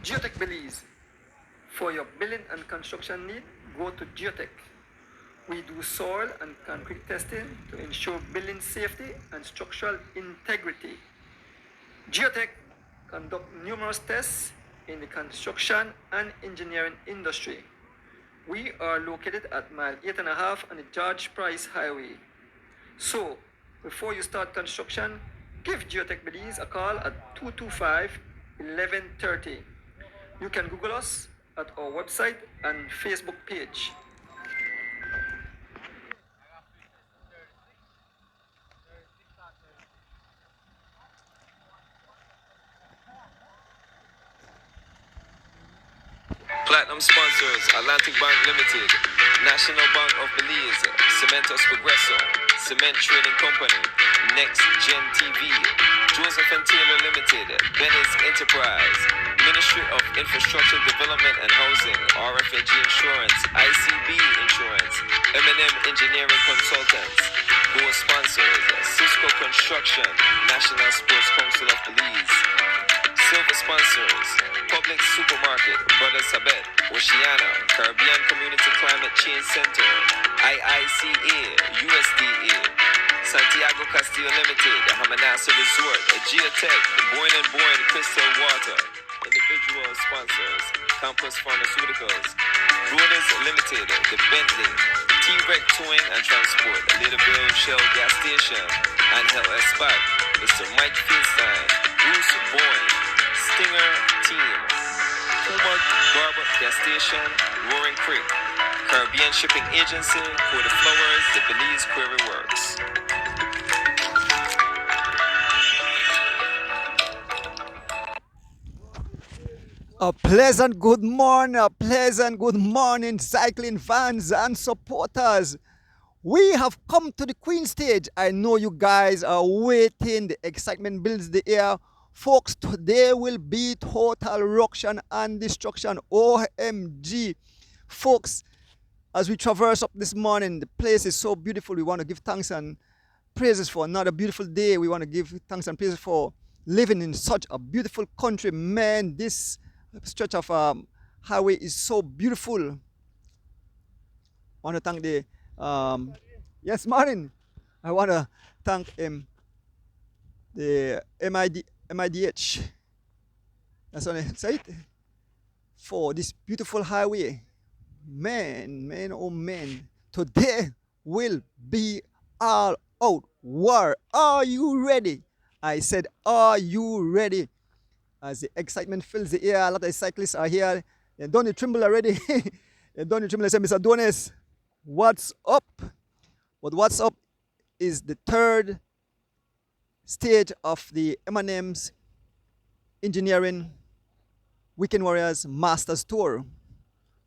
Geotech Belize. For your building and construction need, go to Geotech. We do soil and concrete testing to ensure building safety and structural integrity. Geotech conduct numerous tests in the construction and engineering industry. We are located at mile 8.5 on the George Price Highway. So, before you start construction, give Geotech Belize a call at 225-1130. You can Google us at our website and Facebook page. Platinum sponsors: Atlantic Bank Limited, National Bank of Belize, Cementos Progresso, Cement Trading Company, Next Gen TV, Joseph and Taylor Limited, Bennett's Enterprise, Ministry of Infrastructure Development and Housing, RFNG Insurance, ICB Insurance, M&M Engineering Consultants. Board sponsors: Cisco Construction, National Sports Council of Belize. Silver sponsors: Public Supermarket, Brothers Sabet, Oceana, Caribbean Community Climate Change Center, IICA, USDA, Santiago Castillo Limited, Hamanasa Resort, Geotech, Boyne Crystal Water. Individual sponsors: Campus Pharmaceuticals, Brothers Limited, The Bentley, T-Rec Towing and Transport, Littleville Shell Gas Station, Angel Espat, Mr. Mike Finstein, Bruce Boyne, Stinger Team, Puma Garber Gas Station, Roaring Creek, Caribbean Shipping Agency, For the Flowers, The Belize Quarry Works. A pleasant good morning, cycling fans and supporters. We have come to the Queen stage. I know you guys are waiting. The excitement builds the air. Folks, today will be total ruction and destruction. OMG. Folks, as we traverse up this morning, the place is so beautiful. We want to give thanks and praises for another beautiful day. We want to give thanks and praises for living in such a beautiful country. Man, this stretch of highway is so beautiful. I want to thank the yes, Martin. I want to thank the MIDH. That's what I say it, for this beautiful highway. Man, oh man. Today will be all out war. Are you ready? I said, are you ready? As the excitement fills the air, a lot of cyclists are here. And Donny Trimble already. And Donny Trimble said, Mr. Donis, what's up? But what's up is the third stage of the M&M's Engineering Weekend Warriors Masters Tour.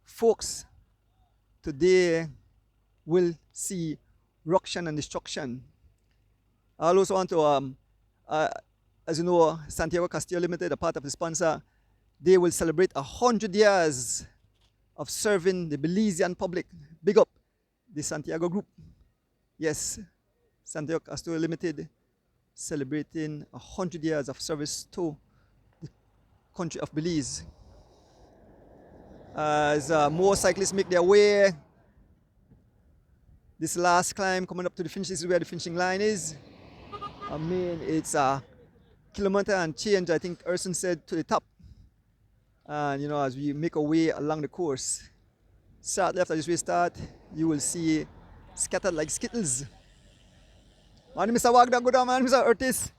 Folks, today we'll see ruction and destruction. I also want to as you know, Santiago Castillo Limited, a part of the sponsor, they will celebrate 100 years of serving the Belizean public. Big up the Santiago Group. Yes, Santiago Castillo Limited celebrating 100 years of service to the country of Belize. As more cyclists make their way, this last climb coming up to the finish, this is where the finishing line is. I mean, it's a kilometer and change, I think Erson said, to the top. And you know, as we make our way along the course, start left as we start, you will see scattered like skittles. Man, Mr. Wagner, good on, man, Mr. Ortiz.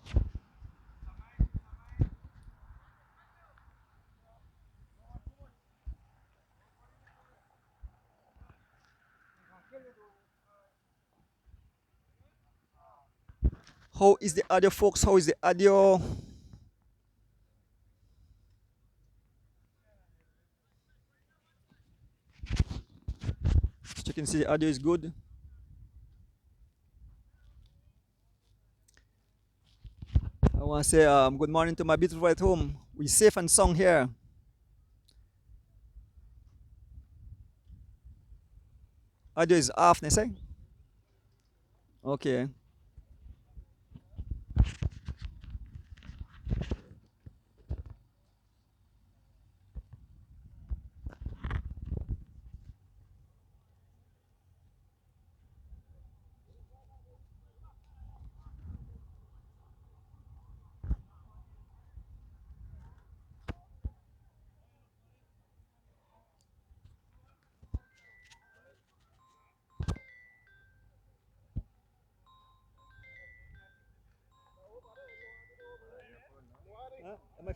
How is the audio, folks? How is the audio? You can see the audio is good. I want to say good morning to my beautiful at home. We're safe and sound here. Audio is off, they say? Okay.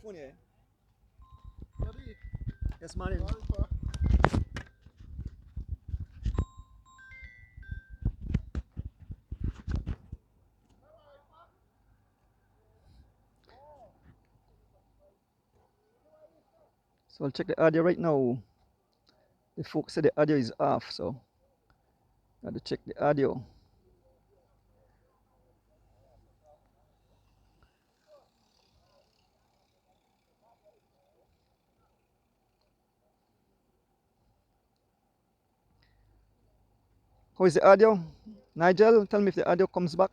microphone here. Yes, man. So I'll check the audio right now. The folks said the audio is off, so I have to check the audio. How is the audio? Nigel, tell me if the audio comes back.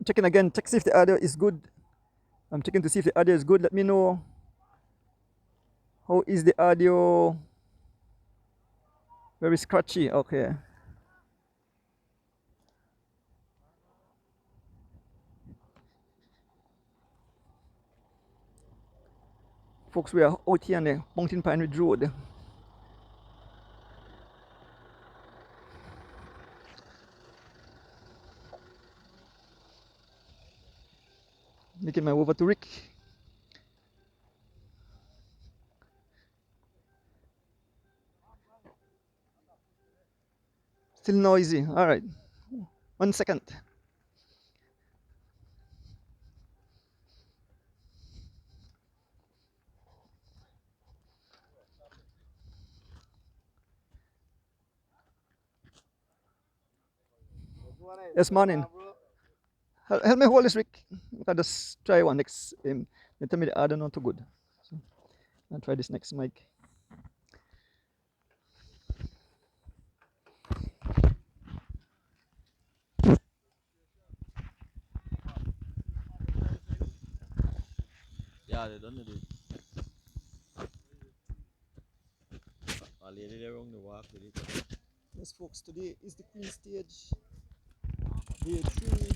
Checking again, check see if the audio is good. I'm checking to see if the audio is good. Let me know. How is the audio? Very scratchy. Okay. Folks, we are out here on the Mountain Pine Ridge Road. Making my way over to Rick. Still noisy. All right. 1 second. Yes, morning. Help me hold this, Rick. I can just try one next. They tell me the audio not too good. So I'll try this next mic. Yeah, they done it. A lady there on the walk with it. Yes, folks, today is the Queen Stage. Day 3.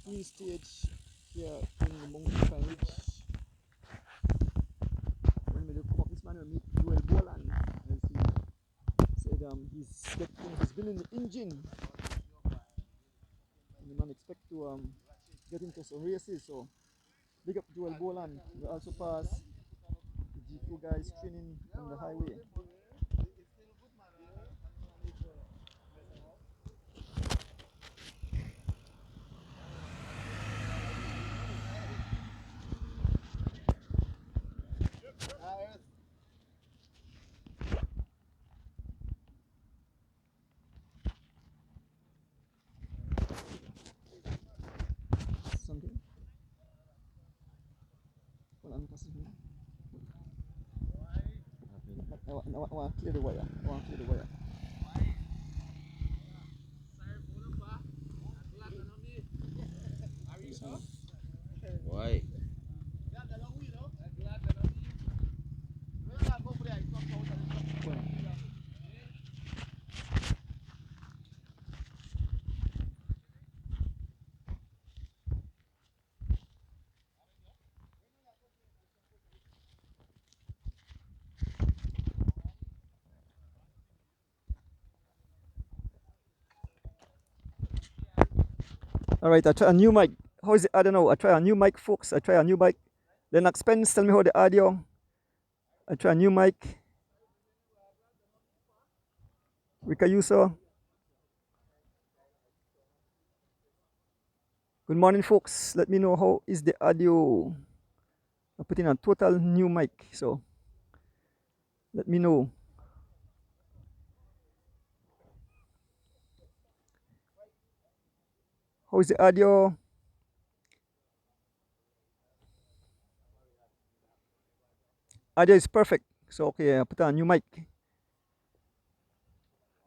Queen Stage here in the Mountain Pine Ridge. When we come up this man, we meet Joel Boland. As he said he's building the engine. And the man expect to get into some races. So big up Joel Boland. We also pass the G2 guys training on the highway. Something. Well, I'm passing here. I want to clear the wire. I want to clear the wire. Why? All right, I try a new mic. How is it? I don't know. I try a new mic, folks. I try a new mic. Then Spence, tell me how the audio. I try a new mic. Rika Yuso. Good morning, folks. Let me know how is the audio. I put in a total new mic, so let me know. How is the audio? Idea is perfect. So okay, put on new mic.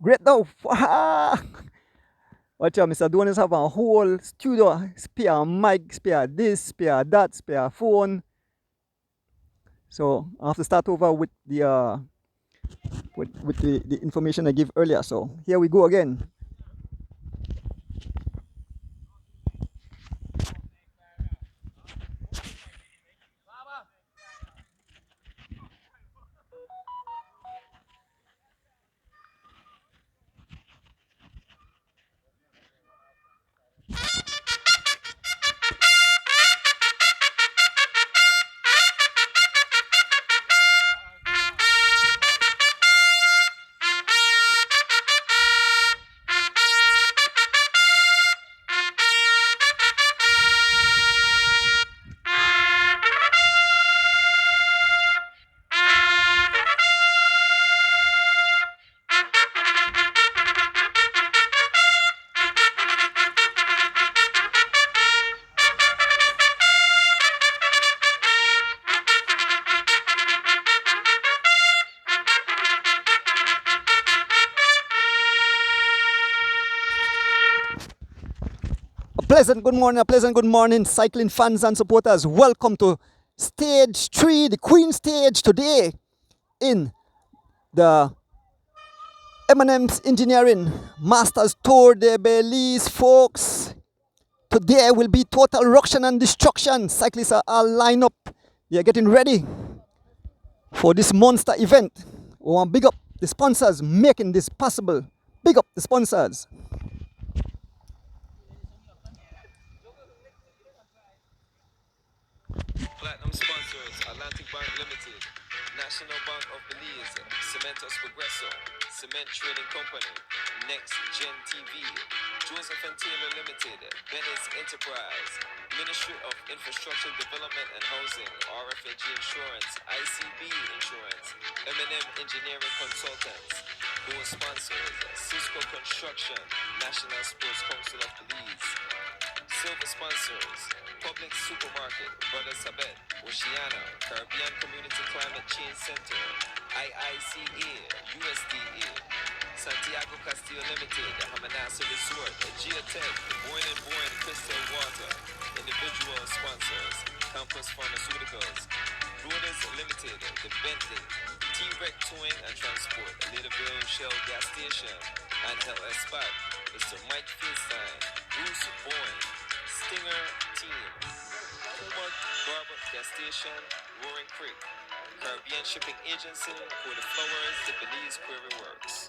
Great though. Watch out, Mr. Donis have a whole studio, spare mic, spare this, spare that, spare phone. So I have to start over with the the information I gave earlier. So here we go again. A pleasant good morning, cycling fans and supporters. Welcome to stage 3, the Queen stage today in the M&M's Engineering Masters Tour de Belize, folks. Today will be total ruction and destruction. Cyclists are all lined up. They are getting ready for this monster event. We want to big up the sponsors making this possible. Big up the sponsors. Platinum sponsors: Atlantic Bank Limited, National Bank of Belize, Sendales Progresso, Cement Trading Company, Next Gen TV, Joseph and Taylor Limited, Belize Enterprise, Ministry of Infrastructure Development and Housing, RFNG Insurance, ICB Insurance, M&M Engineering Consultants. Those sponsors: Cisco Construction, National Sports Council of Belize. Silver sponsors: Public Supermarket, Brother Sabet, Oceana, Caribbean Community Climate Change Center, IICA, USDA, Santiago Castillo Limited, Hamanasa Resort, Geotech, Born and Born Crystal Water. Individual sponsors: Campus Pharmaceuticals, Brothers Limited, The Bentley, T-Rec Towing and Transport, Leaderville Shell Gas Station, Angel Espat, Mr. Mike Fieldstein, Bruce Boyne, Stinger Team, Puma Barber Gas Station, Roaring Creek, Caribbean Shipping Agency, For the Flowers, The Belize Quarry Works.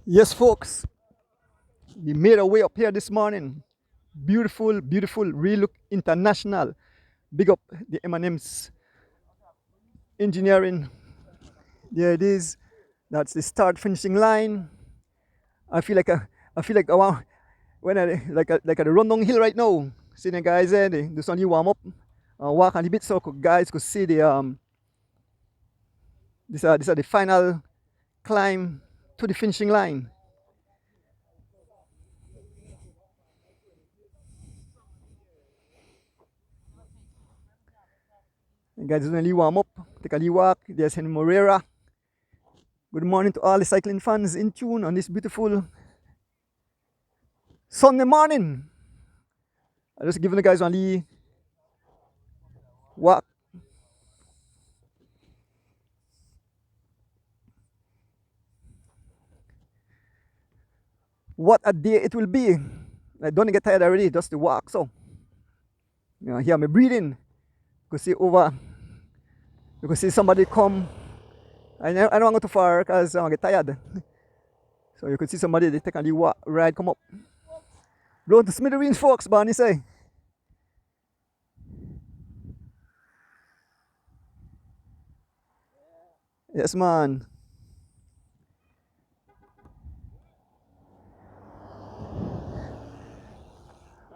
Yes, folks, we made our way up here this morning. Beautiful, beautiful, real international. Big up the M&M's Engineering. There it is. That's the start finishing line. I feel like I want when I like at the run down hill right now. See the guys there, they do some warm up, walk on the bit so guys could see the these are the final climb to the finishing line. The guys doing a little warm up, take a little walk. There's Henry Morera. Good morning to all the cycling fans in tune on this beautiful Sunday morning. I'm just giving the guys one little walk. What a day it will be. I don't get tired already, just to walk. So, you know, hear me breathing. You can see over, you can see somebody come. I don't want to go too far because I get tired. So you can see somebody, they take a little walk, ride, come up. Blow to smithereens, folks, Barney say. Yes, man.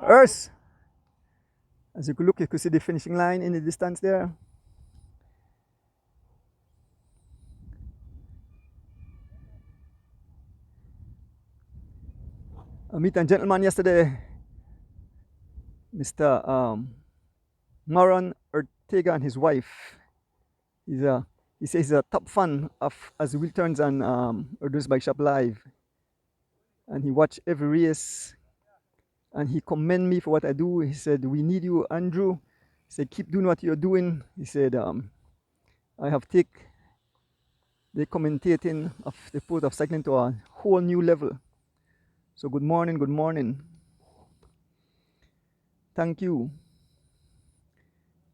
Earth. As you could look, you could see the finishing line in the distance there. I met a gentleman yesterday Mr. Maron Ortega and his wife. He says he's a top fan of As the Wheel Turns on Orders Bike Shop Live. And he watched every race. And he commend me for what I do. He said, "We need you, Andrew." He said, "Keep doing what you're doing." He said, "I have taken the commentating of the sport of cycling to a whole new level." So good morning, good morning. Thank you.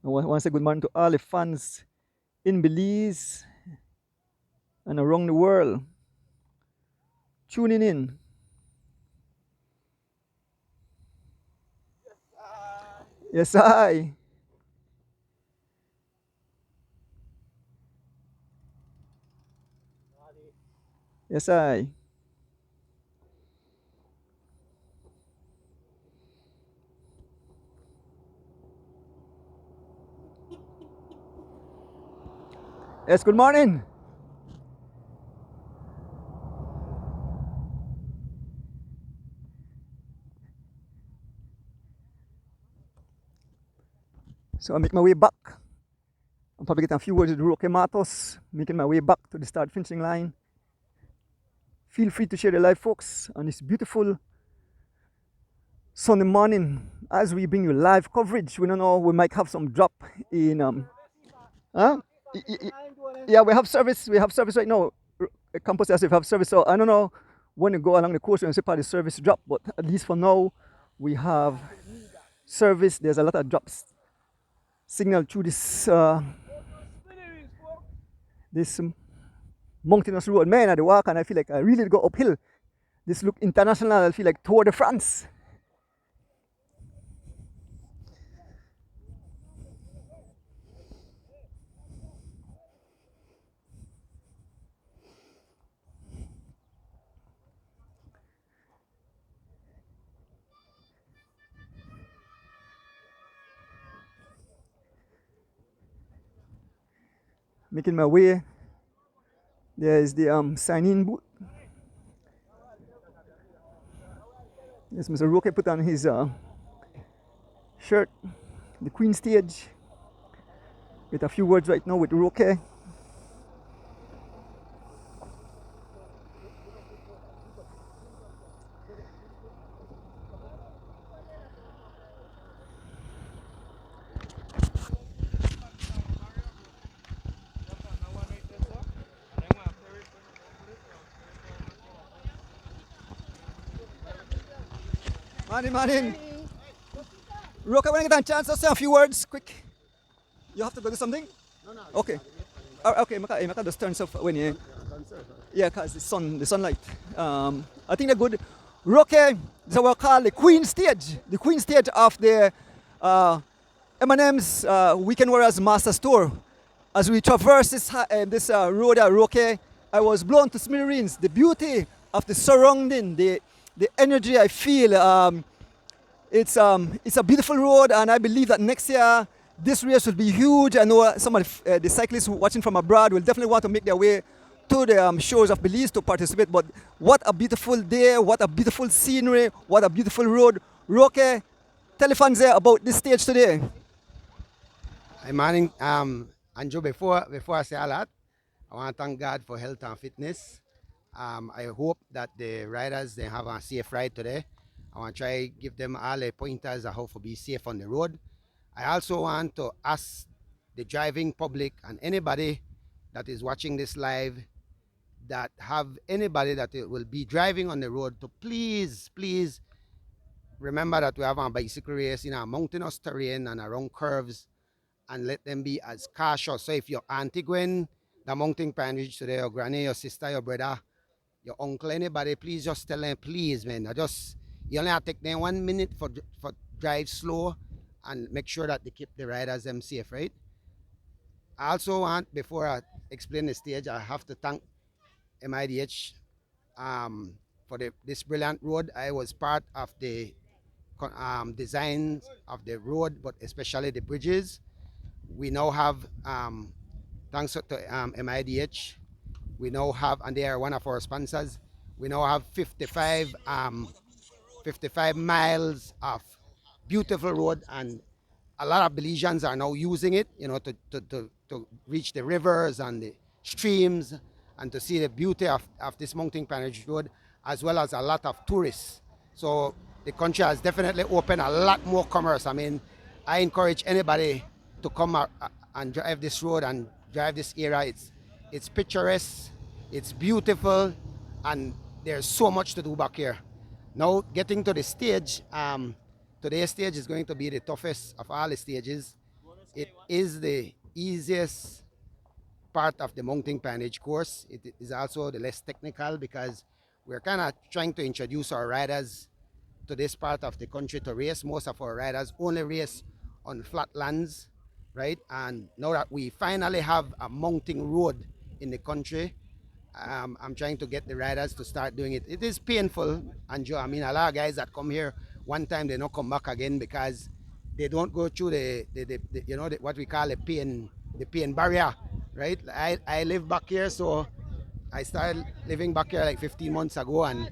I want to say good morning to all the fans in Belize and around the world tuning in. Yes, I. Yes, I. Yes, good morning. So I make my way back. I'm probably getting a few words with Roque Matos, making my way back to the start finishing line. Feel free to share the live, folks, on this beautiful Sunday morning as we bring you live coverage. We don't know, we might have some drop in huh? Yeah, we have service. We have service right now. Campus says we have service. So I don't know when you go along the coast and see part of the service drop, but at least for now we have service. There's a lot of drops signal through this mountainous road. Man, at the walk and I feel like I really go uphill. This look international. I feel like Tour de France. Making my way. There is the sign-in booth. Yes, Mr. Roque put on his shirt, the Queen stage. Get a few words right now with Roque. Morning, morning. Roque, when I get a chance, I'll say a few words, quick. You have to go do something? No. Okay. Okay, Maka just turns off when you. Yeah, cause the sunlight. I think they're good. Roque, this is what we call the Queen stage. The Queen stage of the M&M's Weekend Warriors Master Store. As we traverse this road at Roque, I was blown to smithereens. The beauty of the surrounding, the energy I feel. It's a beautiful road, and I believe that next year this race will be huge. I know some of the cyclists watching from abroad will definitely want to make their way to the shores of Belize to participate. But what a beautiful day, what a beautiful scenery, what a beautiful road. Roque, tell the fans there about this stage today. Hi, morning. Andrew, before I say all that, I want to thank God for health and fitness. I hope that the riders, they have a safe ride today. I want to try give them all the pointers of how to be safe on the road. I also want to ask the driving public and anybody that is watching this live that have anybody that will be driving on the road to please remember that we have a bicycle race in a mountainous terrain and around curves, and let them be as cautious. So if your auntie going the mountain pine ridge today, your granny, your sister, your brother, your uncle, anybody, please just tell them, please, man. You only have to take them 1 minute for drive slow and make sure that they keep the riders them safe, right? I also want, before I explain the stage, I have to thank MIDH for this brilliant road. I was part of the design of the road, but especially the bridges. We now have, thanks to MIDH, we now have, and they are one of our sponsors, we now have 55 miles of beautiful road, and a lot of Belizeans are now using it, to reach the rivers and the streams and to see the beauty of this mountain pioneer road, as well as a lot of tourists. So the country has definitely opened a lot more commerce. I mean, I encourage anybody to come out and drive this road and drive this area. It's picturesque, it's beautiful, and there's so much to do back here. Now, getting to the stage, today's stage is going to be the toughest of all the stages. It is the easiest part of the mountain pioneer course. It is also the less technical because we're kind of trying to introduce our riders to this part of the country to race. Most of our riders only race on flat lands, right? And now that we finally have a mountain road in the country, I'm trying to get the riders to start doing it. It is painful, Anjo. I mean, a lot of guys that come here one time, they don't come back again because they don't go through what we call the pain barrier, right? I live back here, so I started living back here like 15 months ago, and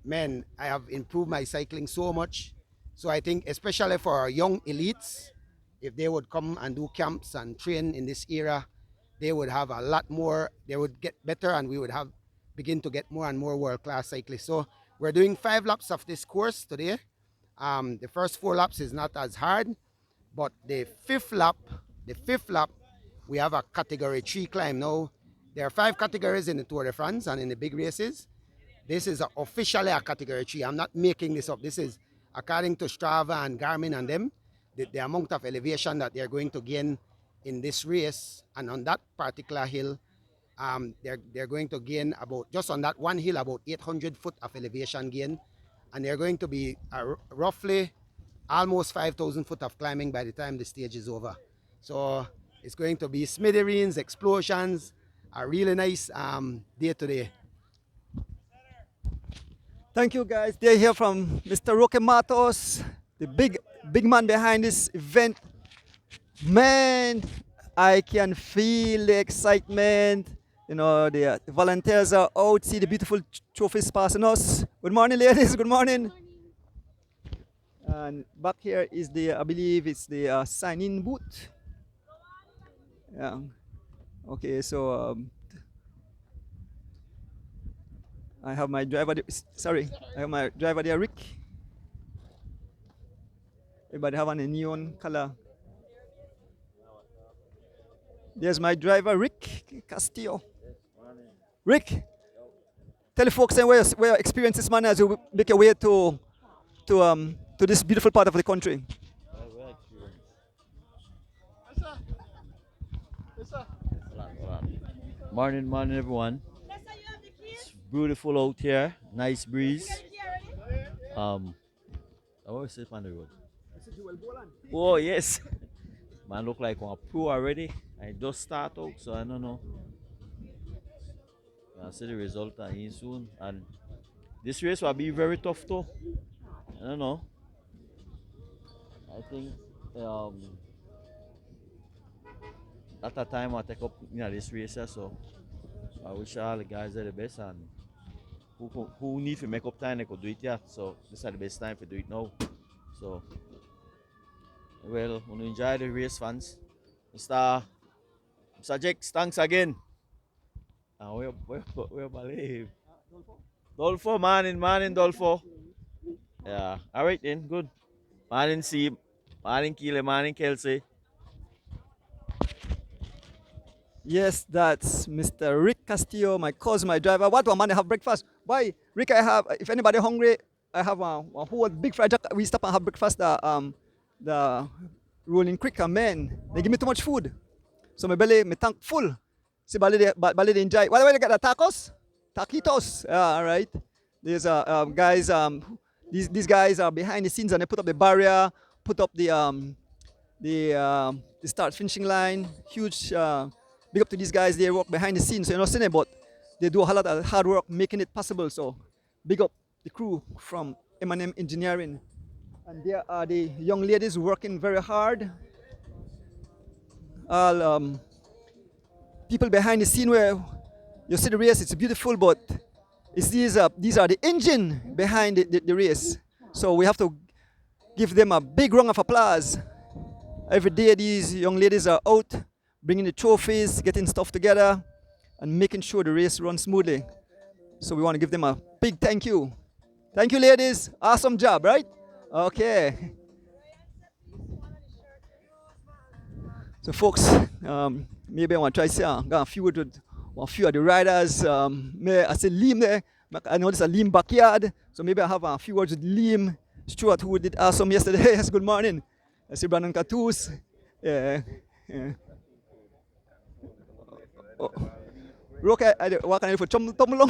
man, I have improved my cycling so much. So I think, especially for our young elites, if they would come and do camps and train in this era, they would have a lot more, they would get better, and we would begin to get more and more world-class cyclists. So we're doing 5 laps of this course today. The first 4 laps is not as hard, but the fifth lap, we have a category 3 climb. Now, there are 5 categories in the Tour de France and in the big races. This is officially a category 3. I'm not making this up. This is according to Strava and Garmin and them, the amount of elevation that they're going to gain in this race. And on that particular hill, they're going to gain about, just on that one hill, about 800 foot of elevation gain. And they're going to be roughly almost 5,000 foot of climbing by the time the stage is over. So it's going to be smithereens, explosions, a really nice day today. Thank you, guys. They're here from Mr. Roque Matos, the big man behind this event. Man, I can feel the excitement. You know, the volunteers are out. See the beautiful trophies passing us. Good morning, ladies. Good morning. And back here is I believe it's the sign-in booth. Yeah. Okay, so I have my driver. I have my driver there, Rick. Everybody have a neon color. There's my driver, Rick Castillo. Rick, tell the folks where your experiences, man, as you make your way to this beautiful part of the country. Morning, everyone. It's beautiful out here. Nice breeze. I always sit on the road. Oh yes. Man look like one pro already. I just start out, so I don't know. I'll see the result in soon. And this race will be very tough too. I don't know. I think at that time I'll take up this race, so I wish all the guys are the best, and who need to make up time they could do it yet. So this is the best time to do it now. So well, want to enjoy the race, fans. Mr. Jakes, thanks again. And where believe? Dolfo, morning, Dolfo. Yeah, all right then, good. Morning, Steve. Morning, Keely. Morning, Kelsey. Yes, that's Mr. Rick Castillo, my cousin, my driver. What one man have breakfast? Why, Rick? I have. If anybody hungry, I have a whole big fried jack. We stop and have breakfast. The Rolling Creek, man, they give me too much food, so my belly, my tank full. See, Bali they enjoy. Why do they get the tacos? Taquitos. All right. There's guys. These guys are behind the scenes and they put up the barrier, put up the start finishing line. Huge. Big up to these guys. They work behind the scenes. So you're not seeing it, but they do a lot of hard work making it possible. So big up the crew from M&M Engineering. And there are the young ladies working very hard. All people behind the scene where you see the race, it's beautiful, but these are the engine behind the race. So we have to Give them a big round of applause. Every day these young ladies are out bringing the trophies, getting stuff together, and making sure the race runs smoothly. So we want to give them a big thank you. Thank you, ladies. Awesome job, right? Okay. So, folks, maybe I want to try to say, got a few with a few of the riders. I say Liam there. I know this is a Liam backyard, so maybe I have a few words with Liam Stewart, who did awesome yesterday. Yes, good morning. I see Brandon Catus. Yeah. Oh. Rook, what can I do for Tomlong?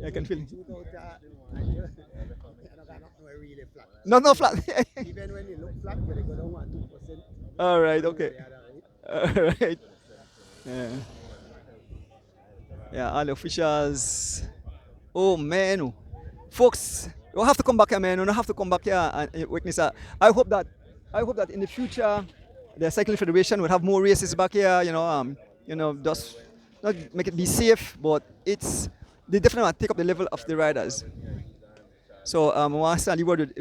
I can feel it. No flat. Even when you look flat, you go down 2%. All right, okay. All right. Yeah, all the officials. Oh, man. Folks, you have to come back here, man. You have to come back here and witness that. I hope that in the future, the Cycling Federation will have more races back here, just not make it be safe, but they definitely want to take up the level of the riders. So I want to say a word with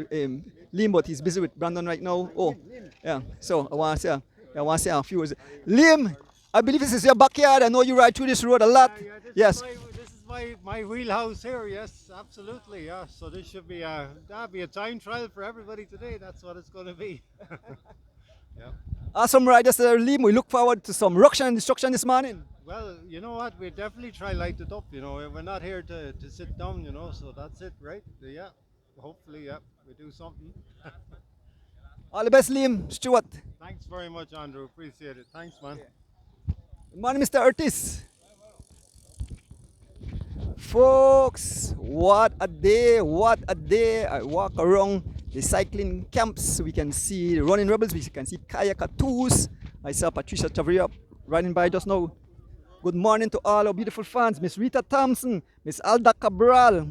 Liam, but he's busy with Brandon right now. Oh, yeah. So I want to say a few words. Liam, I believe this is your backyard. I know you ride through this road a lot. This is my wheelhouse here. Yes, absolutely. Yeah. So this should be a time trial for everybody today. That's what it's going to be. Yeah. Awesome riders there, Liam. We look forward to some ruction and destruction this morning. Well, you know what? We definitely try light it up. We're not here to sit down. So that's it, right? Yeah. Hopefully, yeah, we do something. All the best, Liam Stewart. Thanks very much, Andrew. Appreciate it. Thanks, man. Good morning, Mr. Ortiz. Folks, what a day, what a day. I walk around the cycling camps. We can see the running rebels, we can see Kaya Catus. I saw Patricia Chavarria riding by just now. Good morning to all our beautiful fans. Miss Rita Thompson, Miss Alda Cabral,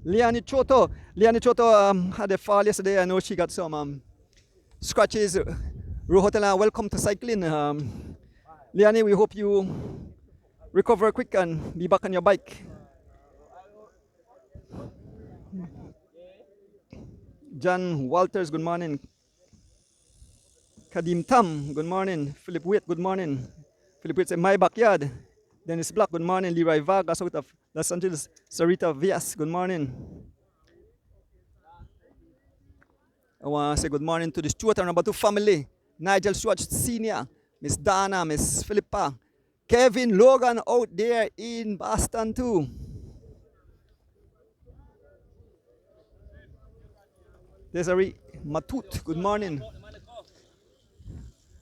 Leonie Choto. Leonie Choto had a fall yesterday. I know she got some scratches. Rohotela, welcome to cycling. Leonie, we hope you recover quick and be back on your bike. John Walters, good morning. Kadim Tam, good morning. Philip Witt, good morning. Philip Witt said, my backyard. Dennis Black, good morning. Leroy Vargas out of Los Angeles. Sarita Vias, good morning. I want to say good morning to the Stewart and number 2 family. Nigel Stewart Sr., Miss Dana, Miss Philippa. Kevin Logan out there in Boston too. Desiree Matut, good morning.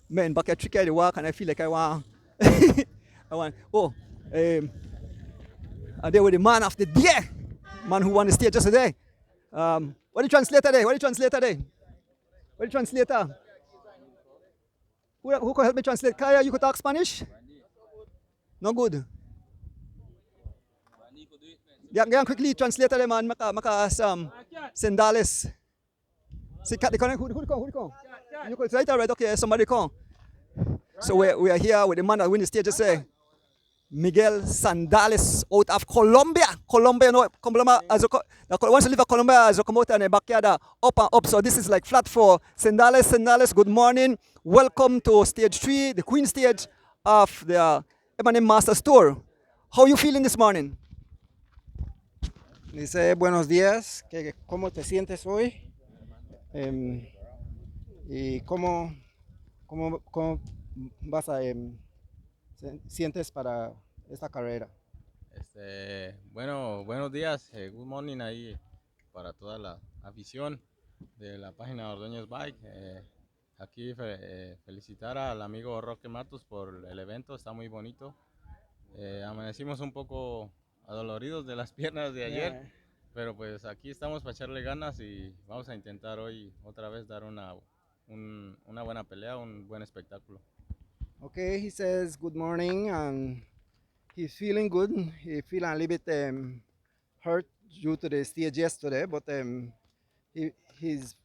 Man, back at tricky the walk and I feel like I want there with the man of the day. Man who won the stage just today. What the translator there? What the translator there? What the translator? Who can help me translate? Kaya, you could talk Spanish? No good. Yeah, quickly translator there, man. Maka Sendales. See, who come? You could right, alright, okay, somebody come. So we are here with the man that win the stage, just say Miguel Sendales out of Colombia. Colombia, once you leave Colombia, as you come out in the backyard, up and up. So this is like flat for Sendales. Sendales, good morning. Welcome to stage 3, the Queen stage of the M&M Masters Tour. How are you feeling this morning? Dice, buenos días, ¿cómo te sientes hoy? ¿Y cómo vas a sientes para esta carrera? Bueno, buenos días, good morning ahí para toda la afición de la página Ordoñez Bike. Aquí felicitar al amigo Roque Matos por el evento, está muy bonito. Amanecimos un poco adoloridos de las piernas de ayer, pero pues aquí estamos para echarle ganas y vamos a intentar hoy otra vez dar una buena pelea, un buen espectáculo. Okay, he says good morning and he's feeling good. He feeling a little bit hurt due to the stage yesterday, but he's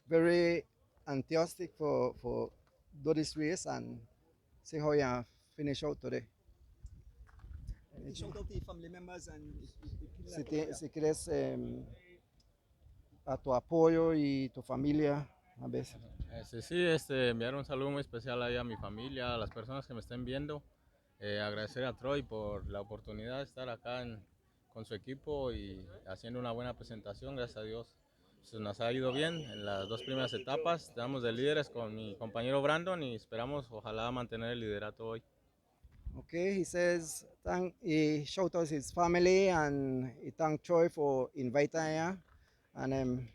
very enthusiastic for do this race and see how you finish out today. Shout out to the family members and Si quieres a tu apoyo y tu familia a veces. Sí, enviar un saludo muy especial ahí a mi familia, a las personas que me estén viendo. Agradecer a Troy por la oportunidad de estar acá con su equipo y haciendo una buena presentación. Gracias a Dios nos ha ido bien en las dos primeras etapas. Estamos de líderes con mi compañero Brandon y esperamos ojalá mantener el liderato hoy. Okay, he says he shout out his family and he thank Troy for inviting him. And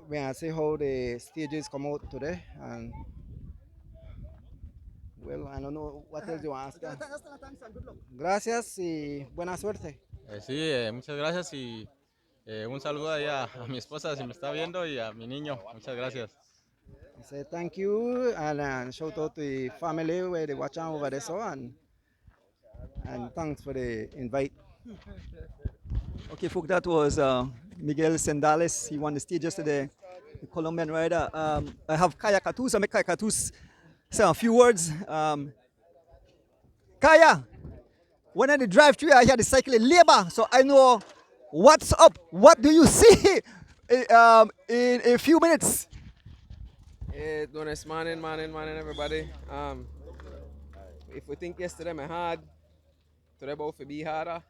when I see how the stages come out today, and well, I don't know what else you want to ask. Gracias y buena suerte. Sí, muchas gracias y un saludo ahí a mi esposa si me está viendo y a mi niño. Muchas gracias. He said thank you and shout out to the family where they watch over there so and thanks for the invite. Okay, folks, that was Miguel Sendales. He won the stage yesterday, the Colombian rider. I have Kaya Katus. I make Kaya Katus say a few words. Kaya, when I drive through, I hear the cycling labor, so I know what's up. What do you see in a few minutes? Doing this morning, everybody. If we think yesterday my hard, today about to be harder.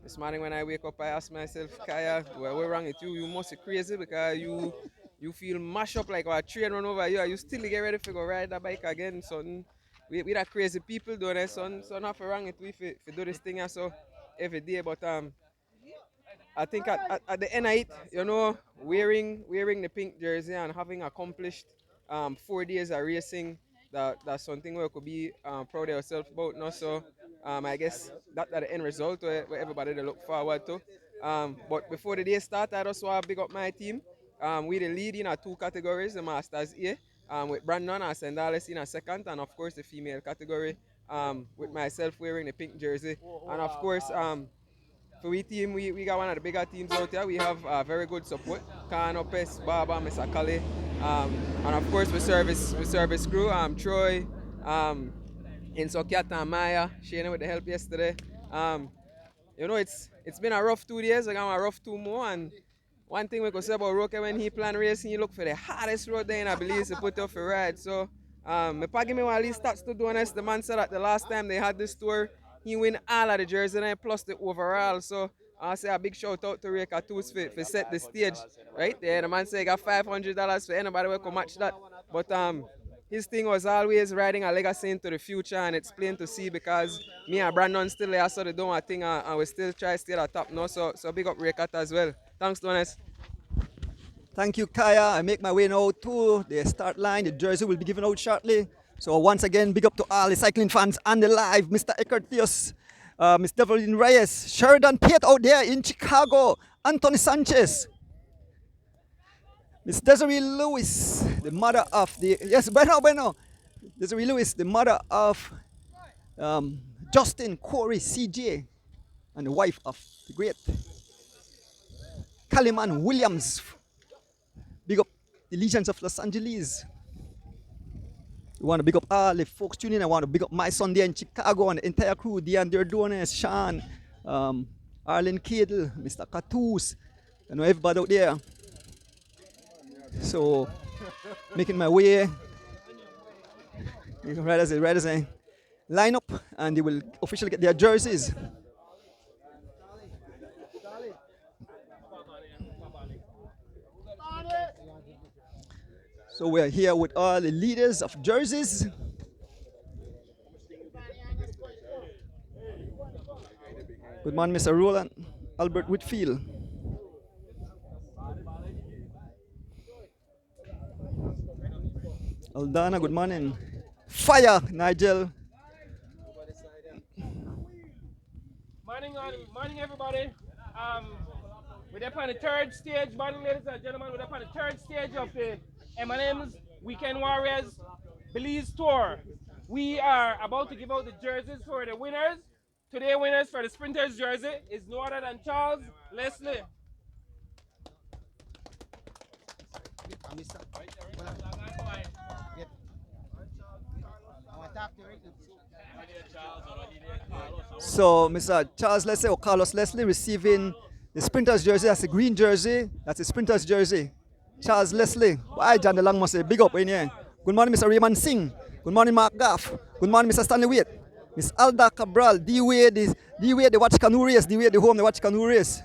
This morning when I wake up, I ask myself, Kaya, what's wrong with you? You must be crazy because you feel mashed up like a train run over you. You still get ready to go ride that bike again, son. We that crazy people doing it, son. So nothing wrong with we if do this thing so every day. But I think at the end of it, you know, wearing the pink jersey and having accomplished 4 days of racing, that's something we could be proud of ourselves about. No, so I guess that's the end result where everybody they look forward to. But before the day start, I just want to big up my team. We the lead in our 2 categories, the Masters A, with Brandon and Sendales in a second, and of course the female category with myself wearing the pink jersey, and of course for we team, we got one of the bigger teams out here. We have very good support. Khan Opes, Baba, Mr. Kali, and of course we service crew, Troy, Insokiata and Maya, Shane with the help yesterday. You know, it's been a rough 2 days, I got a rough 2 more, and one thing we could say about Roque when he plan racing, he look for the hardest road there in Belize to put up a ride. So me pa give me one of these stats to do honest. The man said that the last time they had this tour, he win all of the jersey and plus the overall. So I say a big shout out to Ray Catus for set the stage. Right there, the man say he got $500 for anybody who can match that. But his thing was always riding a legacy into the future, and it's plain to see because me and Brandon still there, so they do a thing and we still try to stay at the top now. So big up Ray Cat as well. Thanks, Donis. Thank you, Kaya. I make my way now to the start line. The jersey will be given out shortly. So once again, big up to all the cycling fans and the live. Mr. Eckhart Theos, Ms. Devlin Reyes, Sheridan Piet out there in Chicago, Anthony Sanchez, Miss Desiree Lewis, the mother of the, yes, bueno. Desiree Lewis, the mother of Justin, Corey, CJ, and the wife of the great Kaliman Williams. Big up the Legions of Los Angeles. We want to big up all the folks tuning in. I want to big up my son there in Chicago and the entire crew. Diane Derdones, Sean, Arlen Cadle, Mr. Catus, I know everybody out there. So, making my way. Riders line up and they will officially get their jerseys. So we're here with all the leaders of jerseys. Good morning, Mr. Roland Albert Whitfield. Aldana, good morning. Fire, Nigel. Morning, everybody. We're up on the 3rd stage, morning, ladies and gentlemen. We're up on the 3rd stage of the M&M's Weekend Warriors Belize Tour. We are about to give out the jerseys for the winners. Today, winners for the sprinters jersey is no other than Charles Leslie. So, Mr. Charles Leslie or Carlos Leslie receiving The sprinter's jersey, that's the green jersey. That's the sprinter's jersey. Charles Leslie. Why John DeLong must say big up in here. Good morning, Mr. Raymond Singh. Good morning, Mark Gaff. Good morning, Mr. Stanley Waite. Miss Alda Cabral. D-Wade, they watch canoe race. D-Wade, the home, they watch canoe race.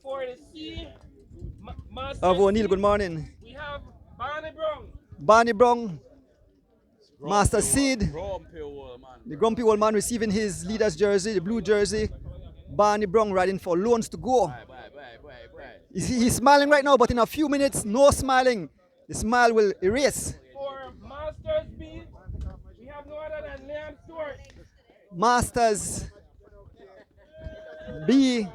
For the C, O'Neill, good morning. we have Barney Brown. Barney Brown, Master Seed. The grumpy old man receiving his leader's jersey, the blue jersey. Barney Brown riding for Loans to Go. He's smiling right now, but in a few minutes, no smiling. The smile will erase. For Masters B, we have no other than Liam Stewart. Masters B,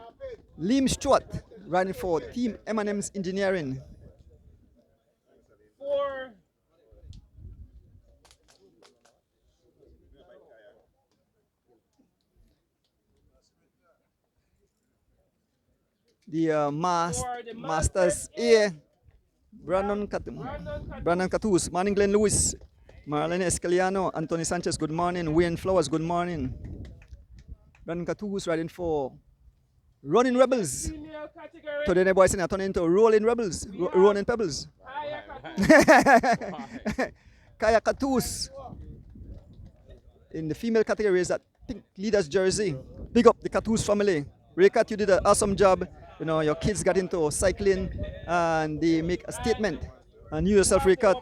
Liam Stewart, riding for Team M&M's Engineering. For The Masters A, Brandon Catus, morning Glenn Lewis, Marlene Escaliano, Anthony Sanchez, good morning, Wayne Flowers, good morning. Brandon Catus riding for Running Rebels. female category, Today the boys are turning into Rolling Rebels, Rolling Pebbles. Kaya Catus. In the female category is that pink leader's jersey. Big up the Catus family. Rekat, you did an awesome job. You know, your kids got into cycling and they make a statement. And you yourself, Rekat.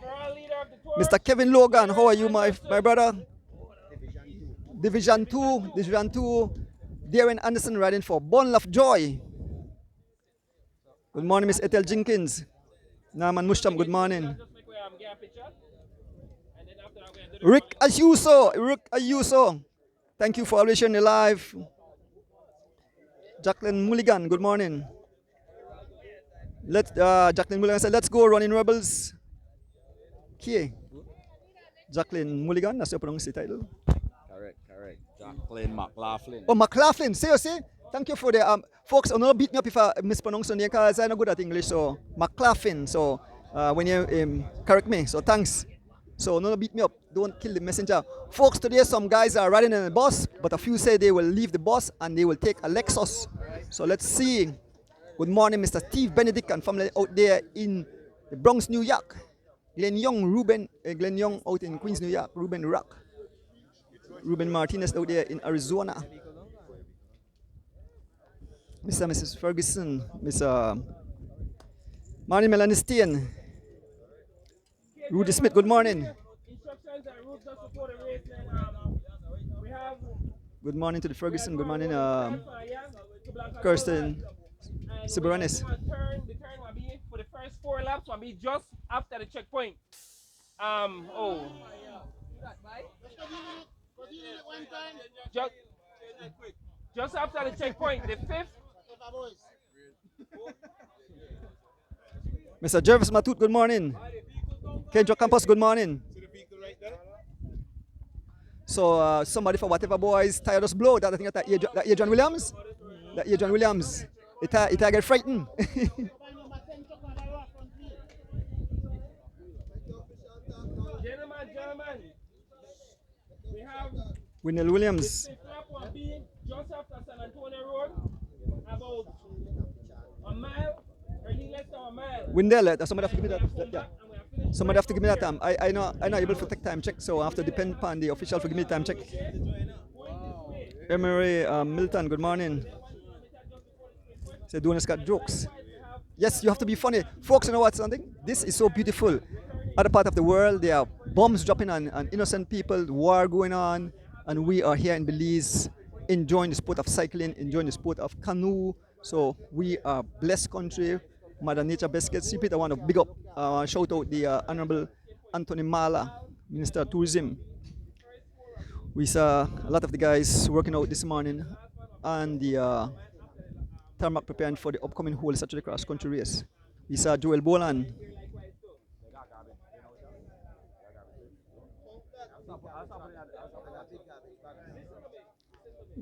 Mr. Kevin Logan, how are you, my brother? Division 2. Darren Anderson riding for Bundle of Joy. Good morning, Miss Ethel Jenkins. Naman Mushtam, good morning. Rick Ayuso. Thank you for always sharing the live. Jacqueline Mulligan, good morning. Jacqueline Mulligan said, let's go Running Rebels. Okay. Jacqueline Mulligan, that's your pronounced title. Correct. Jacqueline McLaughlin. Oh, McLaughlin. See. Thank you for the folks. Don't beat me up if I mispronounce your name because I'm not good at English. So McLaughlin. So when you correct me, so thanks. So don't beat me up. Don't kill the messenger. Folks, today some guys are riding in a bus, but a few say they will leave the bus and they will take a Lexus. So let's see. Good morning, Mr. Steve Benedict and family out there in the Bronx, New York. Glenn Young out in Queens, New York. Ruben Rock. Ruben Martinez out there in Arizona. Mr. and Mrs. Ferguson. Mr. Marnie Melanie Steen. Rudy Smith, good morning. Good morning to the Ferguson. Good morning, Kirsten Siberanes. The turn will be for the first 4 laps will be just after the checkpoint. Just after the checkpoint, the 5th. Mr. Jervis Matut, good morning. Kendra Campos, good morning. So somebody for whatever boys tired us blow. That I think that Adrian Williams. That Adrian Williams. It get frightened. Gentlemen, we have Winnell Williams. the flap will be just after San Antonio Road, about a mile, or less than a mile. Windell, somebody have to give me that. Yeah. Somebody have to give me that time. I know able to take time check, so I have to depend upon the official for give me time check. Emery Milton, good morning. Say, Donis got jokes. Yes, you have to be funny. Folks, you know what, something? This is so beautiful. Other part of the world, there are bombs dropping on innocent people, war going on, and we are here in Belize enjoying the sport of cycling, enjoying the sport of canoe. So we are a blessed country. Mother Nature Baskets. I want to big up, shout out the Honorable Anthony Mala, Minister of Tourism. We saw a lot of the guys working out this morning and the tarmac preparing for the upcoming whole Saturday cross country race. We saw Joel Boland.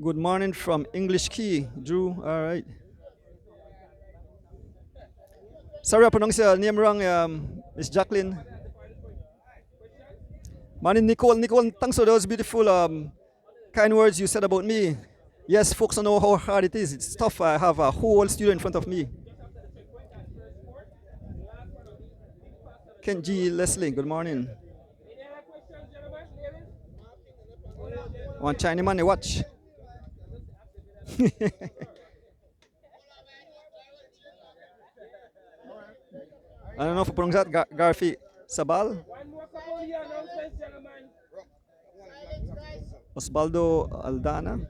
Good morning from English Key, Drew. All right. Sorry I pronounced your name wrong, Miss Jacqueline. Morning, Nicole. Nicole, thanks for those beautiful kind words you said about me. Yes, folks don't know how hard it is. It's tough. I have a whole studio in front of me. Kent G. Leslie, good morning. One Chinese man, they watch. I don't know if I pronounce that. Garfi Sabal. One more couple of announcements, gentlemen. Osvaldo Aldana.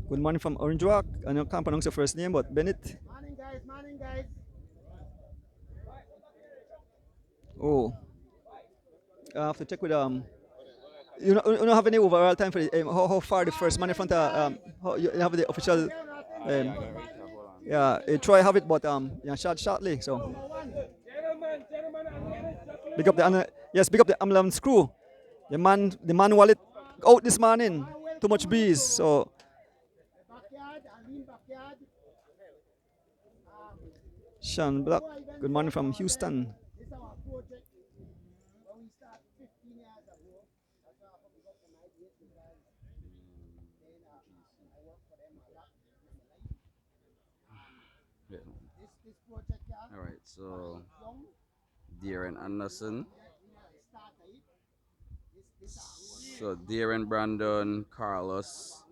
Good morning from Orange Rock. I can't pronounce your first name, but Bennett. Morning, guys. Morning, guys. Oh, I have to check with You don't have any overall time for the, how far the first man in front of how you have the official yeah try have it, but yeah, shortly. So big up the yes, big up the ambulance crew. The man wallet out this morning. Too much bees. So Sean Black, good morning from Houston. All right, so Darren Anderson. So Darren, Brandon, Carlos.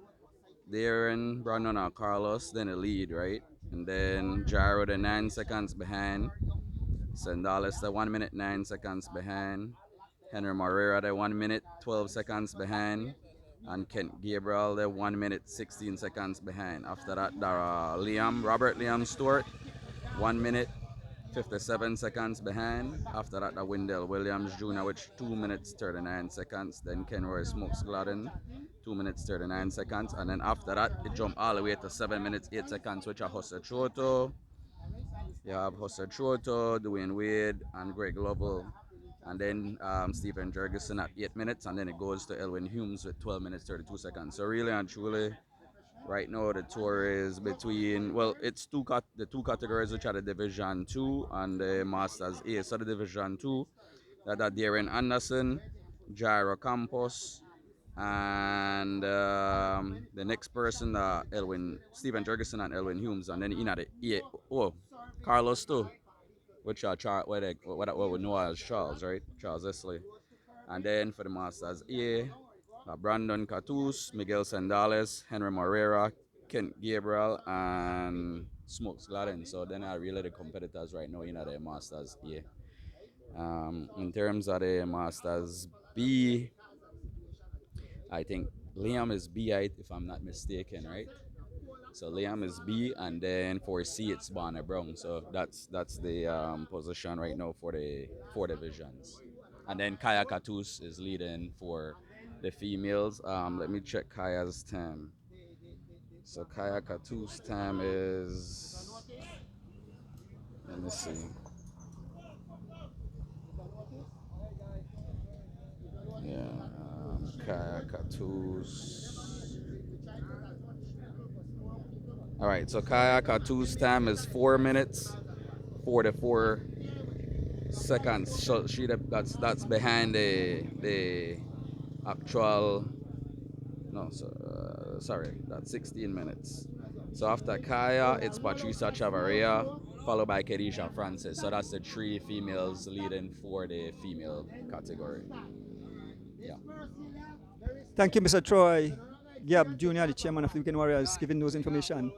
Darren, Brandon, and Carlos, then a lead, right? And then Jairo, the 9 seconds behind. Sendales, the 1 minute 9 seconds behind. Henry Morera, the 1 minute 12 seconds behind. And Kent Gabriel, the 1 minute 16 seconds behind. After that, there are Robert Liam Stewart, 1 minute 57 seconds behind. After that, the Wendell Williams Jr. with 2 minutes 39 seconds. Then Kenroy Smokes Gladden, 2 minutes 39 seconds. And then after that, it jumped all the way to 7 minutes 8 seconds, which are Jose Choto. You have Jose Choto, Dwayne Wade, and Greg Lovell. And then Stephen Jurgensen at 8 minutes. And then it goes to Elwin Humes with 12 minutes 32 seconds. So really and truly, right now the tour is between, well, it's the two categories, which are the Division 2 and the Masters A. So the Division 2, that are Darren Anderson, Jairo Campos, and the next person, Stephen Jurgensen and Elwin Humes. And then in at the Carlos too, which are what we know as Charles, right? Charles Esley. And then for the Masters A, Brandon Catus, Miguel Sendales, Henry Morera, Kent Gabriel, and Smokes Gladden. So then are really the competitors right now in the Masters A. In terms of the Masters B, I think Liam is B, if I'm not mistaken, right? So Liam is B, and then for C it's Bonner Brown. So that's the position right now for the 4 divisions. And then Kaya Katus is leading for the females. Let me check Kaya's time. So Kaya Katus' time is, let me see. Yeah, Kaya Katus. All right, so Kaya Katu's time is 4 minutes 44 seconds. So that's behind the actual. No, so, sorry, that's 16 minutes. So after Kaya, it's Patricia Chavarria, followed by Kedisha Francis. So that's the 3 females leading for the female category. Yeah. thank you, Mr. Troy Gab Jr., the chairman of the Weekend Warriors, giving those information.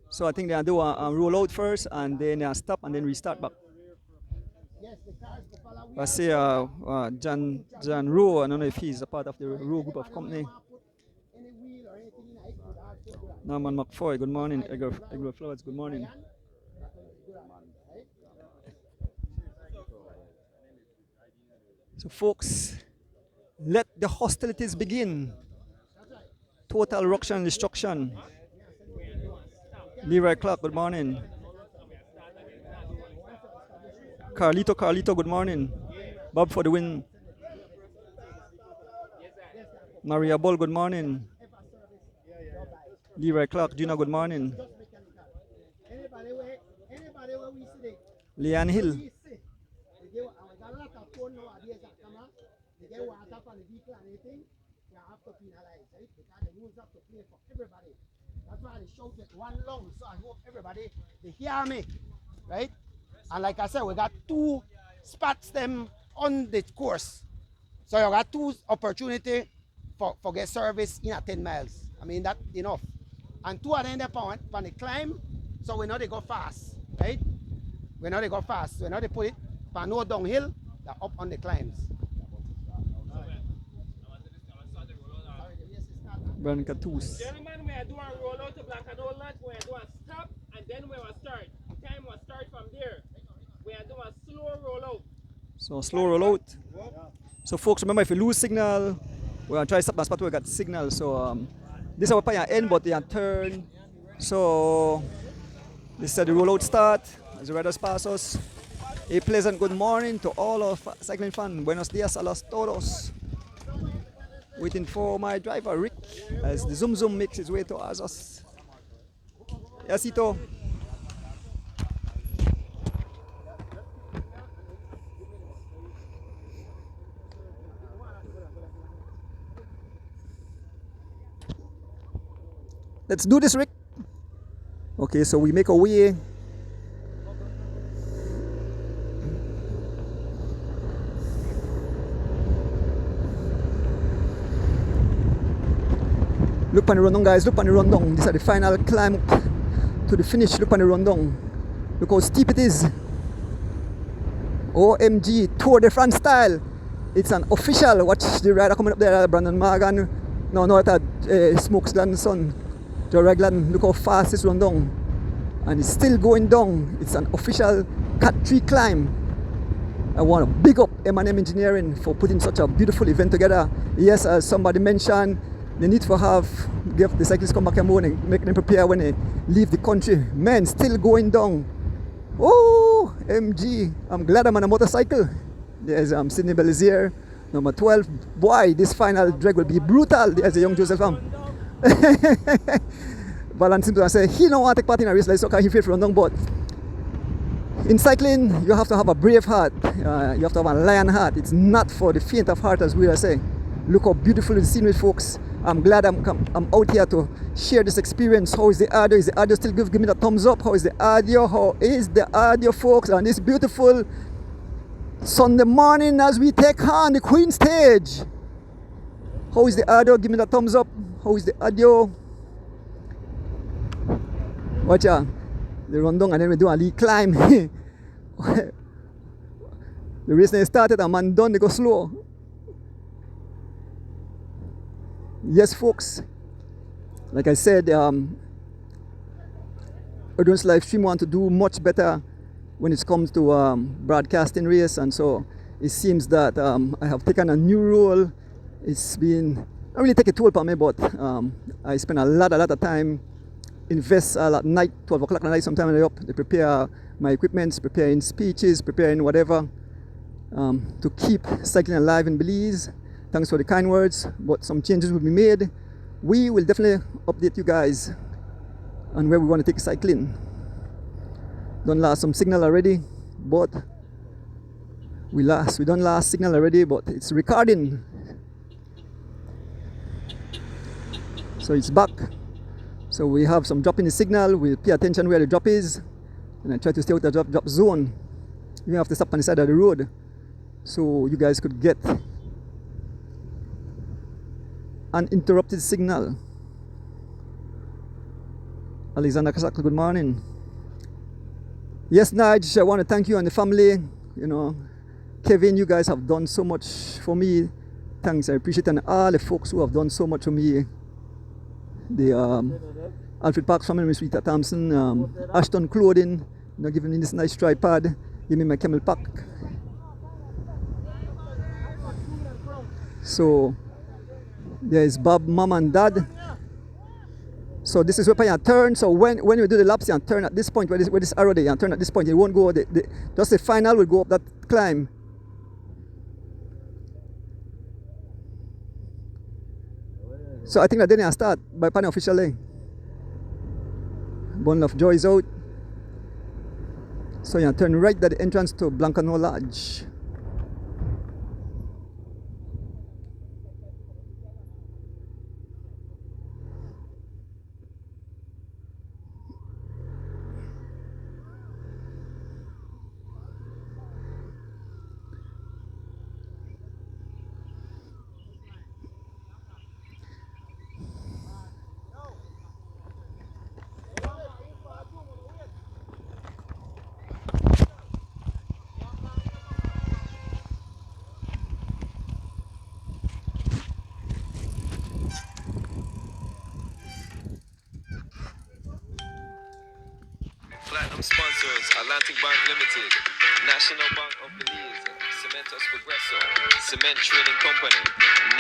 So I think they do a roll out first, and then stop, and then restart back. I see John Rowe. I don't know if he's a part of the Rowe group of company. Norman McFoy, good morning. Edgar Flowers, good morning. So folks, let the hostilities begin. Total ruction and destruction. Leroy Clark, good morning. Carlito, good morning. Bob for the win. Maria Ball, good morning. Leroy Clark Jr., good morning. Leanne Hill. have to penalize, right? Because the rules have to play for everybody. That's why they shout with one lung. So I hope everybody they hear me, right? And like I said, we got 2 spots them on the course. So you got 2 opportunity for get service in at 10 miles. I mean that enough. And 2 of them on the climb, so we know they go fast, right? We know they go fast. We know they put it for no downhill, they're up on the climbs. Brandon Catus. Gentlemen, we are doing a roll out to Black and Old Lodge, we are doing a stop, and then we will start. The time will start from there. We are doing a slow roll out. So slow roll out. So folks, remember if you lose signal, we're gonna try to stop that spot where we got signal. So this is our point end, but they are turn. So this is the rollout start as the riders pass us. A pleasant good morning to all of cycling fans. Buenos dias a los todos. Waiting for my driver Rick as the Zoom Zoom makes its way towards us. Yasito. Let's do this, Rick. Okay, so we make our way. Look on the rundong, guys. Look on the rundong. This is the final climb up to the finish. Look on the rundong. Look how steep it is. OMG, Tour de France style. It's an official. Watch the rider coming up there, Brandon Morgan. No, that Smokes grandson. Joe Raglan. Look how fast it's run down. And it's still going down. It's an official Cat 3 climb. I want to big up M&M Engineering for putting such a beautiful event together. Yes, as somebody mentioned, they need to give the cyclists come back in the morning, make them prepare when they leave the country. Men, still going down. Oh, MG. I'm glad I'm on a motorcycle. There's Sydney Belize, number 12. Boy, this final drag will be brutal. There's a young Joseph. Valentine seems to say he don't want to take part in a race like soccer, he feels from down, but in cycling, you have to have a brave heart. You have to have a lion heart. It's not for the faint of heart, as we are saying. Look how beautiful the scenery, folks. I'm glad I'm out here to share this experience. How is the audio? Is the audio still give me the thumbs up? How is the audio? How is the audio, folks? On this beautiful Sunday morning as we take on the Queen stage. How is the audio? Give me the thumbs up. How is the audio? Watch out. The rundong and then we do a lead climb. The race they started and man done, they go slow. Yes, folks. Like I said, Urgence live stream want to do much better when it comes to broadcasting race, and so it seems that I have taken a new role. It's been I really take a toll on me, but I spend a lot of time invest at night, 12 o'clock at night, sometime when I up, they prepare my equipment, preparing speeches, preparing whatever to keep cycling alive in Belize. Thanks for the kind words, but some changes will be made. We will definitely update you guys on where we want to take cycling. Don't last some signal already, but we don't last signal already, but it's recording. So it's back. So we have some drop in the signal. We'll pay attention where the drop is, and I try to stay out of the drop zone. You have to stop on the side of the road, so you guys could get uninterrupted signal. Alexander Kasak, good morning. Yes, Nige, I want to thank you and the family. You know, Kevin, you guys have done so much for me. Thanks, I appreciate it. And all the folks who have done so much for me. The Alfred Parks family, Miss Rita Thompson, Ashton Clothing, you know, giving me this nice tripod, give me my camel pack. So there is Bob, Mom and Dad. So this is where you turn. So when you do the laps, you turn at this point where this arrow there, you turn at this point. You won't go, just the final will go up that climb. So I think that then I start by panel officially. Bundle of Joy is out. So you turn right at the entrance to Blancano Lodge. Platinum sponsors: Atlantic Bank Limited, National Bank of Belize, Sendales Progresso, Cement Trading Company,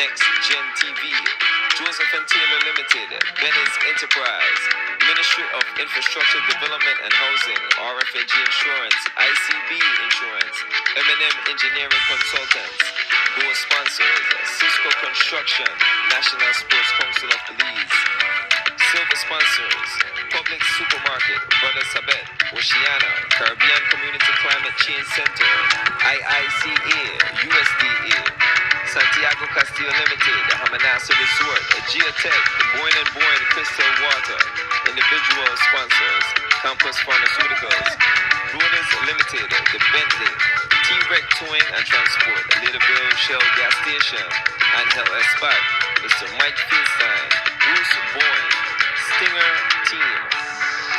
Next Gen TV, Joseph and Taylor Limited, Belize Enterprise, Ministry of Infrastructure Development and Housing, RFNG Insurance, ICB Insurance, M&M Engineering Consultants. Goal sponsors: Cisco Construction, National Sports Council of Belize. Silver sponsors: Public Supermarket, Brother Sabet, Oceana, Caribbean Community Climate Change Center, IICA, USDA, Santiago Castillo Limited, Hamanasa Resort, Geotech, Boyne and Boyne Crystal Water. Individual sponsors: Campus Pharmaceuticals, Brothers Limited, The Bentley, T-Rec Towing and Transport, Littleville Shell Gas Station, and Hell Spot, Mr. Mike Fieldstein, Bruce Boyne, Stinger Team,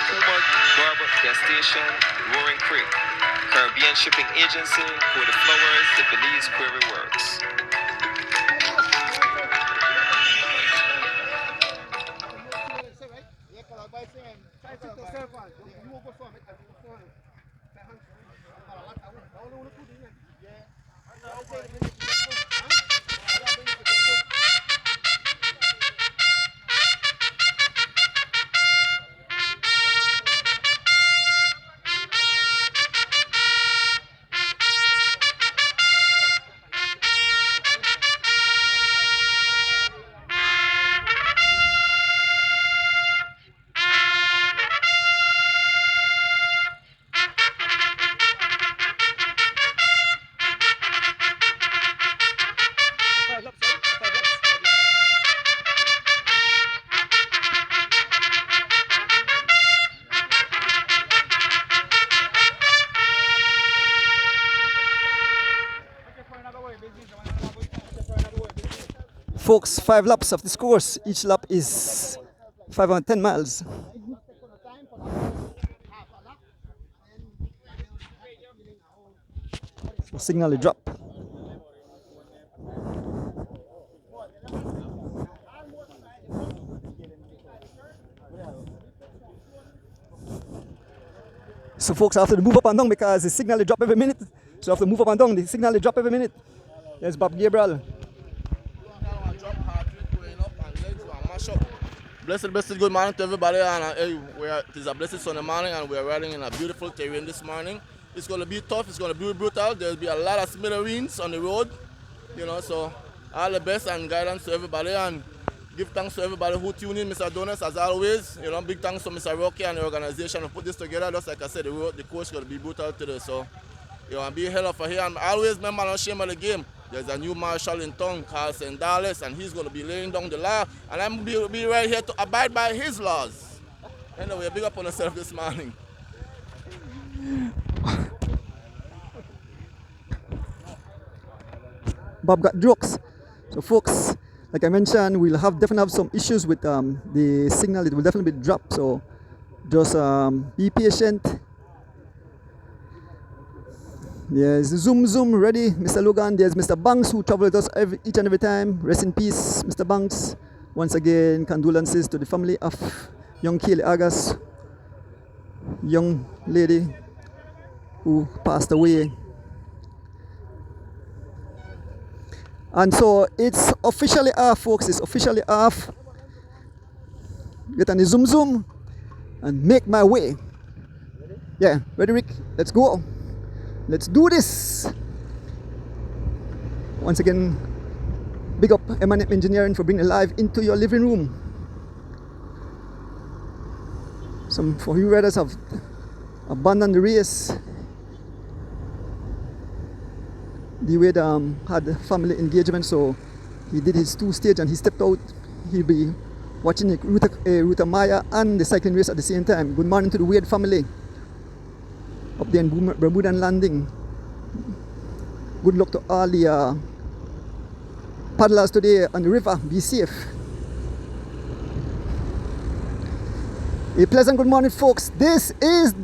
Puma Garber Gas Station, Roaring Creek, Caribbean Shipping Agency, For the Flowers, The Belize Quarry Works. Folks, 5 laps of this course. Each lap is 510 miles. So signal the drop. So folks, I have to move up and down because the signal they drop every minute. So I have to move up and down. The signal they drop every minute. There's Bob Gabriel. Blessed good morning to everybody, and it is a blessed Sunday morning, and we are riding in a beautiful terrain this morning. It's going to be tough, it's going to be brutal. There'll be a lot of smithereens on the road, so all the best and guidance to everybody, and give thanks to everybody who tune in, Mr. Donuts, as always. Big thanks to Mr. Rocky and the organization who put this together. Just like I said, the course is going to be brutal today, so be hell of a here. And always remember, no shame of the game. There's a new marshal in town called Sendales, and he's going to be laying down the law, and I'm going to be right here to abide by his laws. Anyway, big up on yourself this morning. Bob got jokes. So folks, like I mentioned, we'll definitely have some issues with the signal. It will definitely be dropped, so just be patient. Yes, zoom ready, Mr. Logan. There's Mr. Banks, who travels with us each and every time. Rest in peace, Mr. Banks. Once again, condolences to the family of young Kaylee Agas, young lady who passed away. And so it's officially off, folks. It's officially off. Get on the zoom and make my way. Yeah, ready, Rick? Let's go. Let's do this. Once again, big up M&M Engineering for bringing live into your living room. Some for you riders have abandoned the race. The Wade had family engagement, so he did his 2-stage and he stepped out. He'll be watching Ruta Maya and the cycling race at the same time. Good morning to the Wade family up there in Bermudan Landing. Good luck to all the paddlers today on the river. Be safe. A pleasant good morning, folks. This is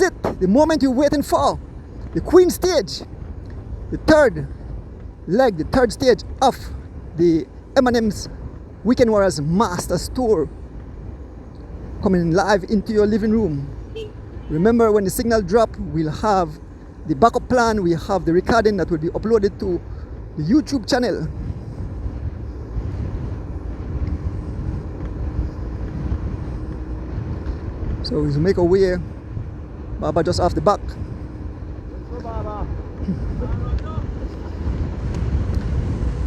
it. The moment you're waiting for. The Queen stage. The third leg, the third stage of the M&M's Weekend Warriors Masters Tour, coming live into your living room. Remember, when the signal drop, we'll have the backup plan, we have the recording that will be uploaded to the YouTube channel. So we make our way, Baba just off the back.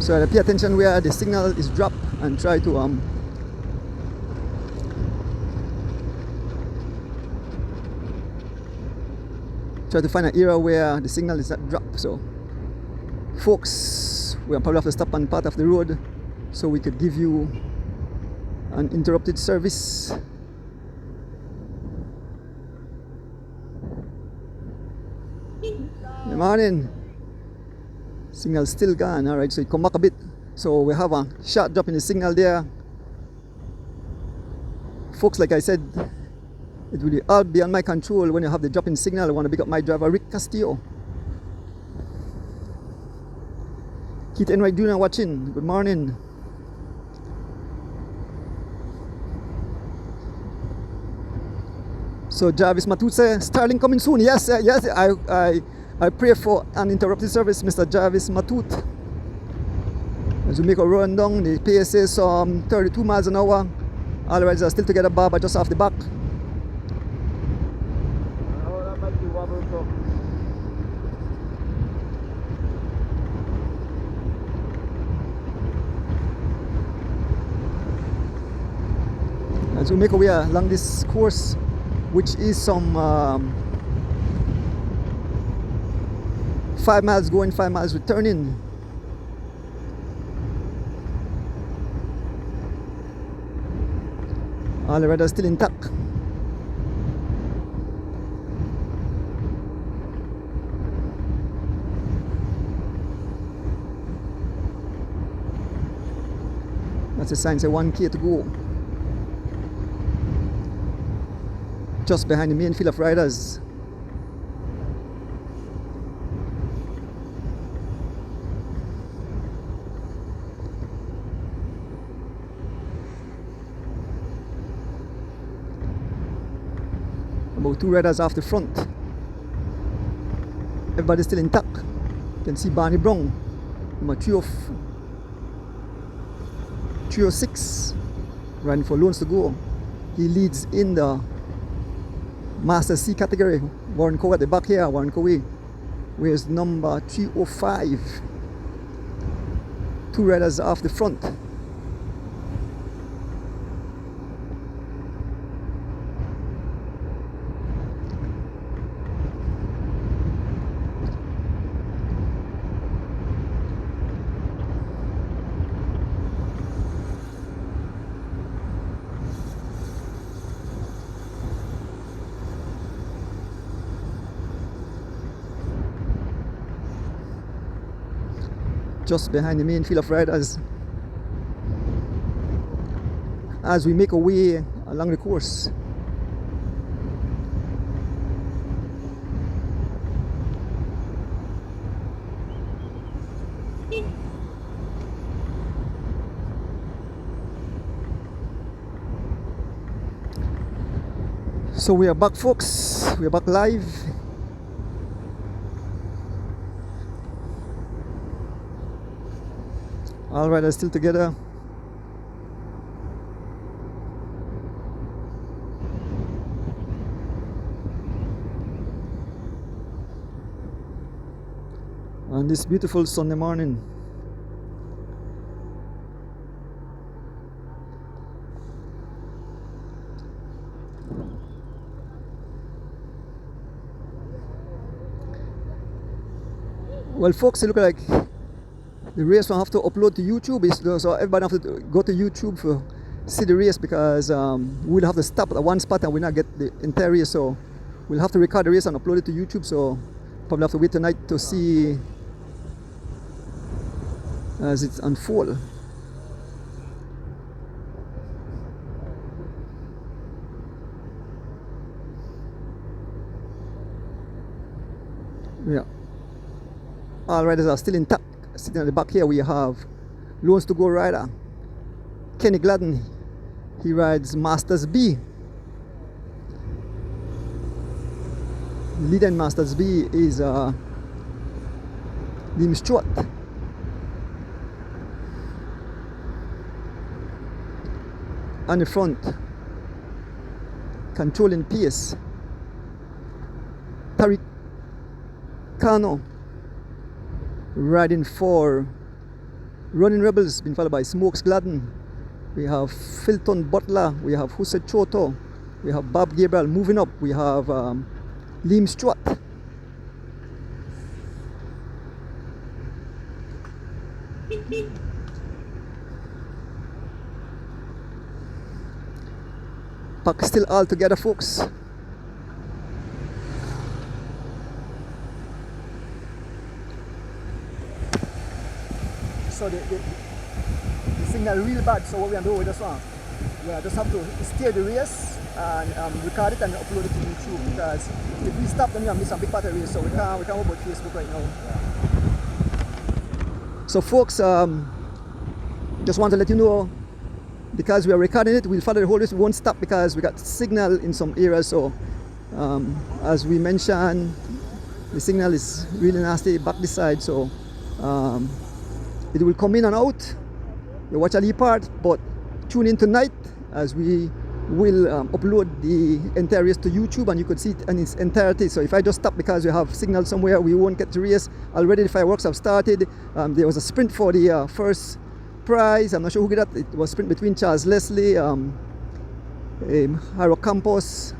So I pay attention where the signal is dropped and try to find an area where the signal is not dropped. So folks, we probably have to stop on part of the road so we could give you an interrupted service. Good morning. Signal still gone. Alright, so it come back a bit. So we have a short drop in the signal there. Folks, like I said, it will all be on my control when you have the drop in signal. I want to pick up my driver, Rick Castillo. Keith Enright Jr. watching. Good morning. So Jarvis Matut says, Starling coming soon. Yes, yes, I pray for uninterrupted service, Mr. Jarvis Matut. As we make a run down, the pace is 32 miles an hour. All the riders are still together, Baba just off the back. As we make our way along this course, which is some 5 miles going, 5 miles returning. All the riders still intact. That's a sign, say 1K to go. Just behind the main field of riders. About 2 riders off the front. Everybody's still intact. You can see Barney Brown, number 306, running for loans to go. He leads in the Master C category. Warren Coe at the back here. Warren Coe, where's number 305. 2 riders off the front. Just behind the main field of riders as we make our way along the course. So we are back, folks. We are back live. All riders still together. On this beautiful Sunday morning. Well, folks, it looks like the race will have to upload to YouTube, so everybody have to go to YouTube to see the race, because we'll have to stop at one spot and we'll not get the entire race. So we'll have to record the race and upload it to YouTube. So probably have to wait tonight to see as it's unfold. Yeah, all riders are still intact. Sitting at the back here, we have Loans to Go rider Kenny Gladden. He rides Masters B. Leader in Masters B is Liam Stewart. On the front, controlling pace, Tariq Kano riding for Running Rebels, being followed by Smokes Gladden. We have Filton Butler, we have Hussein Choto, we have Bob Gabriel moving up, we have Liam Stewart. Pack still all together, folks. So the signal real bad, so what we are doing with this one, we just have to steer the race and record it and upload it to YouTube, because if we stop, then we have missed a big part of the race, so we can't go about Facebook right now. So folks, just want to let you know, because we are recording it, we'll follow the whole race, we won't stop because we got signal in some areas. So as we mentioned, the signal is really nasty back this side, so it will come in and out. You watch a little part, but tune in tonight as we will upload the entire race to YouTube, and you could see it in its entirety. So if I just stop because we have signal somewhere, we won't get the race. Already the fireworks have started. There was a sprint for the first prize. I'm not sure who got that. It was sprint between Charles Leslie, Haro Campos,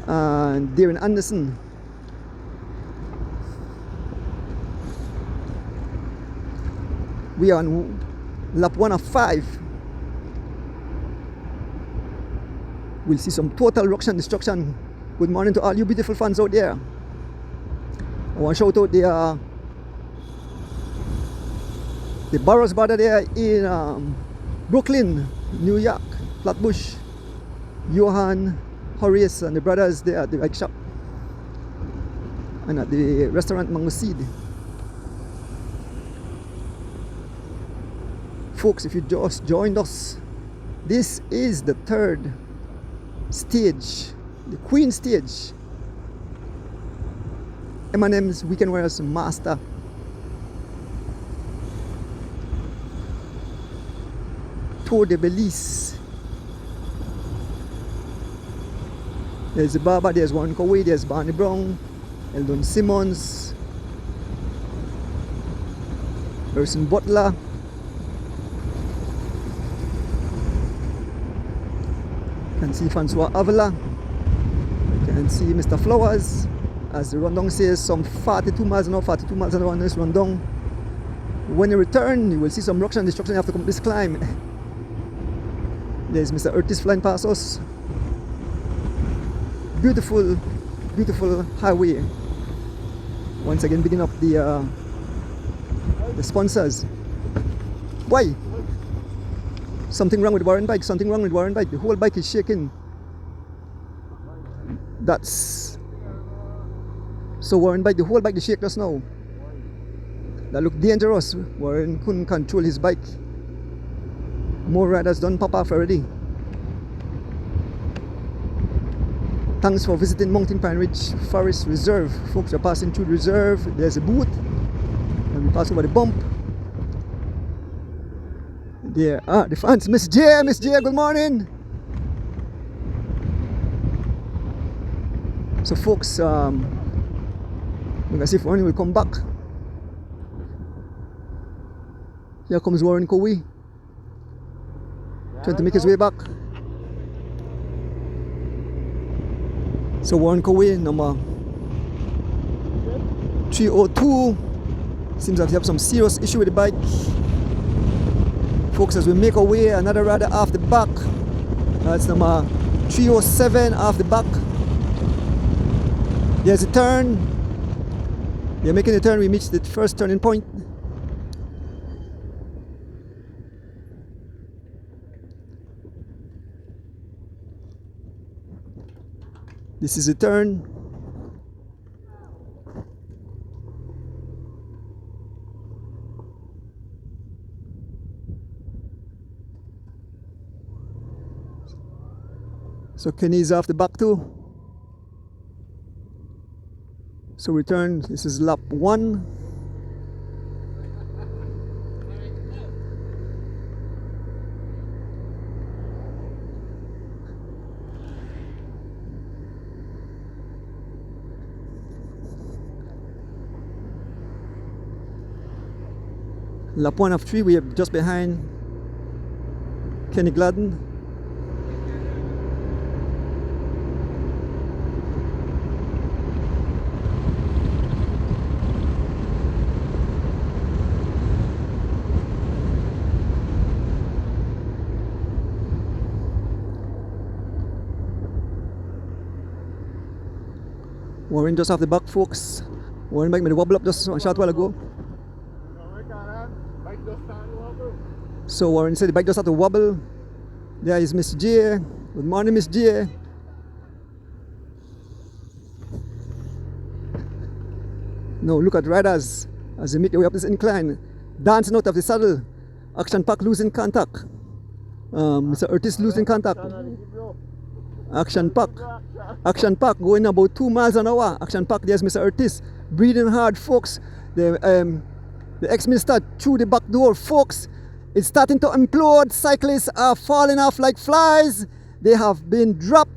and Darren Anderson. We are on lap 1 of 5. We'll see some total ruction destruction. Good morning to all you beautiful fans out there. I want to shout out the Barrows brother there in Brooklyn, New York, Flatbush, Johan, Horace, and the brothers there at the bike shop and at the restaurant Mango Seed. Folks, if you just joined us, this is the third stage, the Queen stage, M&M's Weekend Warriors Master. Tour de Belize. There's Baba, there's Warren Coway, there's Barney Brown, Eldon Simmons, Erson Butler, you can see Francois Avila, you can see Mr. Flowers, as the rundown says, some 42 miles an hour, 42 miles an hour on this rundown. When you return, you will see some ruction and destruction. You have to come up this climb. There's Mr. Ortiz flying past us. Beautiful, beautiful highway. Once again, picking up the sponsors. Why? Something wrong with Warren bike. Something wrong with Warren bike. The whole bike is shaking. That's so Warren bike. The whole bike is shaking just now. That looked dangerous. Warren couldn't control his bike. More riders done pop off already. Thanks for visiting Mountain Pine Ridge Forest Reserve. Folks are passing through the reserve. There's a booth. And we pass over the bump. There are the fans. Miss J, good morning. So folks, we're gonna see if Warren will come back. Here comes Warren Coway, trying to make his way back. So Warren Coway, number 302, seems like he have some serious issue with the bike. Folks, as we make our way, another rider off the back. That's number 307 off the back. There's a turn. They're making a turn. We reached the first turning point. This is a turn. So Kenny's off the back too. So return, this is lap 1. Lap 1 of 3, we are just behind Kenny Gladden. Warren just off the back, folks. Warren bike made a wobble up just a short while ago. So Warren said the bike just had to wobble. There is Miss J. Good morning, Miss J. Now look at riders as they make their way up this incline, dancing out of the saddle. Action Pack losing contact. Mr. Ortiz losing contact. Action Pack going about 2 miles an hour. Action Pack, there's Mr. Ortiz breathing hard, folks. The ex-minister through the back door, folks. It's starting to implode. Cyclists are falling off like flies. They have been dropped.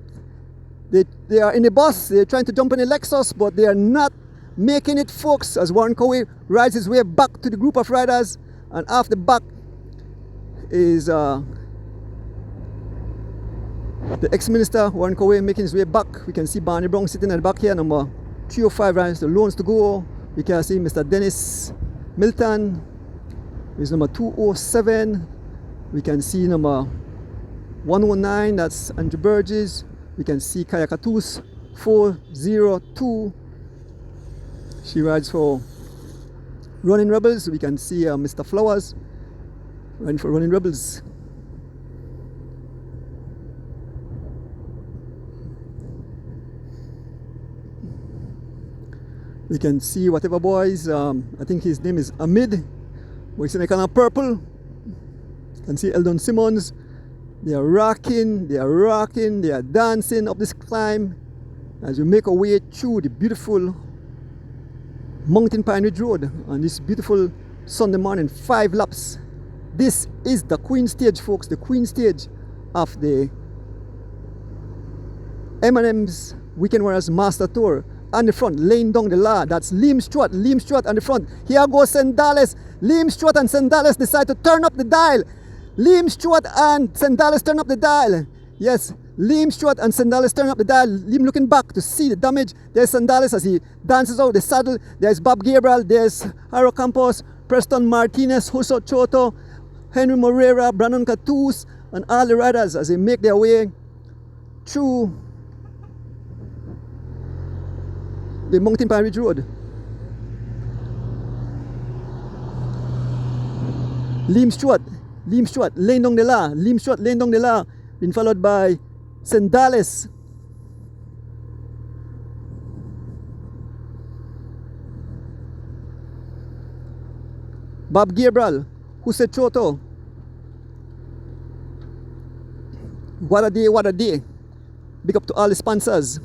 They are in the bus. They're trying to jump in a Lexus, but they are not making it, folks, as Warren Coway rides his way back to the group of riders. And off the back is the ex-minister, Warren Coway, making his way back. We can see Barney Brown sitting at the back here, number 305 riders, the loans to go. We can see Mr. Dennis Milton is number 207. We can see number 109, that's Andrew Burgess. We can see Kaya Katus 402. She rides for Running Rebels. We can see Mr. Flowers riding for Running Rebels. We can see whatever boys, I think his name is Amid. We're seeing a kind of purple. You can see Eldon Simmons. They are rocking, they are dancing up this climb as we make our way through the beautiful Mountain Pine Ridge Road on this beautiful Sunday morning, 5 laps. This is the Queen stage, folks, the Queen stage of the M&M's Weekend Warriors Master Tour. On the front, laying down the law, that's Liam Stewart on the front. Here goes Sendales. Liam Stewart and Sendales decide to turn up the dial. Liam Stewart and Sendales turn up the dial. Yes, Liam Stewart and Sendales turn up the dial. Liam looking back to see the damage. There's Sendales as he dances out the saddle. There's Bob Gabriel. There's Haro Campos, Preston Martinez, Huso Choto, Henry Moreira, Brandon Catus, and all the riders as they make their way through the Mountain Pine Ridge Road. Liam Stewart laying down the law. Liam Stewart laying down the law. Been followed by Sendales. Bob Gabriel, Jose Choto. What a day, what a day. Big up to all the sponsors.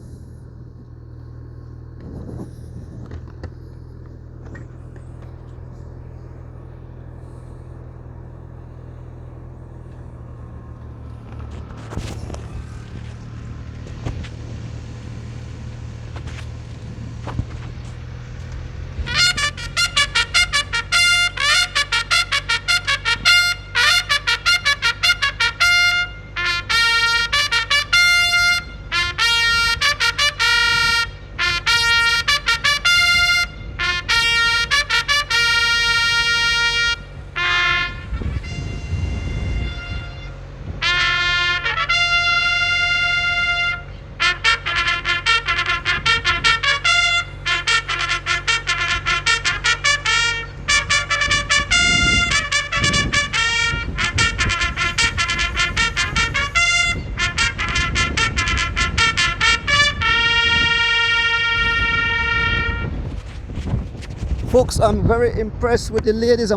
Folks, I'm very impressed with the ladies.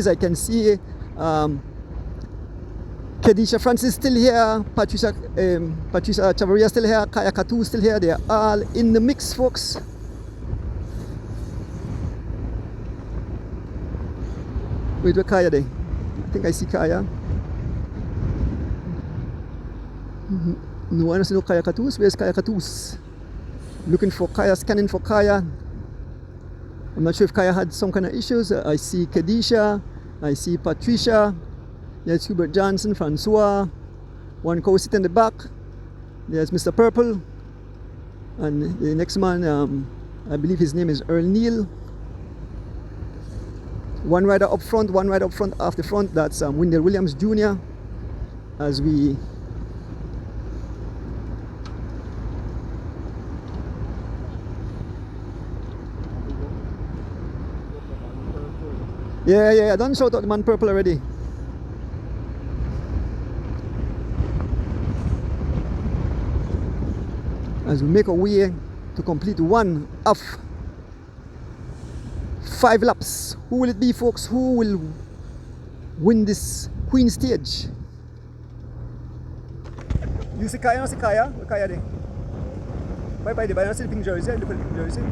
I can see Kedisha Francis still here, Patricia Chavarria still here, Kaya Katu still here. They are all in the mix, folks. Wait, where Kaya there? I think I see Kaya. No, I don't see no Kaya Katus. Where's Kaya Katus? Looking for Kaya, scanning for Kaya. I'm not sure if Kaya had some kind of issues. I see Kedisha. I see Patricia. There's Hubert Johnson, Francois. One cow sitting in the back. There's Mr. Purple. And the next man, I believe his name is Earl Neal. One rider up front, one rider up front, off the front. That's Wendell Williams Jr. As we Yeah, I done shout out the man Purple already. As we make our way to complete one of 5 laps. Who will it be, folks? Who will win this Queen stage? You see Kaya? No see Kaya? Where Kaya there? Bye there. I don't see the pink jersey. Look at the pink jersey.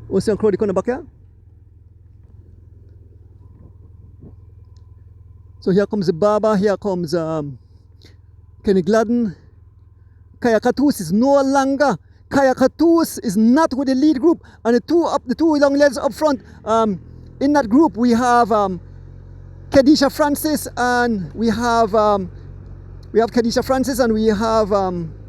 What's your crowd in the back here? So here comes the Baba, here comes Kenny Gladden. Kaya Katus is no longer, Kaya Katus is not with the lead group, and the two young ladies up front, in that group we have Kedisha Francis, and we have Kedisha Francis, and we have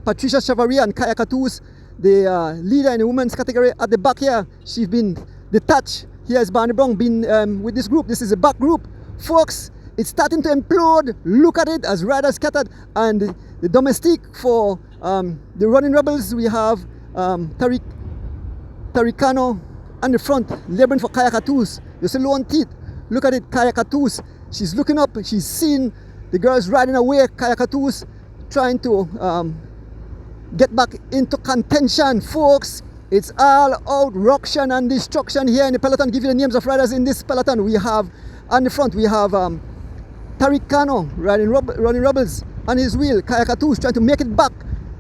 Patricia Chavaria and Kaya Katus, the leader in the women's category at the back here. She's been detached. Here is Barney Brown been with this group. This is a back group. Folks, it's starting to implode. Look at it as riders scattered. And the domestic for the running rebels, we have Taricano on the front, laboring for Kaya Katus. You see Lone Teeth. Look at it, Kaya Katus. She's looking up. She's seen the girls riding away. Kaya Katus trying to get back into contention, folks. It's all out ruction and destruction here in the peloton. Give you the names of riders in this peloton. We have on the front, we have Tariq Kano running rebels on his wheel. Kaya Katus trying to make it back,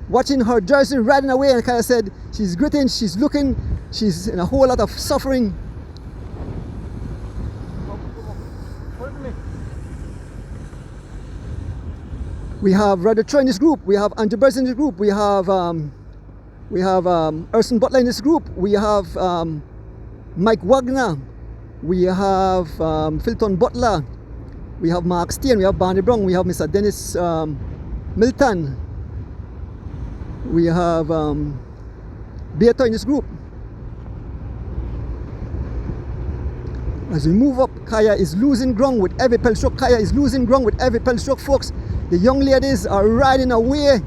watching her jersey riding away, and Kaya said she's gritting, she's looking, she's in a whole lot of suffering. We have Ryder Troy in this group. We have Andrew Burns in this group. We have Erson Butler in this group. We have Mike Wagner. We have Philton Butler. We have Mark Steen. We have Barney Brown. We have Mr. Dennis Milton. We have Beato in this group. As we move up, Kaya is losing ground with every pedal stroke. Kaya is losing ground with every pedal stroke, folks. The young ladies are riding away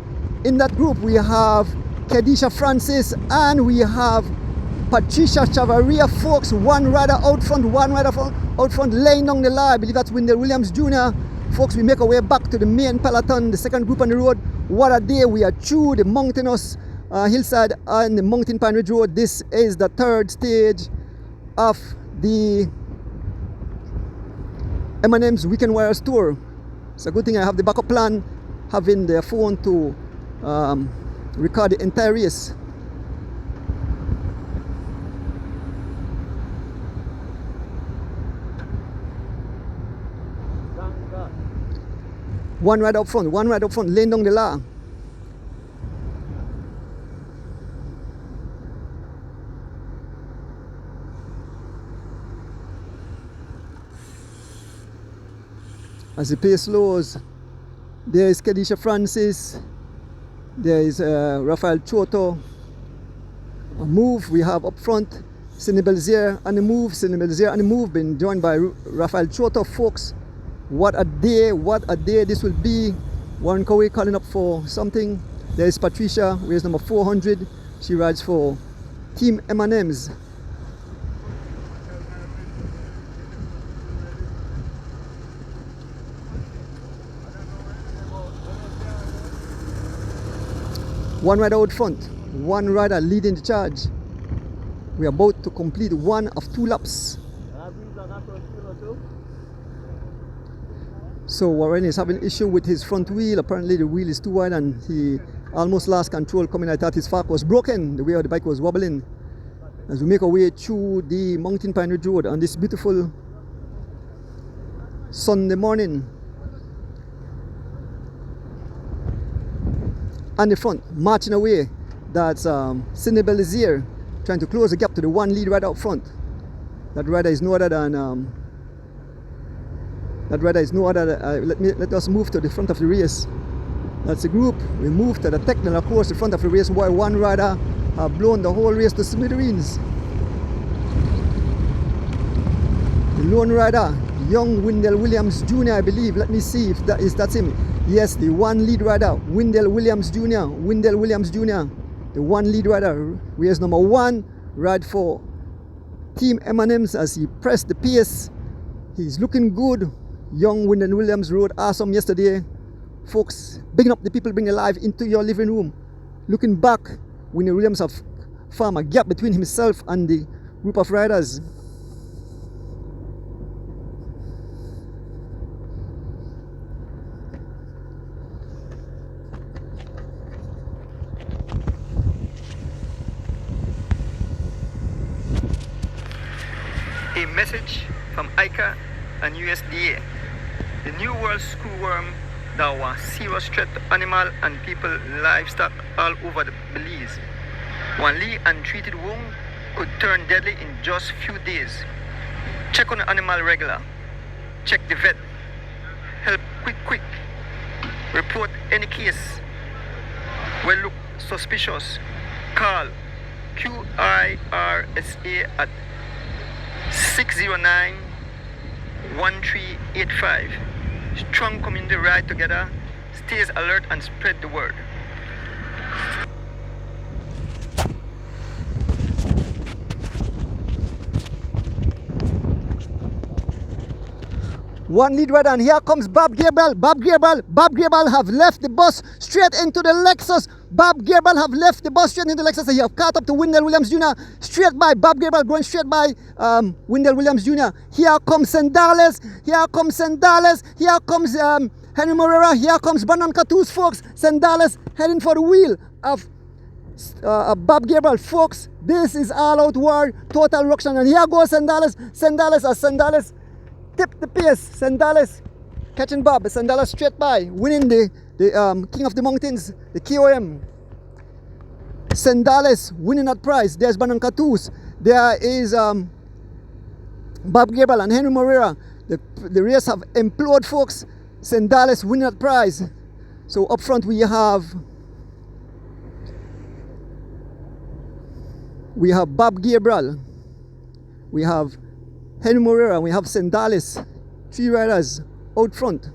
in that group. We have Kedisha Francis and we have Patricia Chavaria, folks. One rider out front, out front, laying down the line. I believe that's Wendell Williams Jr. Folks, we make our way back to the main peloton, the second group on the road. What a day. We are through the mountainous hillside and the Mountain Pine Ridge Road. This is the third stage of the M&M's Weekend Warriors Tour. It's a good thing I have the backup plan, having the phone to record the entire race. One right up front, laying down the law. As the pace slows, there is Kedisha Francis, there is Rafael Choto. A move we have up front, Sendales on the move, Sendales on the move, been joined by Rafael Choto, folks. What a day this will be. Warren Cowie calling up for something. There is Patricia, race number 400. She rides for Team M&M's. One rider out front, one rider leading the charge. We are about to complete one of 2 laps. So Warren is having issue with his front wheel. Apparently the wheel is too wide and he almost lost control coming. I thought his fork was broken, the way the bike was wobbling. As we make our way through the Mountain Pine Ridge Road on this beautiful Sunday morning. On the front, marching away, that's Sendales here, trying to close the gap to the one lead right out front. That rider is no other than let us move to the front of the race. That's the group. We move to the technical across the front of the race while one rider have blown the whole race to smithereens. The lone rider, young Wendell Williams Jr., I believe. Let me see if that's him. Yes, the one lead rider, Wendell Williams Jr. Wendell Williams Jr., the one lead rider, race number 1, ride for Team M&M's as he pressed the pace. He's looking good. Young Wendell Williams rode awesome yesterday. Folks, bigging up the people, bring the life into your living room. Looking back, Wendell Williams have found a gap between himself and the group of riders. A message from ICA and USDA. The New World Screwworm that was a serious threat to animal and people livestock all over the Belize. One lead untreated wound could turn deadly in just few days. Check on the animal regular. Check the vet. Help quick. Report any case. Well look suspicious. Call QIRSA at 609-1385. Strong community ride together. Stays alert and spread the word. One lead rider, and here comes Bob Gabriel. Bob Gabriel have left the bus straight into the Lexus. Bob Gabriel have left the bus straight into the Lexus. He have caught up to Wendell Williams Jr. Straight by Bob Gabriel, going straight by Wendell Williams Jr. Here comes Sendales. Here comes Henry Morera. Here comes Brandon Cattouse, folks. Sendales heading for the wheel of Bob Gabriel, folks. This is all out war, total ruction. And here goes Sendales. Sendales tip the pace. Sendales catching Bob. Sendales straight by, winning the King of the Mountains, the KOM. Sendales winning that prize. There's Brandon Cattouse. There is Bob Gabriel and Henry Morera. The race have imploded, folks. Sendales winning that prize. So up front we have Bob Gabriel. We have Henry Morera, we have Sendales, 3 riders out front.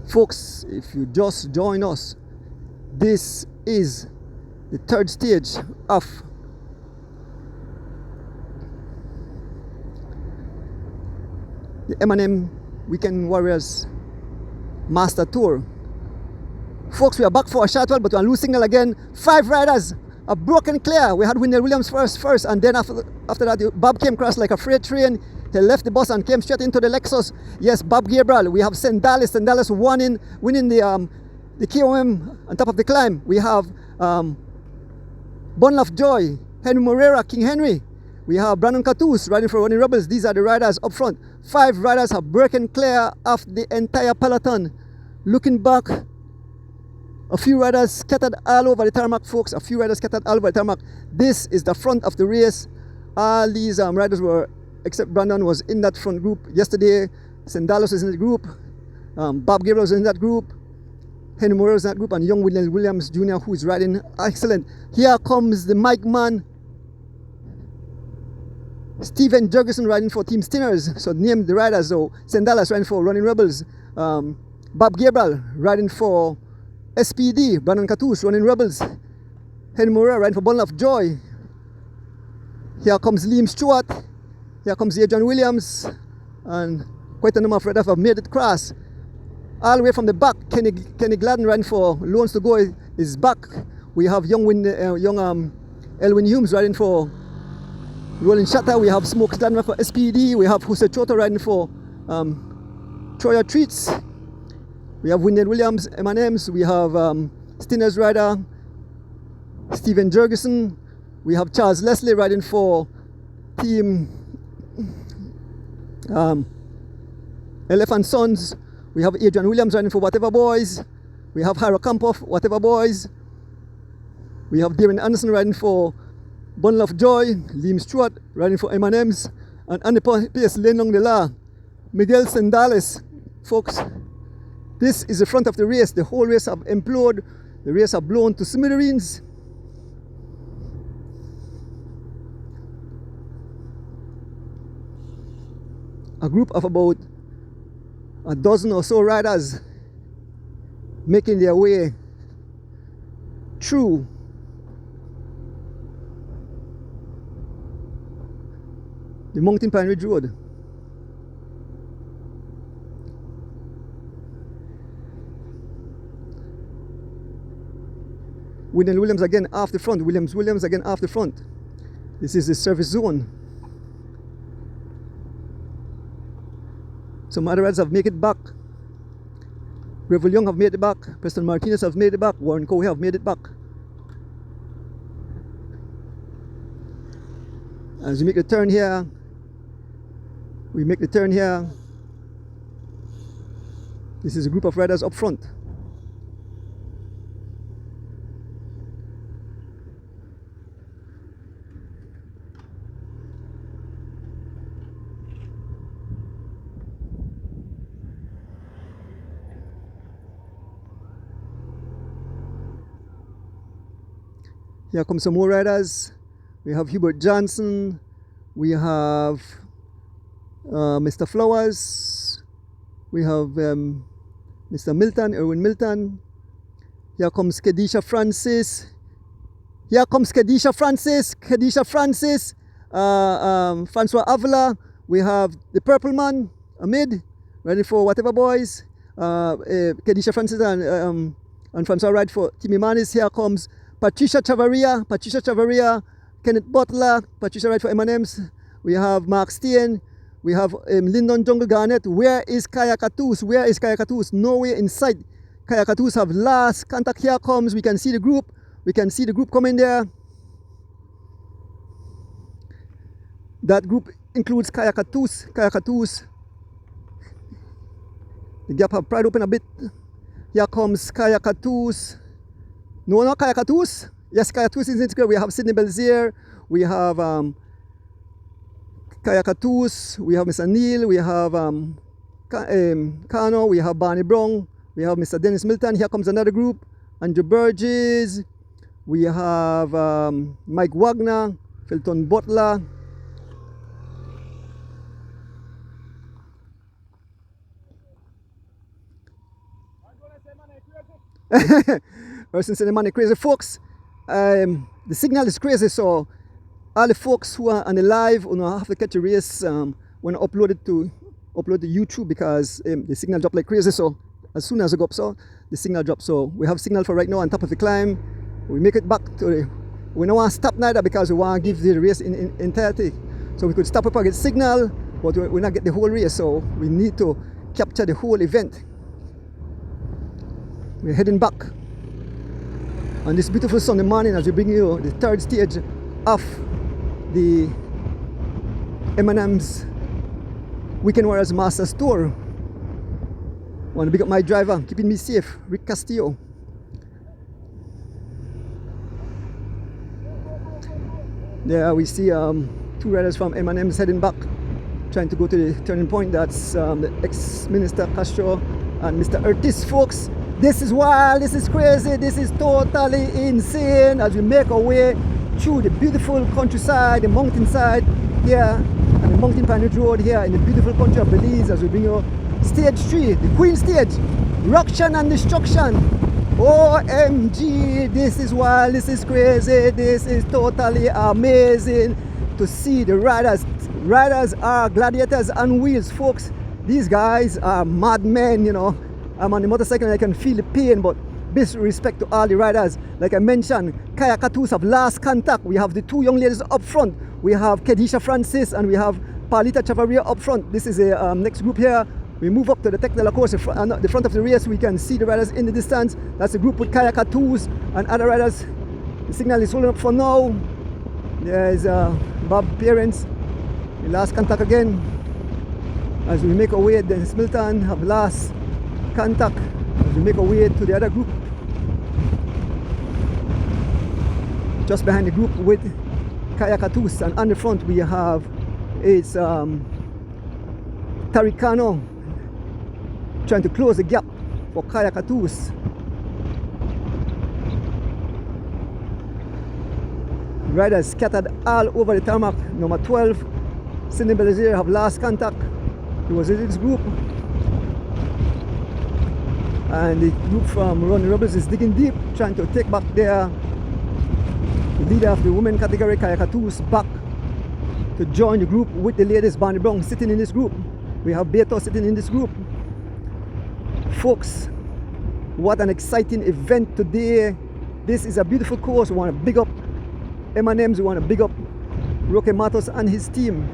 Folks, if you just join us, this is the 3rd stage of the M&M Weekend Warriors Master Tour. Folks, we are back for a short while, but we are losing signal again. 5 riders are broken clear. We had Wendell Williams first, and then after that, Bob came across like a freight train. He left the bus and came straight into the Lexus. Yes, Bob Gabriel. We have Sendales. Sendales winning the KOM on top of the climb. We have Bundle of Joy, Henry Morera, King Henry. We have Brandon Cattouse riding for Running Rebels. These are the riders up front. 5 riders have broken clear of the entire peloton. Looking back, a few riders scattered all over the tarmac, folks. A few riders scattered all over the tarmac. This is the front of the race. All these riders were, except Brandon, was in that front group yesterday. Sendales was in the group. Bob Gabriel was in that group. Henry Morel was in that group. And young Wendell Williams Jr., who is riding excellent. Here comes the mic man, Stephen Jurgensen, riding for Team Stinners. So name the riders. So Sendales riding for Running Rebels. Bob Gabriel riding for SPD, Brandon Cattouse, Running Rebels. Henry Morera riding for Bundle of Joy. Here comes Liam Stewart. Here comes Adrian Williams. And quite a number of riders have made it across. All the way from the back, Kenny Gladden riding for Loans to Go is back. We have young Elwin Humes riding for Roland Shatter. We have Smoke Stanley for SPD. We have Hussein Chota riding for Troya Treats. We have Wyndham Williams, M&M's. We have Stinner's rider, Stephen Jurgensen. We have Charles Leslie riding for Team Elephant Sons. We have Adrian Williams riding for Whatever Boys. We have Hira Kampoff, Whatever Boys. We have Darren Anderson riding for Bundle of Joy. Liam Stewart riding for M&M's. And Andy Pace laying along the law. Miguel Sendales. Folks, this is the front of the race. The whole race have imploded. The race have blown to smithereens. A group of about a dozen or so riders making their way through the Mountain Pine Ridge Road. Williams again off the front. Williams again off the front. This is the service zone. Some other riders have made it back. Revel Young have made it back. Preston Martinez have made it back. Warren Coe have made it back. As we make the turn here, this is a group of riders up front. Here come some more riders. We have Hubert Johnson. We have Mr. Flowers. We have Mr. Milton, Erwin Milton. Here comes Kedisha Francis. Francois Avila. We have the Purple Man, Amid, ready for Whatever Boys. Kedisha Francis and Francois ride for Timmy Manis. Here comes Patricia Chavaria, Kenneth Butler, Patricia ride for M&M's. We have Mark Steen. We have Lyndon Jungle Garnett. Where is Kaya Katus? Nowhere in sight. Kaya Katus have last contact. Here comes. We can see the group. Coming there. That group includes Kaya Katus. The gap have pried open a bit. Here comes Kaya Katus. No, not Kaya Katus. Yes, Kaya Katus is in it. We have Sidney Belzier. We have Kaya Katus. We have Mr. Neil. We have Kano. We have Barney Brown. We have Mr. Dennis Milton. Here comes another group. Andrew Burgess. We have Mike Wagner. Felton Butler. Person said the money crazy, folks. The signal is crazy, so all the folks who are on the live have to catch a race when I upload to YouTube, because the signal drop like crazy. So as soon as I go up, so the signal drops. So we have signal for right now on top of the climb. We make it back to the. We don't want to stop neither, because we want to give the race in entirety. So we could stop up and get signal, but we not get the whole race. So we need to capture the whole event. We're heading back on this beautiful Sunday morning as we bring you the third stage of the M&M's Weekend Warriors Masters Tour. I want to big up my driver, keeping me safe, Rick Castillo. There we see two riders from M&M's heading back, trying to go to the turning point. That's the ex-minister Castro and Mr. Ortiz, folks. This is wild, this is crazy, this is totally insane as we make our way through the beautiful countryside, the mountainside here, and the Mountain Pine Ridge Road here in the beautiful country of Belize, as we bring you stage 3, the Queen stage, Ruction and Destruction. OMG, this is wild, this is crazy, this is totally amazing to see the riders. Riders are gladiators on wheels, folks. These guys are madmen, you know. I'm on the motorcycle and I can feel the pain, but best respect to all the riders. Like I mentioned, Kayakatus have last contact. We have the two young ladies up front. We have Kedisha Francis and we have Palita Chavaria up front. This is a next group here. We move up to the technical course, the front of the race. We can see the riders in the distance. That's the group with Kayakatus and other riders. The signal is holding up for now. There's Bob Parents, the last contact again. As we make our way, Dennis Milton have last contact as we make our way to the other group. Just behind the group with Kayakatus, and on the front we have it's Tarikano trying to close the gap for Kayakatus. Riders scattered all over the tarmac. Number 12, Sendales have last contact. He was in this group. And the group from Running Rebels is digging deep, trying to take back their leader of the women category, Kayakatus, back to join the group with the ladies. Barney Brown sitting in this group. We have Beto sitting in this group. Folks, what an exciting event today. This is a beautiful course. We want to big up M&M's, we want to big up Roque Matos and his team.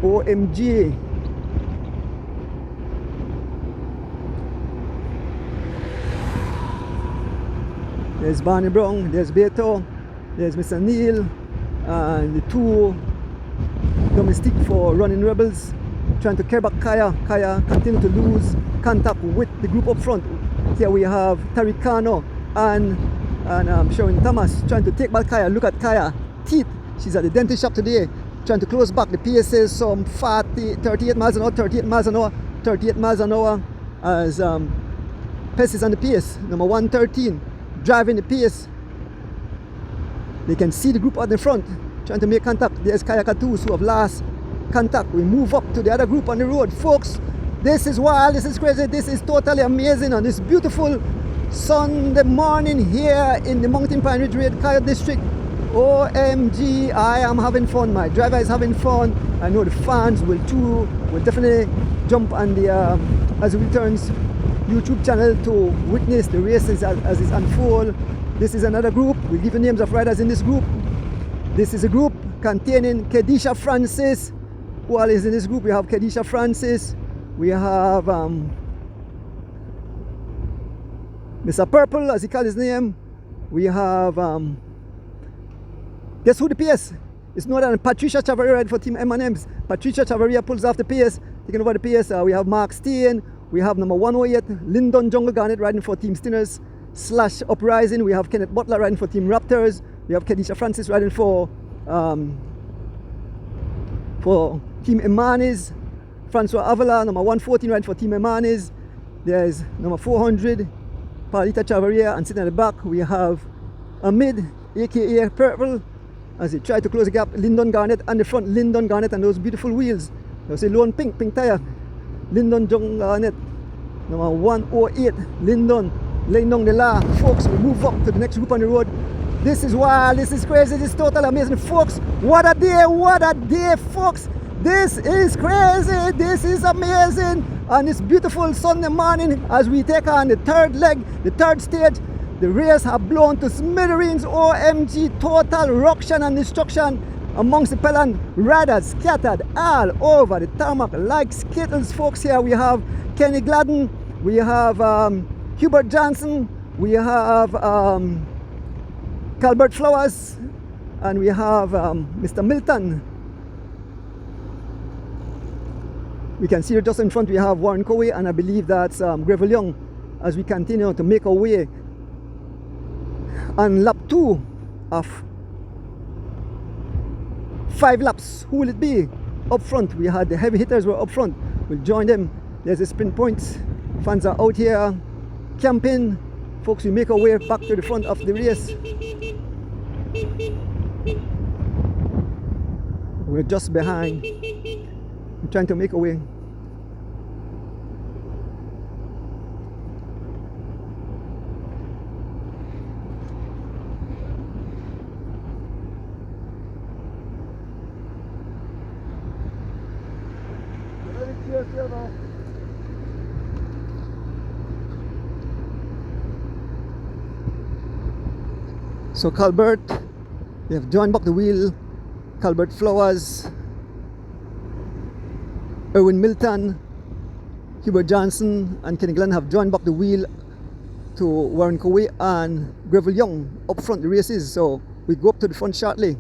OMG. There's Barney Brown, there's Beto, there's Mr. Neil, and the two domestic for Running Rebels trying to carry back Kaya. Kaya continue to lose contact with the group up front. Here we have Tarikano and Sharon Thomas trying to take back Kaya. Look at Kaya teeth. She's at the dentist shop today trying to close back. The pace is some 38 miles an hour, 38 miles an hour, 38 miles an hour as Pes is on the pace. Number 113 driving the pace. They can see the group at the front trying to make contact. There's Kayakatus who have last contact. We move up to the other group on the road. Folks, this is wild, this is crazy, this is totally amazing on this beautiful Sunday morning here in the Mountain Pine Ridge Raid Coyote District. OMG, I am having fun. My driver is having fun. I know the fans will too. Will definitely jump on the as it returns YouTube channel to witness the races as it unfold. This is another group. We'll give you names of riders in this group. This is a group containing Kedisha Francis. Who all is in this group? We have Kedisha Francis. We have Mr. Purple, as he called his name. We have guess who the PS? It's not that Patricia Chavaria riding for Team M&M's. Patricia Chavaria pulls off the PS, taking over the PS. We have Mark Steen. We have number 108, Lyndon Jungle Garnet riding for Team Stinners / Uprising. We have Kenneth Butler riding for Team Raptors. We have Kedisha Francis riding for Team Emanis. Francois Avila, number 114 riding for Team Emanis. There's number 400, Palita Chavaria, and sitting at the back we have Amid, aka Purple, as he tried to close the gap. Lyndon Garnet on the front, Lyndon Garnet and those beautiful wheels. There's a lone pink tire. Lyndon Garnet, number 108, Lyndon, laying down the law. Folks, we move up to the next group on the road. This is wild, this is crazy, this is totally amazing. Folks, what a day, folks. This is crazy, this is amazing. On this beautiful Sunday morning as we take on the third leg, the third stage. The race have blown to smithereens. OMG, total ruction and destruction amongst the Pelham riders scattered all over the tarmac like skittles. Folks, here we have Kenny Gladden, we have Hubert Johnson, we have Calbert Flowers, and we have Mr. Milton. We can see just in front we have Warren Cowie, and I believe that's Gravel Young as we continue to make our way on lap 2 of 5 laps. Who will it be? Up front we had the heavy hitters were up front. We'll join them. There's the sprint points. Fans are out here camping. Folks, we make our way back to the front of the race. We're just behind. We're trying to make our way. So Calbert, they have joined back the wheel. Calbert Flowers, Erwin Milton, Hubert Johnson, and Kenny Glenn have joined back the wheel to Warren Cowie and Greville Young up front the races. So we go up to the front shortly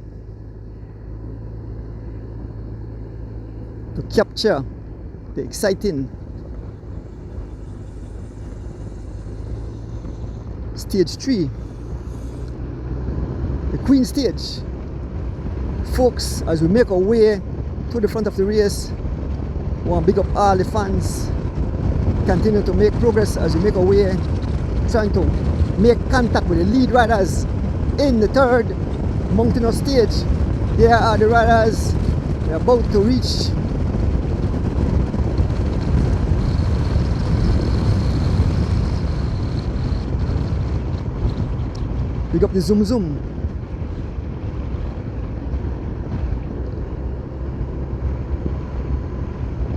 to capture the exciting stage 3, the Queen stage. Folks, as we make our way to the front of the race, we want to big up all the fans. Continue to make progress as we make our way, trying to make contact with the lead riders in the third mountainous stage. There are the riders. They're about to reach big up the Zoom Zoom.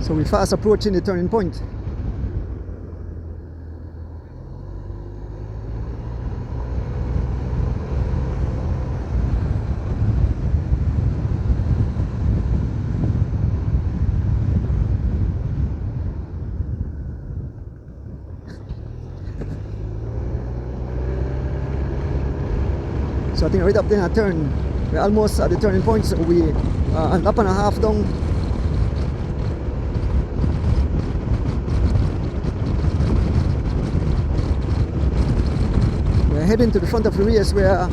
So we're fast approaching the turning point. So I think right up there at turn, we're almost at the turning point. So we are an up and a half down. We're heading to the front of the race where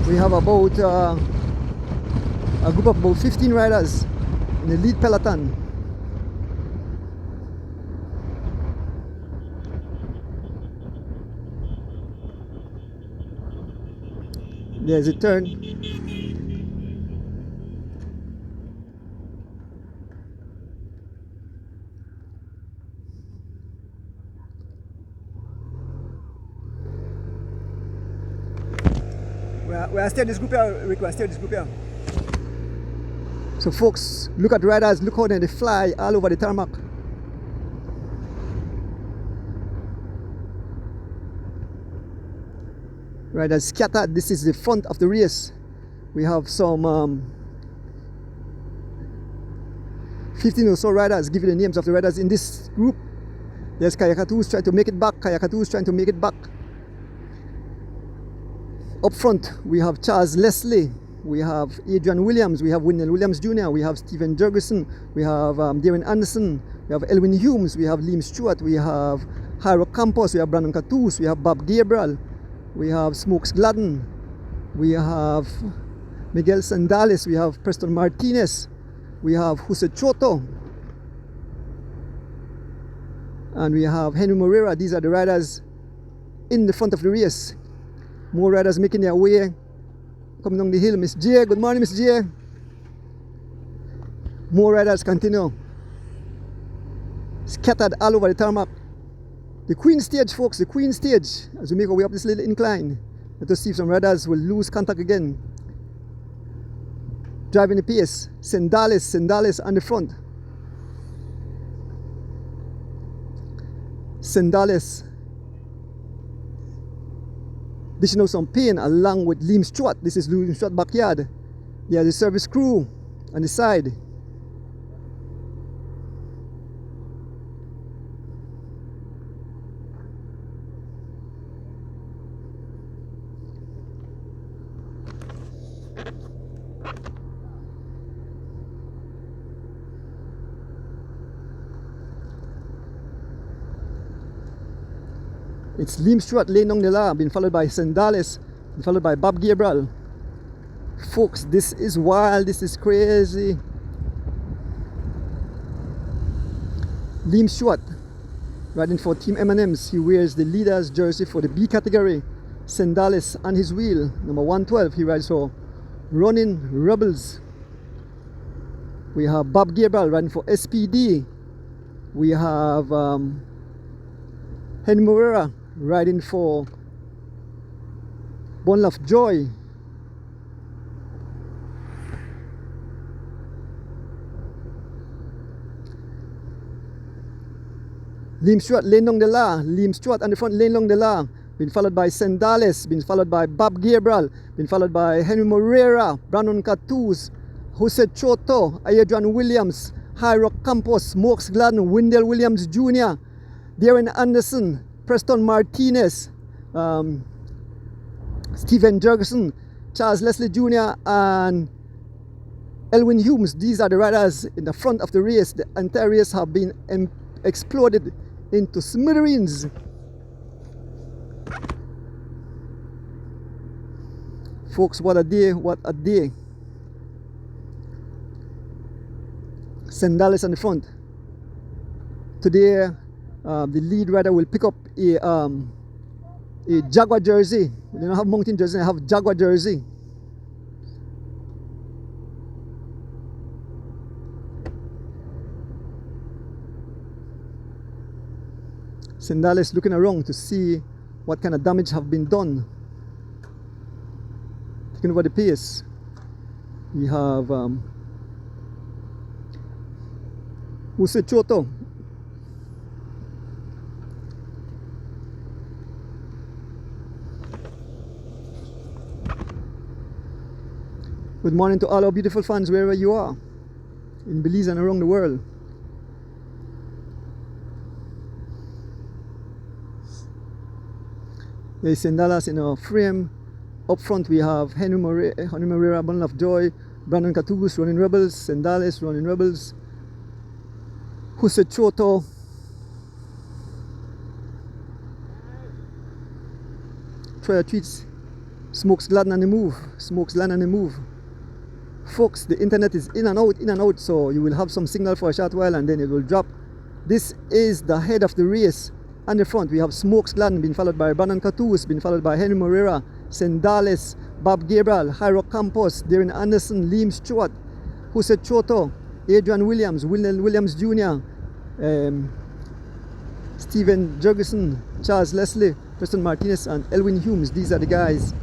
we have about a group of about 15 riders in the lead peloton. There's a turn. We are still this group here, Rick. We are still this group here. So folks, look at the riders, look how they fly all over the tarmac. Riders scattered. This is the front of the race. We have some 15 or so riders. Give you the names of the riders in this group. There's Kayakatus trying to make it back. Kayakatus trying to make it back. Up front, we have Charles Leslie. We have Adrian Williams. We have Wendell Williams Jr. We have Stephen Jurgensen. We have Darren Anderson. We have Elwin Humes. We have Liam Stewart. We have Jairo Campos. We have Brandon Catus. We have Bob Gabriel. We have Smokes Gladden. We have Miguel Sendales. We have Preston Martinez. We have Jose Choto. And we have Henry Moreira. These are the riders in the front of the race. More riders making their way coming down the hill. Miss J. Good morning, Miss J. More riders continue. Scattered all over the tarmac. The Queen stage, folks, the Queen stage. As we make our way up this little incline, let us see if some riders will lose contact again. Driving the pace. Sendales on the front. Sendales dishing out some pain along with Liam Stewart. This is Liam Stewart backyard. They are the service crew on the side. It's Liam Stewart, Lane Nong Nila, been followed by Sendales, been followed by Bob Gabriel. Folks, this is wild, this is crazy. Liam Stewart, riding for Team M&M's. He wears the leader's jersey for the B category. Sendales on his wheel, number 112. He rides for Running Rebels. We have Bob Gabriel riding for SPD. We have Henry Moreira riding for Bone of Joy. Liam Stewart, Lane Long de La. Liam Stewart on the front, Lane Long de La. been followed by Sendales, been followed by Bob Gabriel, been followed by Henry Moreira, Brandon Catuz, Jose Choto, Adrian Williams, Hyrock Campos, Smokes Gladden, Wendell Williams Jr., Darren Anderson, Preston Martinez, Stephen Jurgensen, Charles Leslie Jr., and Elwin Humes. These are the riders in the front of the race. The entire race have been exploded into smithereens. Folks, what a day, what a day. Sendales on the front. Today, the lead rider will pick up a Jaguar jersey. They don't have mountain jersey, they have Jaguar jersey. Sendales looking around to see what kind of damage have been done. Taking over the pace. We have Jose Choto. Good morning to all our beautiful fans wherever you are in Belize and around the world. There is Sendales in our frame. Up front we have Henry Moreira, Bundle of Joy, Brandon Catuz, running Rebels, Sendales, running Rebels, Jose Choto, Troy Tweets, Smokes Gladden on the move, Smokes Gladden on the move. Folks, the internet is in and out, so you will have some signal for a short while and then it will drop. This is the head of the race. On the front we have Smokes Gladden, been followed by Brandon Catuz, been followed by Henry Moreira, Sendales, Bob Gabriel, Hyrock Campos, Darren Anderson, Liam Stewart, Jose Choto, Adrian Williams, Wendell Williams Jr., Stephen Jurgensen, Charles Leslie, Preston Martinez, and Elwin Humes. These are the guys.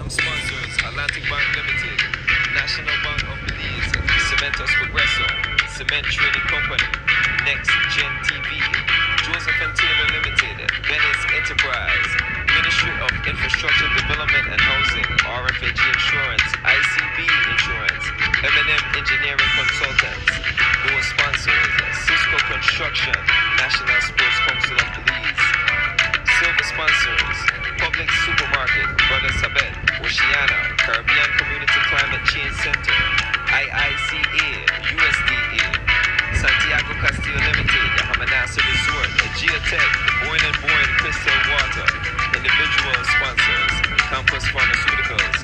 Sponsors: Atlantic Bank Limited, National Bank of Belize, Sendales Progresso, Cement Trading Company, Next Gen TV, Joseph and Taylor Limited, Venice Enterprise, Ministry of Infrastructure Development and Housing, RFAG Insurance, ICB Insurance, M&M Engineering Consultants. Those sponsors: Cisco Construction, National Sports Council of Belize. Silver sponsors: Public Supermarket, Brothers Sabet, Oceana, Caribbean Community Climate Change Center, IICA, USDA, Santiago Castillo Limited, Hamanasa Resort, Geotech, Boyne and Boyne Crystal Water. Individual sponsors: Campus Pharmaceuticals,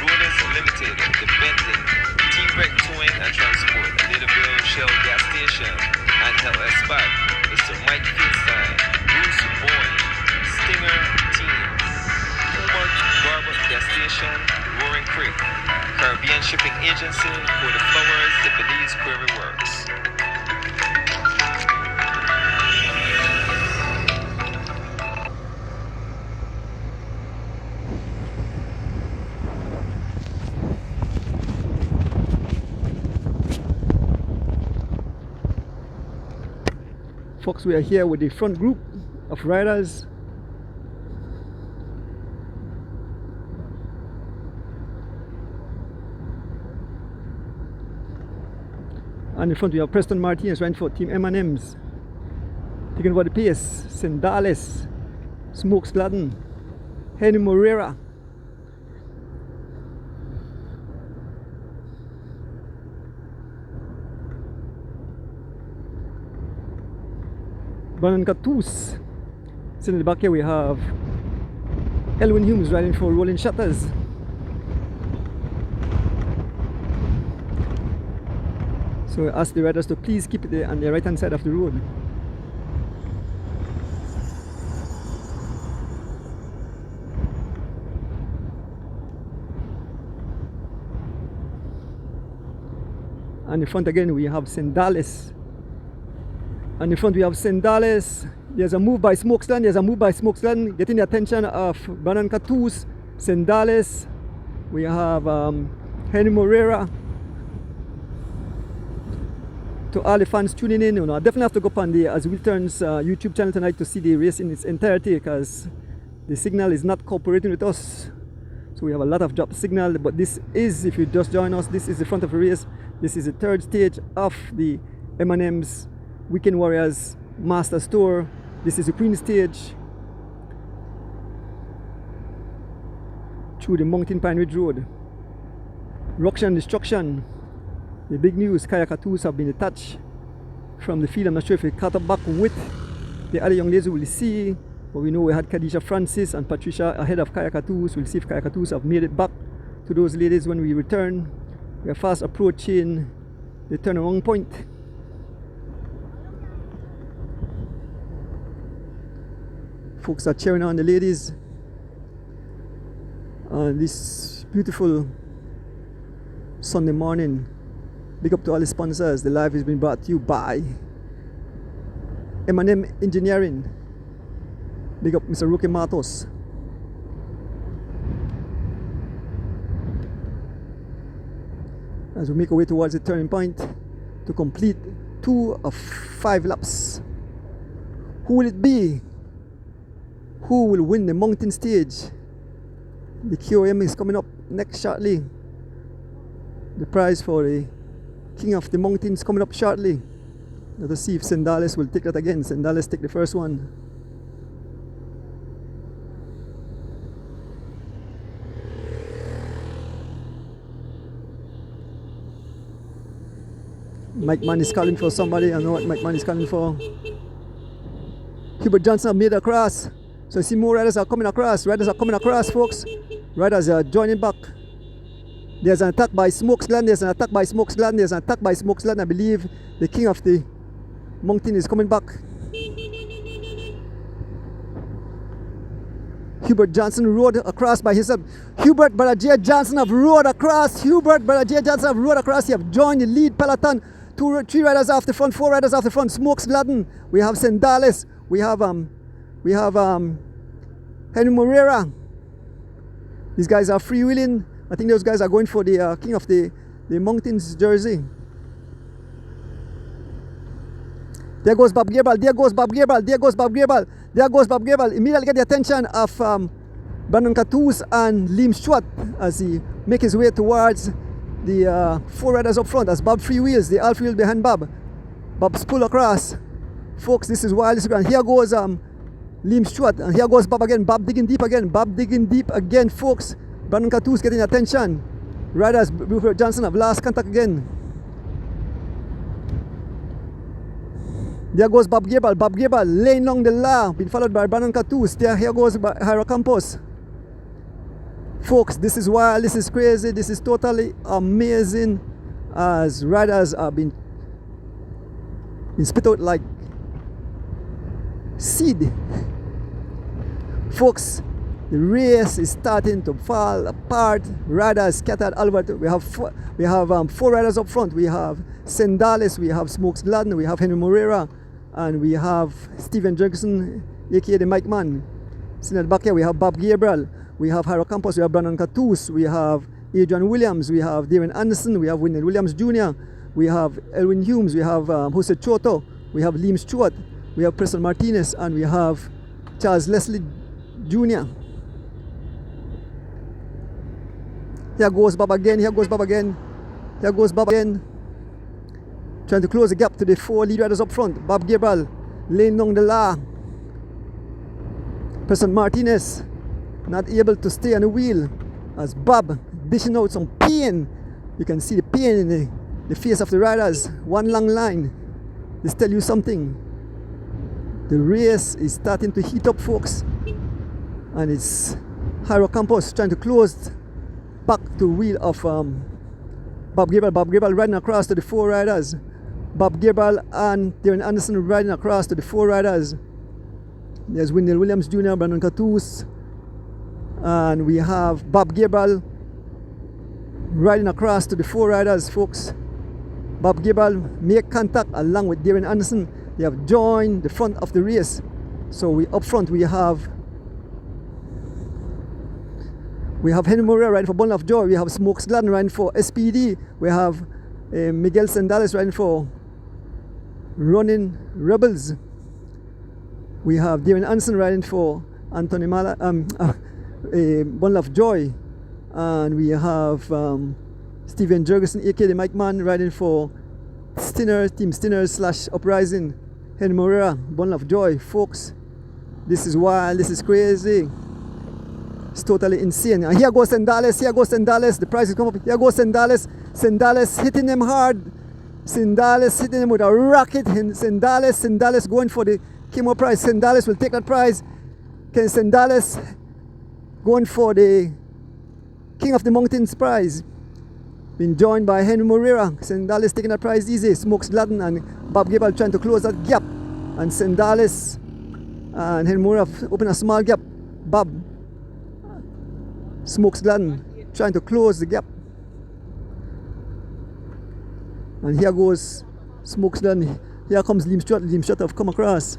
Brewers Limited, The Bentley, T-Rec Towing and Transport, Littleville Shell Gas Station, Angel Espat, Mr. Mike Finstein, Bruce Boyne, Stinger Team, Barber Gas Station, Roaring Creek, Caribbean Shipping Agency, For the Flowers, the Belize Quarry Works. Folks, we are here with the front group of riders. And in front we have Preston Martinez running for Team M&M's. Taking over the pace, Sendales, Smokes Gladden, Henry Moreira. Brandon Catuz. Sitting in the back here we have Elwin Humes riding for Rolling Shutters. So I ask the riders to please keep it on the right hand side of the road. On the front again we have Sendales. On the front we have Sendales. There's a move by Smokesland. There's a move by Smokesland getting the attention of Brandon Catus, Sendales. We have Henry Morera. To all the fans tuning in, I definitely have to go up on the As Wiltern's YouTube channel tonight to see the race in its entirety, because the signal is not cooperating with us. So we have a lot of drop signal, but this is, if you just join us, this is the front of the race. This is the third stage of the M&M's Weekend Warriors Masters Tour. This is the Queen stage through the Mountain Pine Ridge Road. Ruction Destruction. The big news, Kayakatus have been detached from the field. I'm not sure if they caught up back with the other young ladies. We'll see. But we know we had Khadija Francis and Patricia ahead of Kayakatus. We'll see if Kayakatus have made it back to those ladies when we return. We are fast approaching the turnaround point. Folks are cheering on the ladies on this beautiful Sunday morning. Big up to all the sponsors. The live has been brought to you by M&M Engineering. Big up Mr. Roque Matos. As we make our way towards the turning point to complete 2 of 5 laps. Who will it be? Who will win the mountain stage? The QM is coming up next shortly. The prize for the King of the Mountains coming up shortly. Let us see if Sendales will take that again. Sendales take the first one. Mike Mann is calling for somebody. I know what Mike Mann is calling for. Hubert Johnson have made across. So I see more riders are coming across. Riders are coming across, folks. Riders are joining back. There's an attack by Smokesland. There's an attack by Smokesland. There's an attack by Smokesland. I believe the King of the Mountain is coming back. Hubert Johnson rode across by himself. Hubert Balajier Johnson have rode across. Hubert Balajier Johnson have rode across. He have joined the lead peloton. 3 riders off the front, 4 riders off the front. Smokesland. We have Sendales. We have Henry Morera. These guys are freewheeling. I think those guys are going for the King of the Mountains jersey. There goes Bob Gerbal. There goes Bob Gerbal. There goes Bob Gerbal. There goes Bob Gerbal. Immediately get the attention of Brandon Catus and Liam Stewart as he make his way towards the 4 riders up front. As Bob freewheels, they all freewheel behind Bob. Bob's pull across. Folks, this is wild. This is grand. Here goes Liam Stewart, and here goes Bob again. Bob digging deep again. Bob digging deep again, folks. Brandon Catus getting attention. Riders, Rupert Johnson have lost contact again. There goes Bob Gerbal. Bob Gerbal laying along the law, being followed by Brandon Catus. Here goes Hira Campos. Folks, this is wild. This is crazy. This is totally amazing. As riders are being spit out like seed. Folks, the race is starting to fall apart. Riders scattered all over. We have 4 riders up front. We have Sendales, we have Smokesland, we have Henry Morera, and we have Stephen Jurgensen, aka the Mike Man. Sitting at the back here, we have Bob Gabriel, we have Hiro Campos, we have Brandon Catus, we have Adrian Williams, we have Darren Anderson, we have Wyndon Williams Jr., we have Elwin Humes, we have Jose Choto, we have Liam Stewart, we have Preston Martinez, and we have Charles Leslie Jr. Here goes Bob again, here goes Bob again, here goes Bob again. Trying to close the gap to the 4 lead riders up front. Bob Gabriel laying down the law. Preston Martinez not able to stay on the wheel as Bob dishing out some pain. You can see the pain in the face of the riders. One long line. This tell you something. The race is starting to heat up, folks. And it's Hiro Campos trying to close back to the wheel of Bob Gabriel riding across to the 4 riders. Bob Gabriel and Darren Anderson riding across to the 4 riders. There's Wendell Williams Jr., Brandon Catus, and we have Bob Gabriel riding across to the 4 riders, folks. Bob Gabriel make contact along with Darren Anderson. They have joined the front of the race. So we up front we have Henry Morea riding for Bundle of Joy. We have Smokes Gladden riding for SPD. We have Miguel Sendales riding for Running Rebels. We have Darren Anderson riding for Anthony Bundle of Joy. And we have Steven Jurgensen, aka the Mike Man, riding for Team Stinner / Uprising. Henry Morea, Bundle of Joy. Folks, this is wild, this is crazy. It's totally insane. And here goes Sendales, the price is coming up. Here goes Sendales hitting them hard. Sendales hitting them with a rocket. Sendales going for the Kimo prize. Sendales will take that prize. Can Sendales going for the King of the Mountains prize? Been joined by Henry Moreira. Sendales taking that prize easy. Smokes Gladden and Bob Gabriel trying to close that gap. And Sendales and Henry Moreira open a small gap. Bob Smokes Gladden trying to close the gap. And here goes Smokes Gladden. Here comes Liam Stewart. Liam Stewart have come across.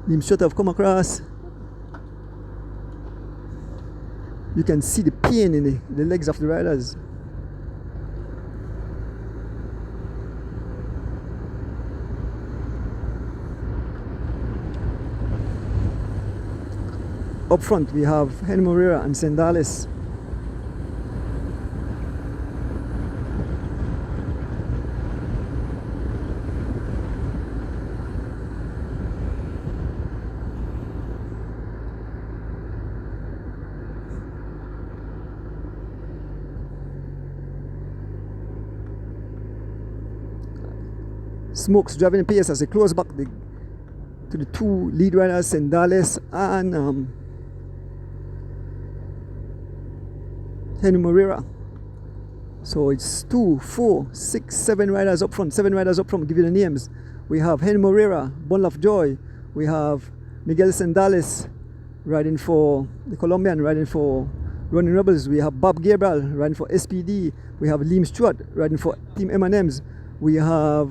Liam Stewart have come across. You can see the pain in the legs of the riders. Up front we have Henry Moreira and Sendales. Smokes driving the pace as they close back to the 2 lead riders, Sendales and Henry Moreira. So it's 2, 4, 6, 7 riders up front. 7 riders up front. Give you the names. We have Henry Moreira, Bundle of Joy. We have Miguel Sendales riding for the Colombian, riding for Running Rebels. We have Bob Gabriel riding for SPD. We have Liam Stewart riding for Team M&M's. We have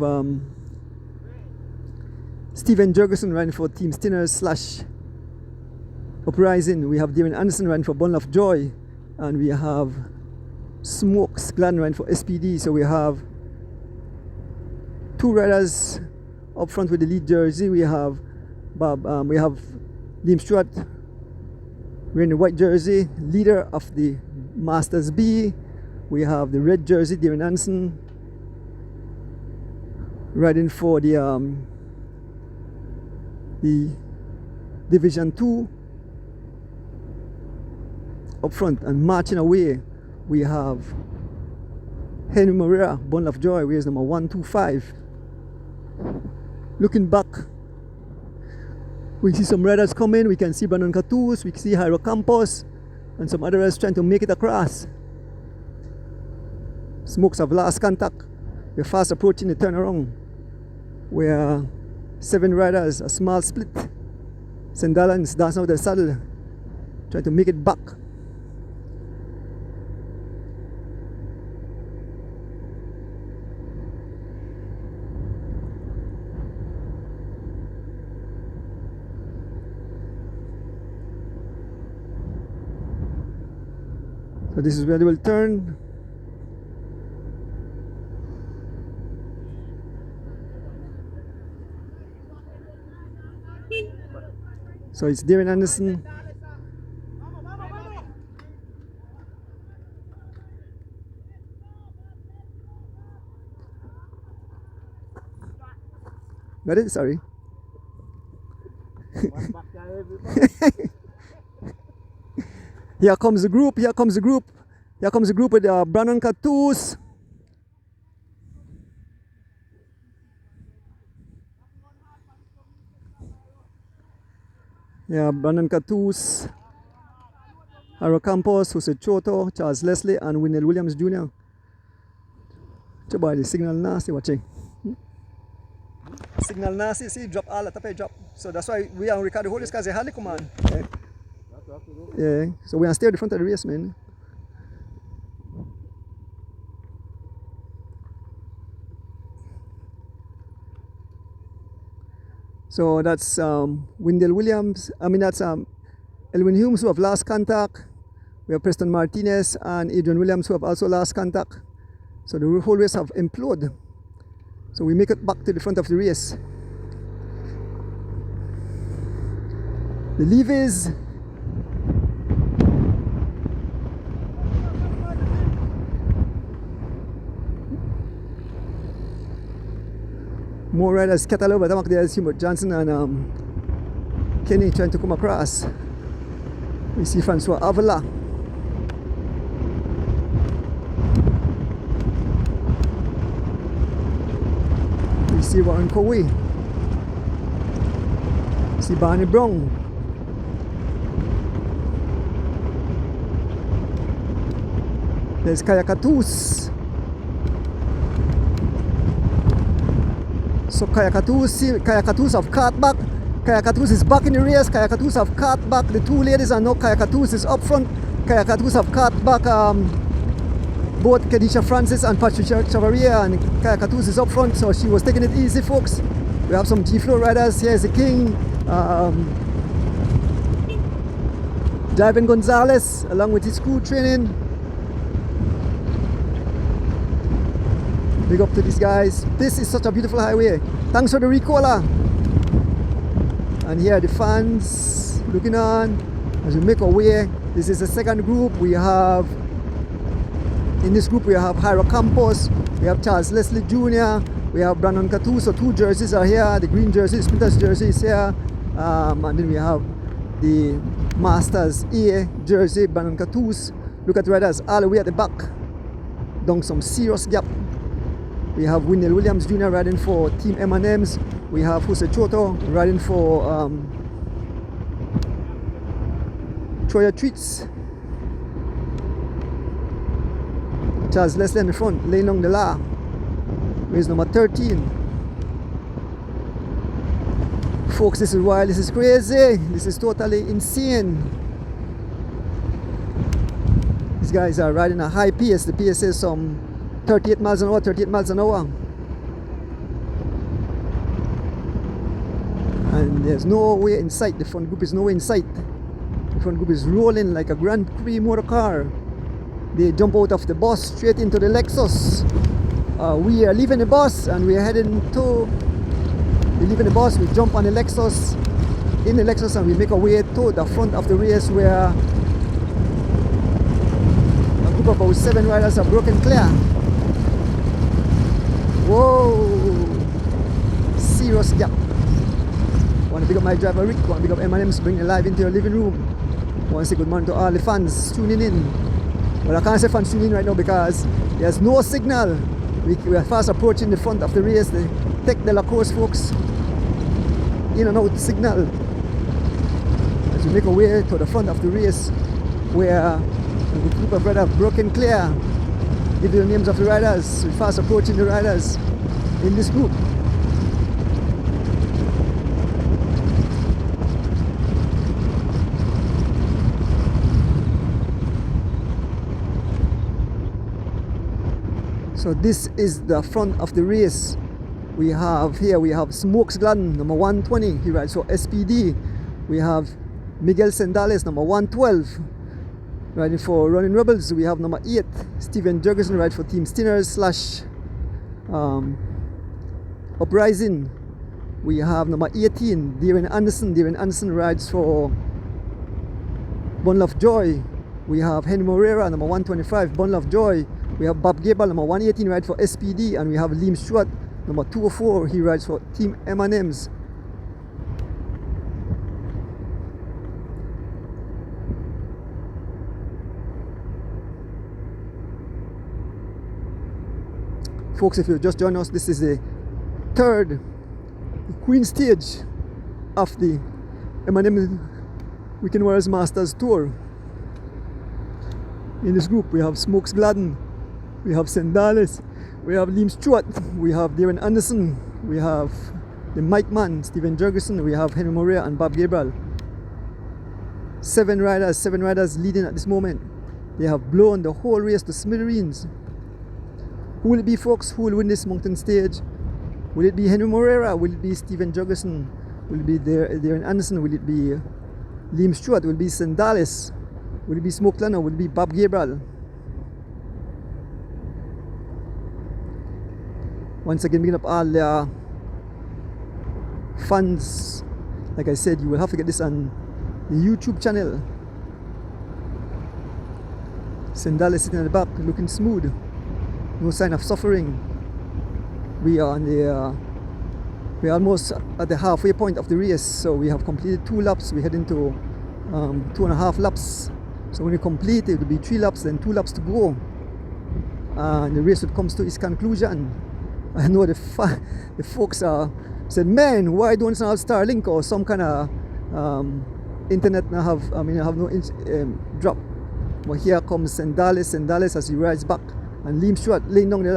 Steven Jurgensen riding for Team Stinner / Uprising. We have Darren Anderson riding for Bundle of Joy. And we have Smokes Gladden riding for SPD. So we have 2 riders up front with the lead jersey. We have Liam Stewart wearing the white jersey, leader of the Masters B. We have the red jersey, Darren Anderson riding for the Division 2. Up front and marching away we have Henry Moreira, Bundle of Joy, where's number 125. Looking back, we see some riders coming. We can see Brandon Catus, we can see Jairo Campos and some others trying to make it across. Smokes have lost contact. We're fast approaching the turnaround. We're 7 riders, a small split. Sendales dancing out the saddle, trying to make it back. So this is where they will turn. So it's Darren Anderson. Got it? Sorry. Here comes the group. Here comes the group. Here comes the group with Brandon Catus. Yeah, Brandon Catus. Harold Campos, Jose Choto, Charles Leslie, and Wendell Williams Jr. Coba the signal nasty watching. Signal nasty, see, drop all the top, drop. So that's why we are record the whole because they had the command. Yeah, so we are stay at the front of the race, man. So that's Wendell Williams. I mean, that's Elwin Humes who have lost contact. We have Preston Martinez and Adrian Williams who have also lost contact. So the whole race have imploded. So we make it back to the front of the race. The levies. More riders scattered over. There's Hubert Johnson and Kenny trying to come across. We see Francois Avila. We see Warren Cowie. We see Barney Brown. There's Kaya Katus. So Kaya Katus have caught back. Kaya Katus is back in the race. Kaya Katus have caught back the two ladies, and now Kaya Katus is up front. Kaya Katus have caught back both Kedisha Francis and Patricia Chavaria, and Kaya Katus is up front, so she was taking it easy, folks. We have some G-Flow riders. Here's the King. Javin Gonzalez along with his crew training. Big up to these guys. This is such a beautiful highway. Thanks for the recaller. And here are the fans looking on as we make our way. This is the second group. We have, in this group we have Hiro Campos, we have Charles Leslie Jr., we have Brandon Catu. So two jerseys are here. The green jersey, Smithers jersey is here. And then we have the Masters A jersey, Brandon Catu's. Look at the riders all the way at the back. Down some serious gap. We have Wendell Williams Jr. riding for Team M&M's. We have Jose Choto riding for Troya Treats. Charles Leslie in the front, laying along the la. Race number 13. Folks, this is wild, this is crazy. This is totally insane. These guys are riding a high pace. The pace is some 38 miles an hour, 38 miles an hour. And there's no way in sight. The front group is nowhere in sight. The front group is rolling like a Grand Prix motor car. They jump out of the bus straight into the Lexus. We are leaving the bus and we are heading to... We leave the bus, we jump on the Lexus. In the Lexus and we make our way to the front of the race where a group of about 7 riders are broken clear. Whoa! Serious gap. Want to pick up my driver Rick, want to pick up M&M's, bring it live into your living room. Want to say good morning to all the fans tuning in. Well, I can't say fans tuning in right now because there's no signal. We are fast approaching the front of the race. The Tech de la Course folks, in and out signal. As we make our way to the front of the race where the group of riders have broken clear. Give you the names of the riders. We're fast approaching the riders in this group. So this is the front of the race. We have here, we have Smokes Gladden, number 120, he rides for SPD. We have Miguel Sendales, number 112, riding for Running Rebels. We have number 8, Steven Jurgensen, rides for Team Stinners / Uprising. We have number 18, Darren Anderson. Darren Anderson rides for Bundle of Joy. We have Henry Moreira, number 125, Bundle of Joy. We have Bob Gable, number 118, rides for SPD. And we have Liam Stewart, number 204, he rides for Team M&M's. Folks, if you just joined us, this is the third, the Queen stage of the M&M Weekend Warriors Masters Tour. in this group. We have Smokes Gladden, we have Sendales, we have Liam Stewart, we have Darren Anderson, we have the Mike Man, Stephen Jurgensen, we have Henry Morea and Bob Gabriel. Seven riders leading at this moment. They have blown the whole race to smithereens. Who will it be, folks? Who will win this mountain stage? Will it be Henry Moreira? Will it be Stephen Jurgensen? Will it be Darren Anderson? Will it be Liam Stewart? Will it be Sendales? Will it be Smoke Gladden? Or will it be Bob Gabriel? Once again, picking up all the fans. Like I said, you will have to get this on the YouTube channel. Sendales sitting at the back, looking smooth. No sign of suffering. We are on the we're almost at the halfway point of the race, so we have completed 2 laps. We're heading to 2.5 laps. So when we complete, it will be 3 laps, then 2 laps to go, and the race would come to its conclusion. I know the folks said, man, why don't you have Starlink or some kind of internet now have, I have no drop. But here comes Sendales as he rides back, and Liam Stewart laying down the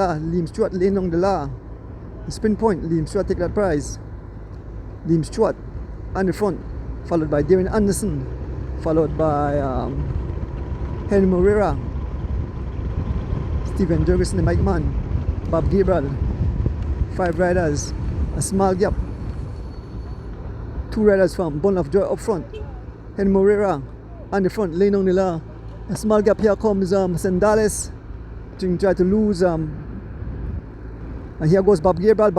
law. The sprint point, Liam Stewart take that prize. Liam Stewart on the front, followed by Darren Anderson, followed by Henry Moreira, Stephen Jurgensen, the Mike Man, Bob Gabriel. 5 riders, a small gap. 2 riders from Bun of Joy up front. Henry Moreira on the front, laying on the law. A small gap. Here comes Sendales, try to lose. And here goes Bob Gabriel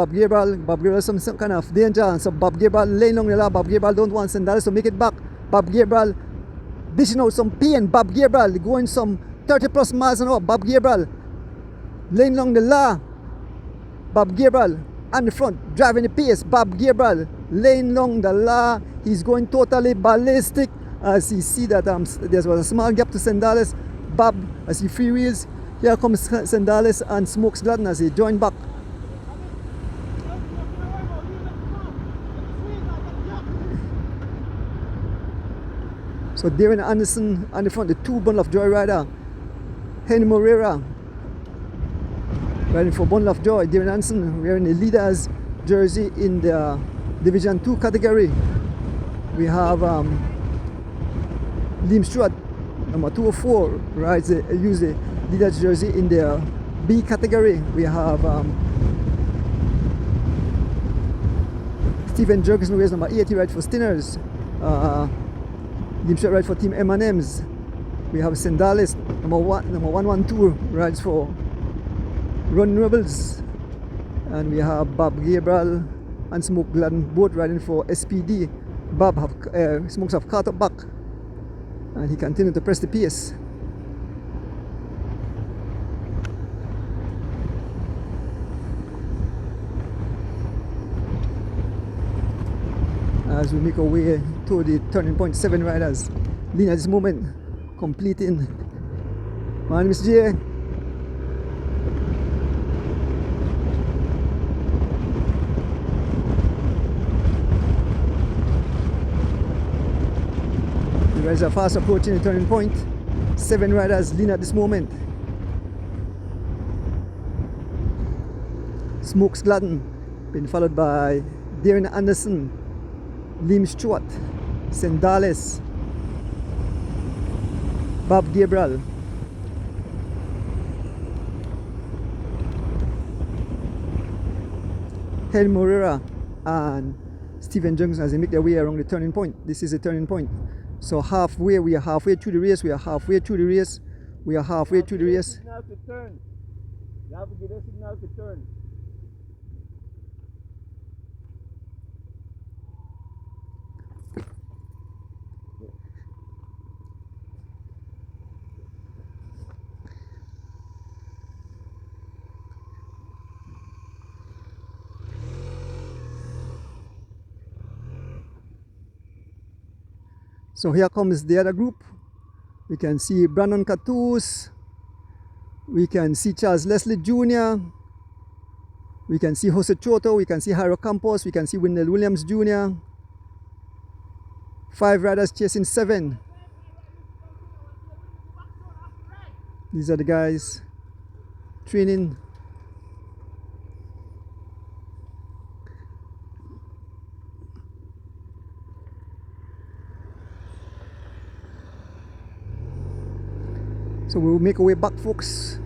some kind of danger. And so Bob Gabriel laying on the law. Bob Gabriel don't want Sendales to make it back. Bob Gabriel dishing out some pain. Bob Gabriel going some 30 plus miles an hour. Bob Gabriel laying along the law. Bob Gabriel on the front, driving the pace. Bob Gabriel laying along the law. He's going totally ballistic. As you see that there was a small gap to Sendales. Bob, as he freewheels. Here comes Sendales and Smokes Gladden as they join back. So Darren Anderson on the front, the 2 Bundle of Joy rider. Henry Moreira riding for Bundle of Joy. Darren Anderson wearing the leader's jersey in the Division 2 category. We have Liam Stewart, number 204, rides use the leader's jersey in the B category. We have Stephen Jurgensen wears number 8, he rides for Stinners. Liam Stewart rides for Team M&M's. We have Sendales, number 112, rides for Run Rebels. And we have Bob Gabriel and Smoke Gladden both riding for SPD. Smokes have caught up back, and he continued to press the pace. As we make our way to the turning point, 7 riders leading at this moment, completing. Man, Miss J. The riders are fast approaching the turning point. 7 riders leading at this moment. Smokes Gladden, been followed by Darren Anderson, Liam Stewart, Sendales, Bob Gabriel, Henry Moreira, and Stephen Jurgensen as they make their way around the turning point. This is a turning point. So halfway, we are halfway through the race. We are halfway through the race. We are halfway through the race. Signal to turn. You have to give a signal to turn. So here comes the other group. We can see Brandon Catus. We can see Charles Leslie Jr. We can see Jose Choto. We can see Jairo Campos. We can see Wendell Williams Jr. 5 riders chasing 7. These are the guys training. So we'll make our way back, folks.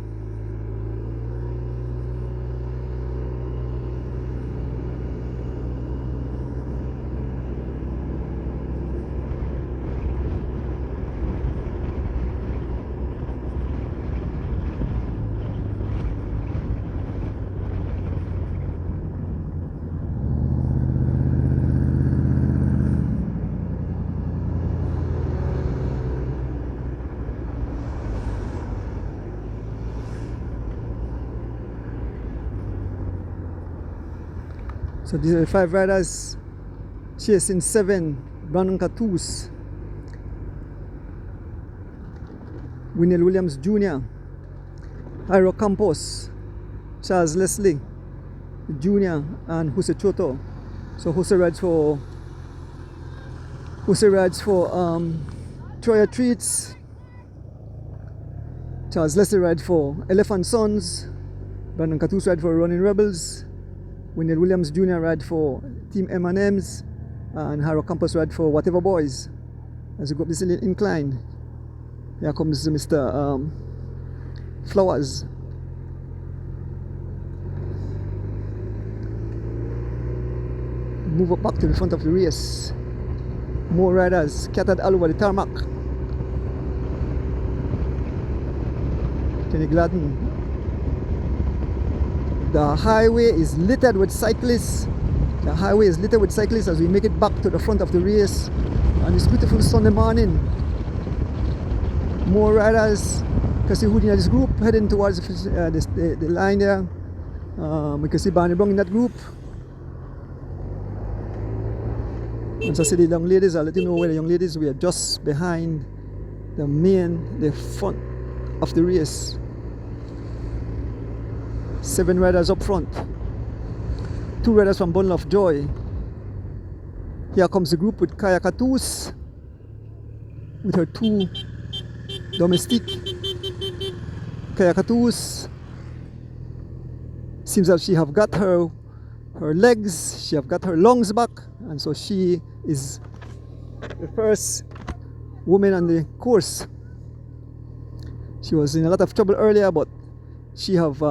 So these are the 5 riders chasing 7 Brandon Catoos. Winnell Williams Jr., Iro Campos, Charles Leslie Jr., and Jose Choto. So Jose rides for Troya Treats. Charles Leslie rides for Elephant Sons. Brandon Catoos rides for Running Rebels. Winnell Williams Jr. ride for Team M&M's, and Harold Campos ride for Whatever Boys. As we go up this little incline, here comes Mr. Flowers. Move up back to the front of the race. More riders scattered all over the tarmac. Kenny Gladden. The highway is littered with cyclists. The highway is littered with cyclists as we make it back to the front of the race on this beautiful Sunday morning. More riders. You can see Houdini in this group heading towards the line there. We can see Barney Brown in that group. Once I see the young ladies, I'll let you know where the young ladies. We are just behind the front of the race. 7 riders up front. 2 riders from Bundle of Joy. Here comes the group with Kaya Catoos with her 2 domestic. Kaya Catoos seems that she have got her legs, she have got her lungs back, and so she is the first woman on the course. She was in a lot of trouble earlier, but she have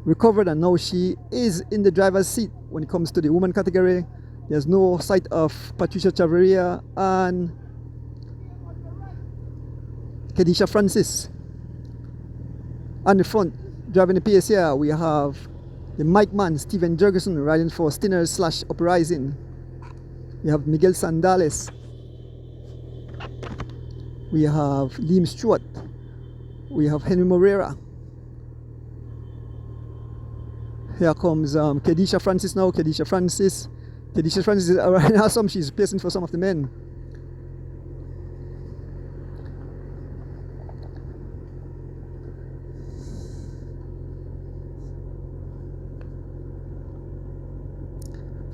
recovered, and now she is in the driver's seat when it comes to the woman category. There's no sight of Patricia Chavarria and Kedisha Francis. On the front, driving the pace here, we have the Mike man, Steven Jurgensen, riding for Stinners / Uprising. We have Miguel Sendales. We have Liam Stewart. We have Henry Moreira. Here comes Kedisha Francis now. Kedisha Francis is right awesome. She's placing for some of the men.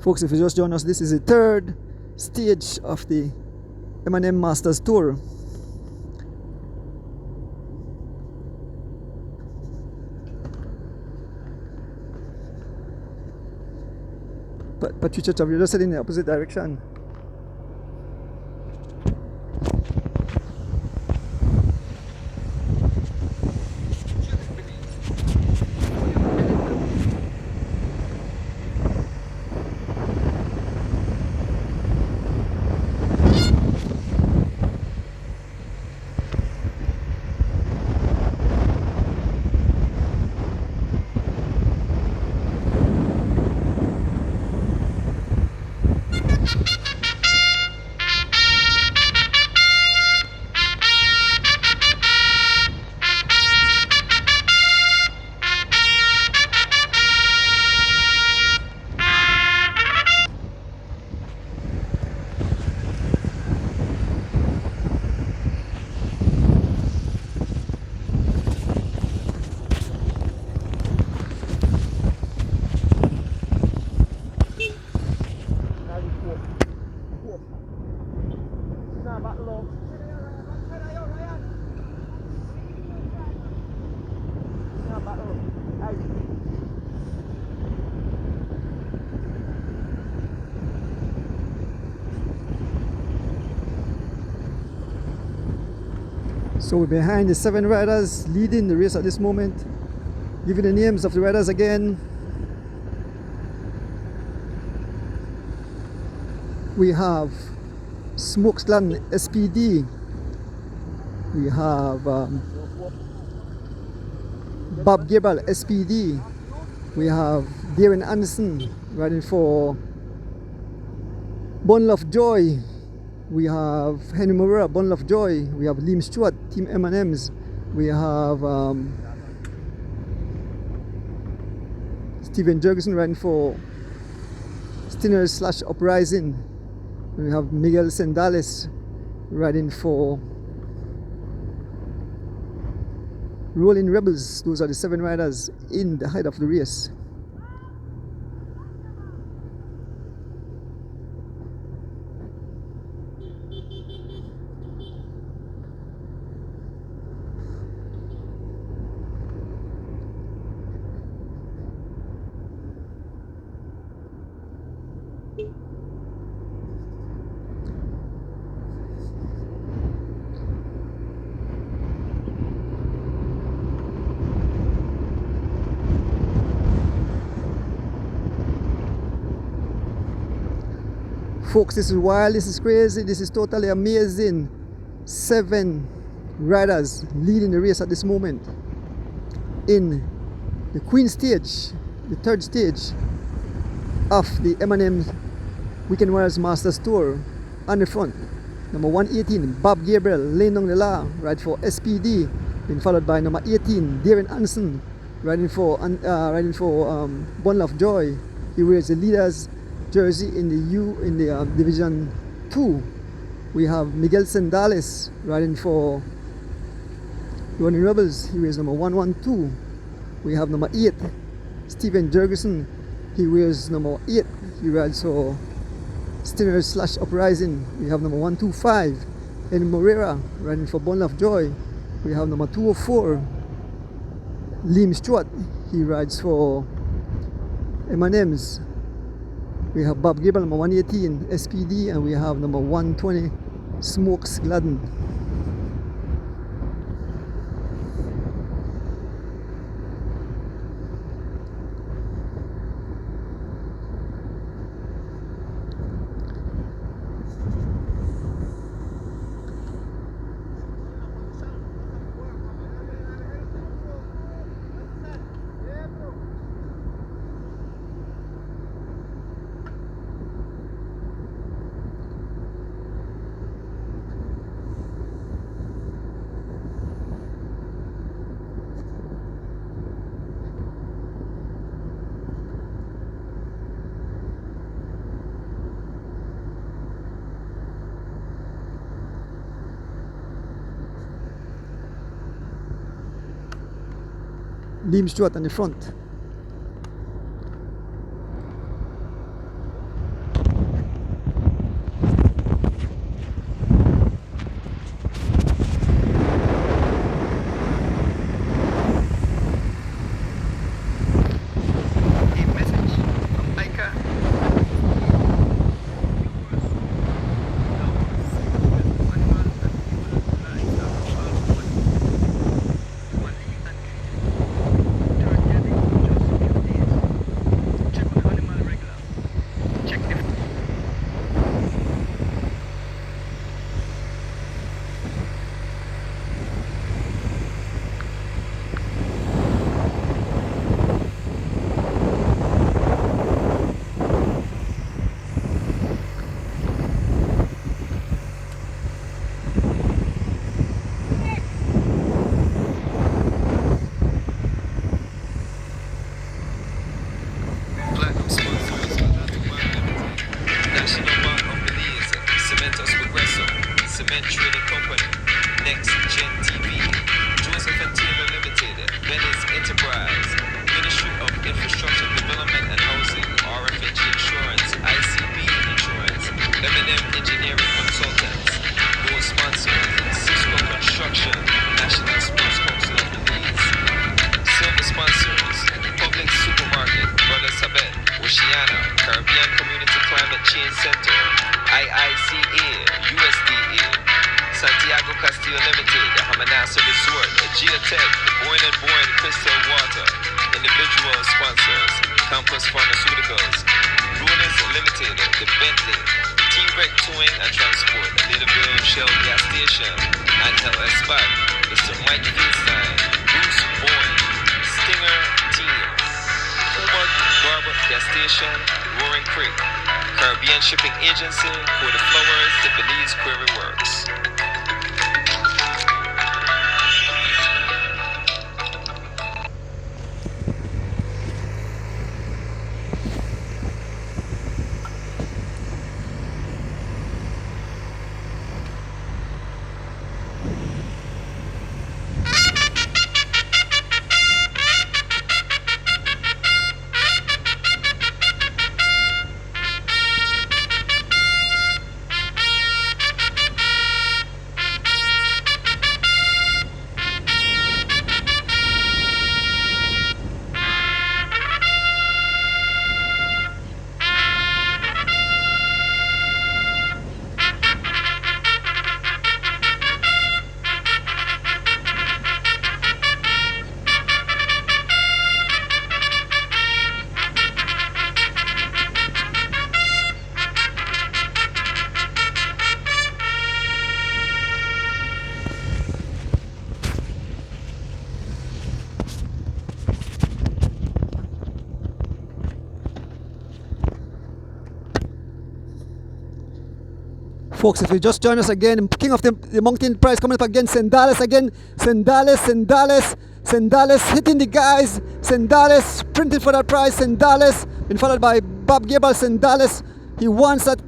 Folks, if you just join us, this is the 3rd stage of the M&M Masters Tour. Patricia Chavarria just heading in the opposite direction. So we're behind the 7 riders leading the race at this moment. Giving the names of the riders again. We have Smokesland SPD. We have Bob Gabriel SPD. We have Darren Anderson riding for Bundle of Joy. We have Henry Moreira, Bundle of Joy. We have Liam Stewart, Team M&M's. We have Stephen Jurgensen riding for Stinners / Uprising. And we have Miguel Sendales riding for Rolling Rebels. Those are the 7 riders in the height of the race. Folks, this is wild, this is crazy, this is totally amazing. 7 riders leading the race at this moment in the Queen stage, the 3rd stage of the M&M Weekend Warriors Masters Tour. On the front, number 118, Bob Gabriel, laying down the law, ride for SPD, been followed by number 18, Darren Anderson, riding for Bundle of Joy. He wears the leaders jersey in the Division 2. We have Miguel Sendales riding for Running Rebels. He wears number 112. We have number 8, Stephen Jurgensen. He wears number 8. He rides for Stinners / Uprising. We have number 125, Henry Moreira riding for Bundle of Joy. We have number 204, Liam Stewart. He rides for M&M's. We have Bob Gabriel, number 118, SPD, and we have number 120, Smokes Gladden. Liam Stewart on the front. National Bank of Belize, Sendales Progresso, Cement Trading Company, Next Gen TV, Joseph and Taylor Limited, Belize Enterprise, Ministry of Infrastructure Development and Housing, RFNG Insurance, ICB Insurance, M&M Engineering Consultants, Board Sponsors, Cisco Construction, National Sports Council of Belize, Silver Sponsors, Public Supermarket, Brother Sabet, Oceana, Caribbean Community Climate Change Center, IICA, USDA, Santiago Castillo Limited, Hamanasa Resort, Geotech, Boyne and Boyne Crystal Water, individual sponsors, Campus Pharmaceuticals, Bruners Limited, The Bentley, T-Rec Towing and Transport, Leaderville Shell Gas Station, Angel Espat, Mr. Mike Finstein, Bruce Boyne, Stinger Team, Puma Garber Gas Station, Roaring Creek, Caribbean Shipping Agency, For the Flowers, the Belize Quarry Works. Folks, if you just join us again, King of the Mountain Prize coming up again, Sendales again, Sendales hitting the guys, Sendales printing for that prize, Sendales, been followed by Bob Gable, Sendales, he wants that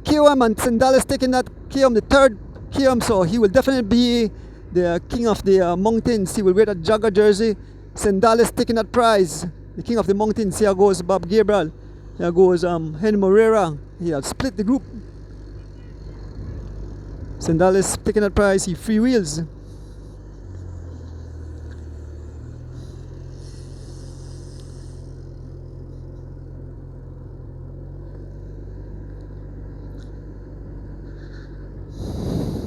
KOM and Sendales taking that KOM, the third KOM, so he will definitely be the King of the Mountains, he will wear that jogger jersey, Sendales taking that prize, the King of the Mountains, here goes Bob Gabriel, here goes Henry Morera, he has split the group. Sendales taking that prize, he freewheels.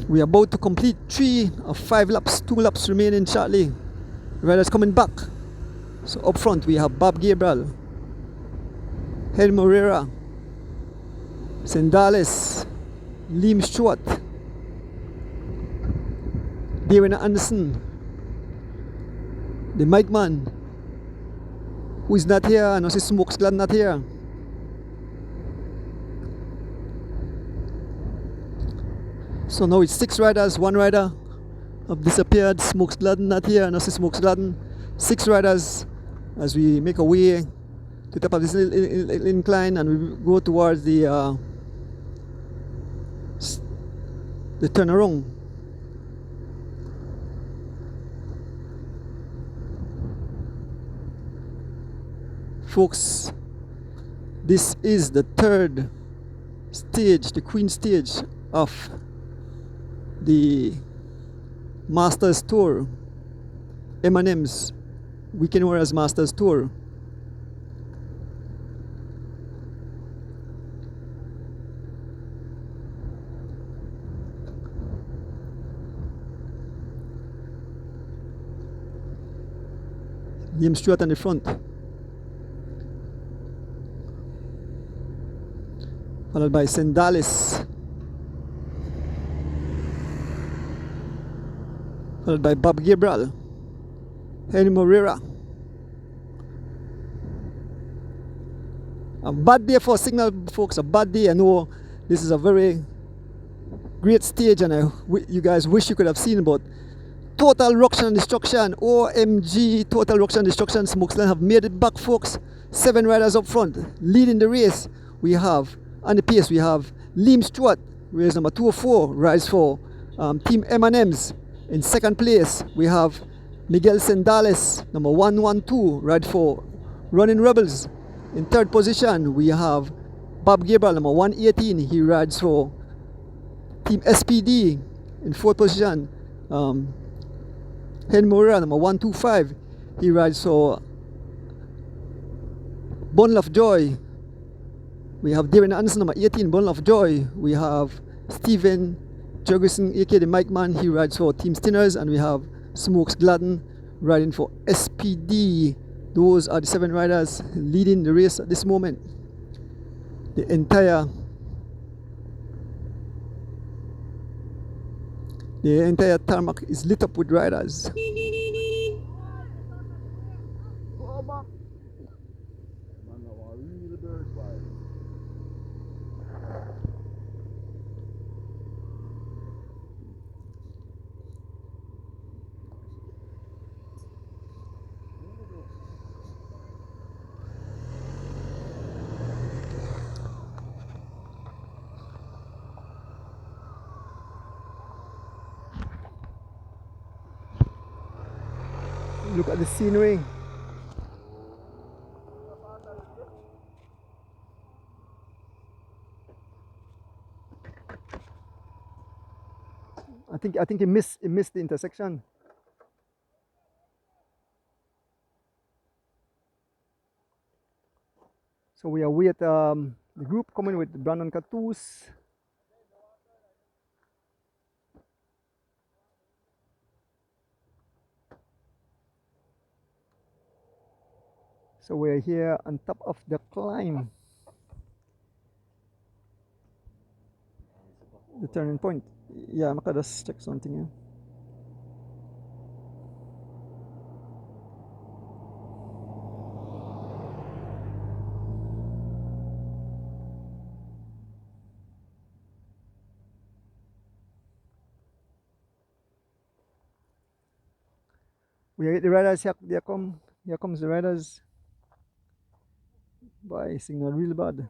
We are about to complete 3 of 5 laps, 2 laps remaining shortly. Riders coming back. So up front we have Bob Gabriel, Henry Morera, Sendales, Liam Stewart, Darren Anderson, the mic man, who is not here, and also Smokes Glad not here. So now it's 6 riders, 1 rider have disappeared, Smokes Gladden not here, and also Smokes Gladden. 6 riders as we make our way to the top of this incline and we go towards the turnaround. Folks, this is the 3rd stage, the Queen stage of the Masters Tour, M&M's Weekend Warriors Masters Tour. Liam Stewart on the front, followed by Sendales, followed by Bob Gabriel, Henry Morera. A bad day for Signal, folks, a bad day. I know this is a very great stage and you guys wish you could have seen, but total ruction and destruction, OMG, total ruction and destruction. Smokesland have made it back, folks. 7 riders up front, leading the race. We have, on the pace, we have Liam Stewart, race number 204, rides for Team M&M's. In 2nd place, we have Miguel Sendales, number 112, ride for Running Rebels. In 3rd position, we have Bob Gabriel, number 118, he rides for Team SPD. In 4th position, Henry Morera, number 125, he rides for Bundle of Joy. We have Darren Anderson, number 18, Bundle of Joy. We have Stephen Jurgensen, aka the Mike Man, he rides for Team Stinners, and we have Smokes Gladden riding for SPD. Those are the 7 riders leading the race at this moment. The entire tarmac is lit up with riders. Look at the scenery. I think he missed the intersection. So we are with the group coming with Brandon Catus. So we're here on top of the climb. The turning point. Yeah, I'm gonna just check something here. We are the riders here. Here comes the riders. By signal real bad.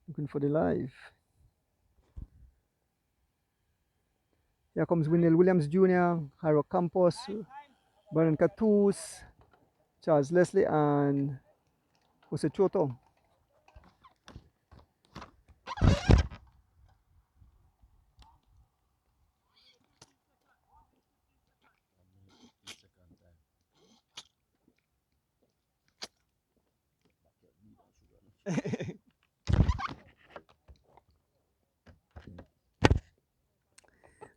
Looking for the live. Here comes Wendell Williams Jr., Harold Campos, Brandon Catus, Charles Leslie, and Jose Choto.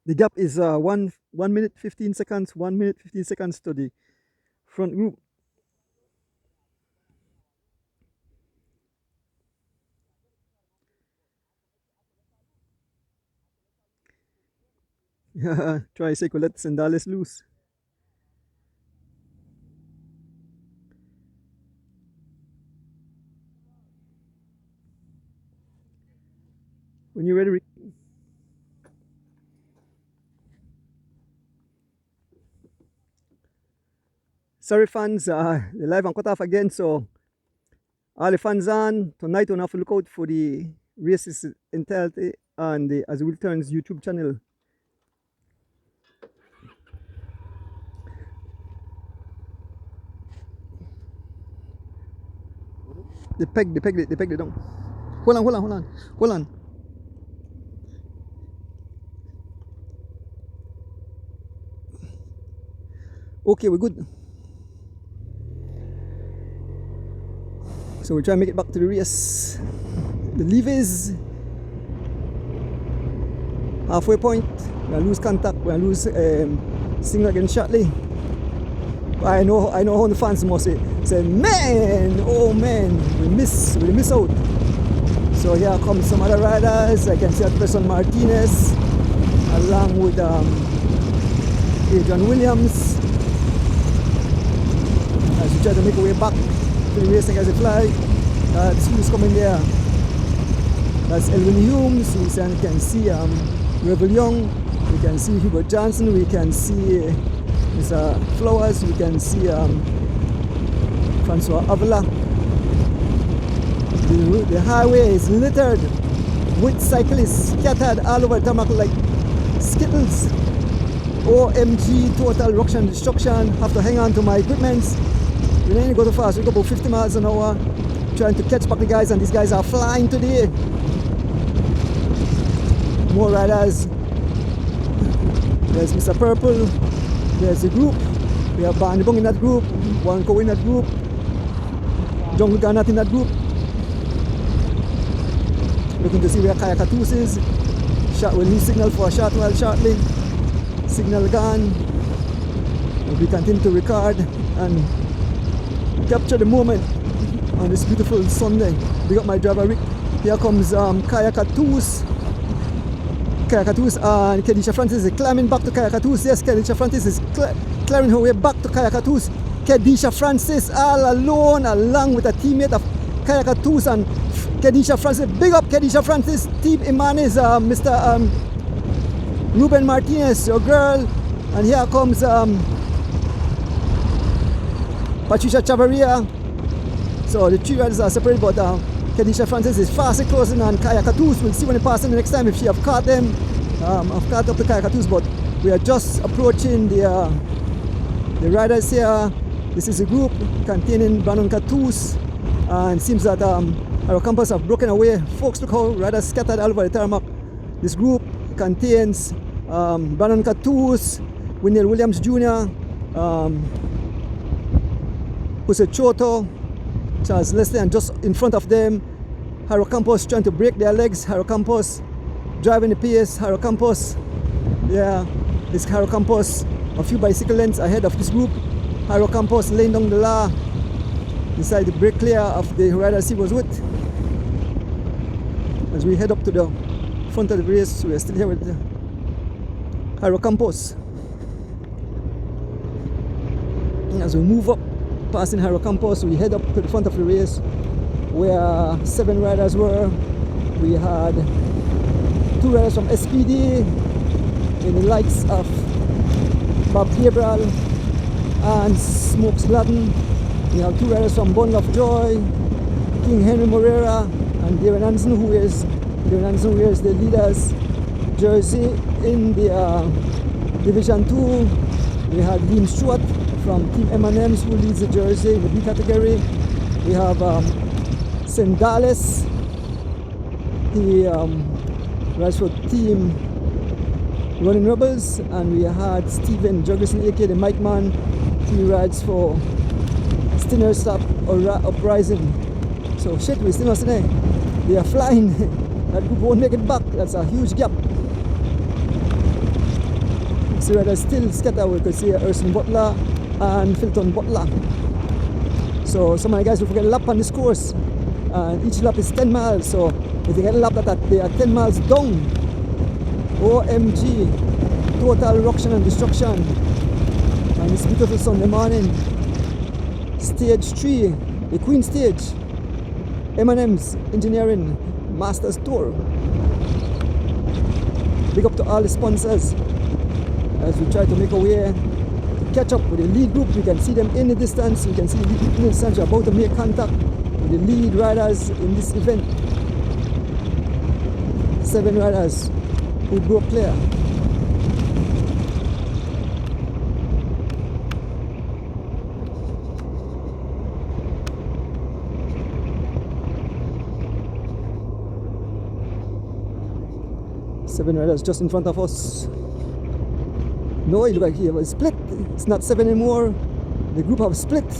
The gap is 1 minute 15 seconds, 1 minute 15 seconds to the front group. Yeah, tricycle, let Sendales loose. When you're ready, Rick. Sorry fans, the live and cut off again, so all the fans on tonight, we have to look out for the races entirety and the As Will Turns YouTube channel. They pegged it down. Hold on. Okay, we're good. So we try and make it back to the race. The leavers, halfway point. We're gonna lose contact. We're gonna lose signal again shortly. But I know how the fans must say, man, oh man, we miss out. So here comes some other riders. I can see that person Martinez, along with Adrian Williams. As we try to make our way back to the racing as they fly. This who's coming there. That's Elwin Humes. We can see Rebel Young. We can see Hubert Johnson. We can see Mr. Flowers. We can see Francois Avila. The highway is littered with cyclists scattered all over the tarmac like skittles. OMG, total ruction and destruction. Have to hang on to my equipment. We didn't go too fast. We go about 50 miles an hour, trying to catch back the guys, and these guys are flying today. More riders. There's Mr. Purple. There's the group. We have Bandibong in that group. Wanko in that group. Jungle Garnat in that group. Looking to see where Kaya Katus is. Shot, we'll lose signal for a short while shortly. Signal gone. We continue to record and capture the moment on this beautiful Sunday. Big up my driver Rick. Here comes Kayakatus. Kayakatus and Kedisha Francis is climbing back to Kayakatus. Yes, Kedisha Francis is climbing her way back to Kayakatus. Kedisha Francis all alone along with a teammate of Kayakatus and Kedisha Francis. Big up Kedisha Francis. Team Iman is Mr. Ruben Martinez, your girl. And here comes Patricia Chavarria. So the three riders are separated, but Kedisha Francis is fast closing on Kayakatus. We'll see when they pass in the next time if she have caught them. I've caught up to Kayakatus, but we are just approaching the riders here. This is a group containing Brandon Katus, and it seems that our campus have broken away. Folks, look how riders scattered all over the tarmac. This group contains Brandon Katus, Wendell Williams Jr., Jose Choto, Charles Leslie, and just in front of them, Haro Campos trying to break their legs. Haro Campos driving the pace. Haro Campos, yeah, this Haro Campos a few bicycle lengths ahead of this group. Haro Campos laying down the law, decided to break clear of the riders he was with. As we head up to the front of the race, we are still here with Haro Campos. As we move up, passing Haro Campos, we head up to the front of the race where 7 riders were. We had 2 riders from SPD in the likes of Bob Gabriel and Smokes Gladden. We have 2 riders from Bundle of Joy, King Henry Morera and Darren Anderson, who wears the leaders jersey in the Division 2. We had Liam Stewart from Team M&M's, who leads the jersey in the B category. We have Sendales, he rides for Team Running Rebels, and we had Stephen Jurgensen, aka the Mike Man. He rides for Stinner Stop or Uprising. So shit, we still not today. They are flying. That group won't make it back. That's a huge gap. So riders still scattered. We could see Erson Butler and Filton Butler. So some of the guys will forget a lap on this course, and each lap is 10 miles. So if they get a lap that they are 10 miles down, OMG, total ruction and destruction. And it's beautiful Sunday morning. Stage 3, the Queen stage, M&M's Engineering Masters Tour. Big up to all the sponsors as we try to make our way to catch up with the lead group. We can see them in the distance. We can see the lead group in the distance. We're about to make contact with the lead riders in this event. 7 riders who broke clear. Seven riders just in front of us. No, it look like he was split. It's not 7 anymore. The group have split.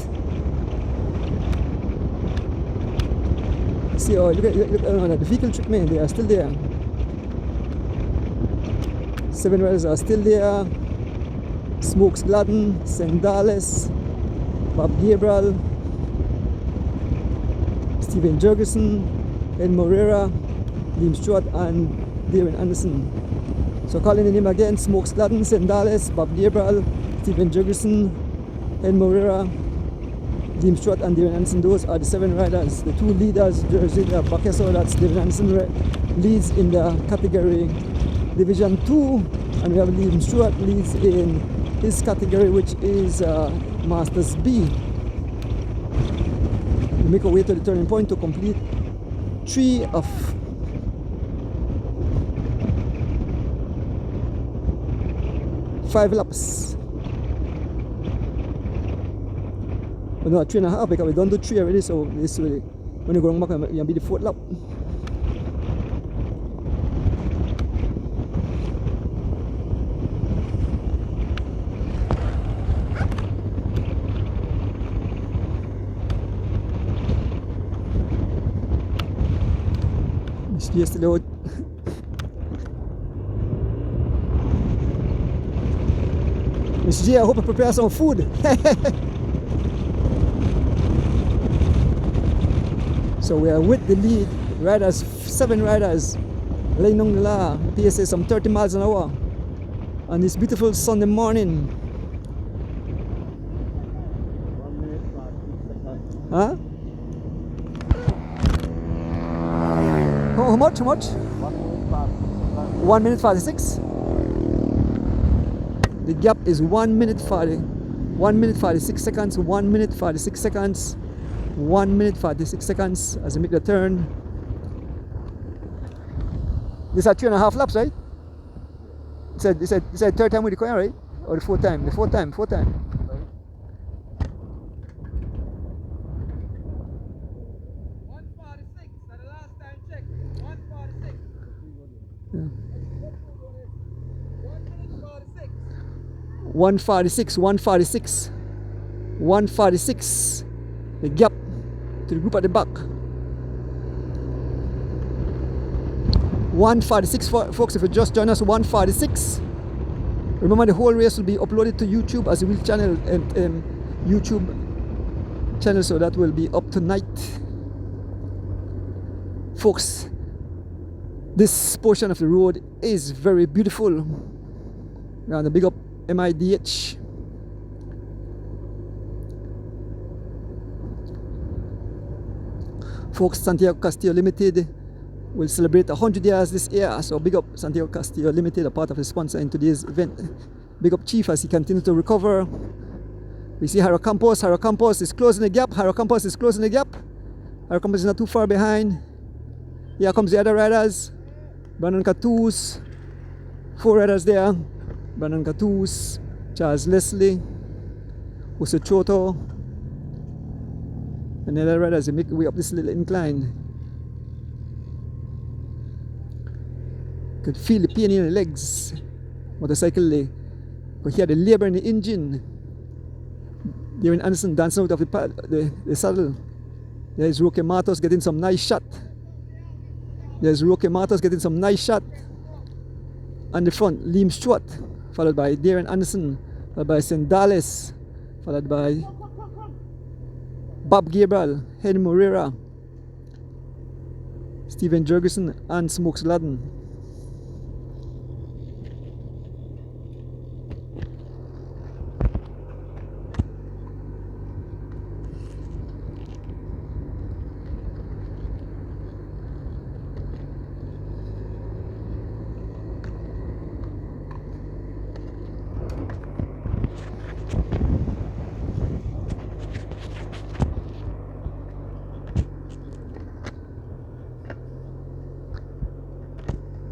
See, oh, look at the vehicle trick, man. They are still there. 7 riders are still there. Smokes Gladden, Sendales, Bob Gabriel, Stephen Jurgensen, Ed Morera, Liam Stewart, and Darren Anderson. So calling the name again: Smokes Gladden, Sendales, Bob Gabriel, Stephen Jurgensen, Ed Morera, Liam Stewart, and Darren Anderson. Those are the 7 riders. The 2 leaders, jersey Bakeso, that's Darren Anderson, leads in the category Division 2, and we have Liam Stewart leads in his category, which is Masters B. We make our way to the turning point to complete 3 of 5 laps. Well, no, 3.5 because we done do 3 already, so this will, when you go back, it'll be the 4th lap. Yesterday J, I hope you prepare some food. So we are with the lead riders, 7 riders, laying down the law, PSA some 30 miles an hour on this beautiful Sunday morning. Huh? How much? How much? 1 minute 46. The gap is 1 minute 40. 1 minute 46 seconds. 1 minute 46 seconds. 1 minute 46 seconds as I make the turn. These are 3.5 laps, right? It's a third time with the coin, right? Or the fourth time? The fourth time. Yeah. 146, 146, 146. The gap to the group at the back. 146, folks. If you just join us, 146. Remember, the whole race will be uploaded to YouTube as a wheel channel and YouTube channel, so that will be up tonight, folks. This portion of the road is very beautiful. And a big up MIDH. Folks, Santiago Castillo Limited will celebrate 100 years this year. So big up Santiago Castillo Limited, a part of the sponsor in today's event. Big up Chief as he continues to recover. We see Haro Campos. Haro Campos is closing the gap. Haro Campos is closing the gap. Haro Campos is not too far behind. Here comes the other riders. Brandon Catus, 4 riders there. Brandon Catus, Charles Leslie, Usochoto, and the other riders, they make their way up this little incline. Could feel the pain in the legs. Motorcycle, they could hear the labor in the engine. Darren Anderson dancing out of the saddle. There's Roque Matos getting some nice shot. There's Roque Matos getting some nice shot. On the front, Liam Stewart, followed by Darren Anderson, followed by Sendales, followed by Bob Gabriel, Henry Moreira, Steven Jurgensen, and Smokes Ladden.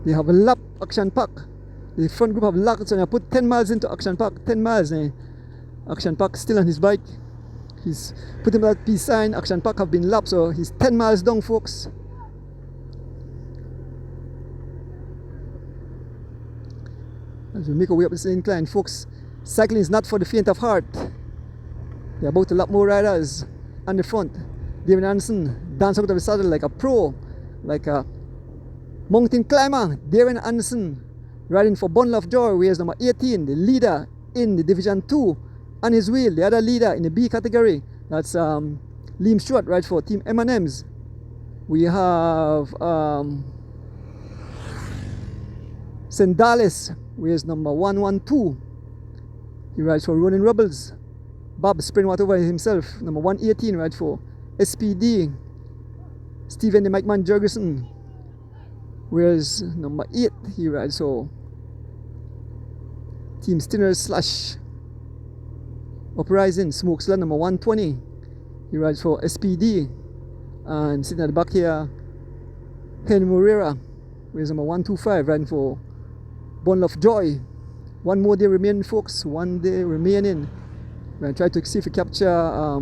They have a lap action pack. The front group have lapped, so I put 10 miles into action pack. 10 miles. Action pack still on his bike. He's putting that peace sign. Action pack have been lapped, so he's 10 miles down, folks. As we make our way up this incline, folks, cycling is not for the faint of heart. There are about a lot more riders on the front. David Anderson dance out of the saddle like a pro, like a mountain climber. Darren Anderson riding for Bundle of Joy, wears number 18, the leader in the Division 2. On his wheel, the other leader in the B category, that's Liam Stewart, rides for Team M&M's. We have Sendales, wears number 112. He rides for Ronin Rebels. Bob Springwater himself, number 118, rides for SPD. Steven the Mikeman Jurgensen, whereas number 8, he rides for Team Stinner slash Uprising. Smokesland, number 120, he rides for SPD. And sitting at the back here, Henry Moreira, whereas number 125, riding for Bundle of Joy. One more day remaining, folks. One day remaining. We're going to try to see if we capture.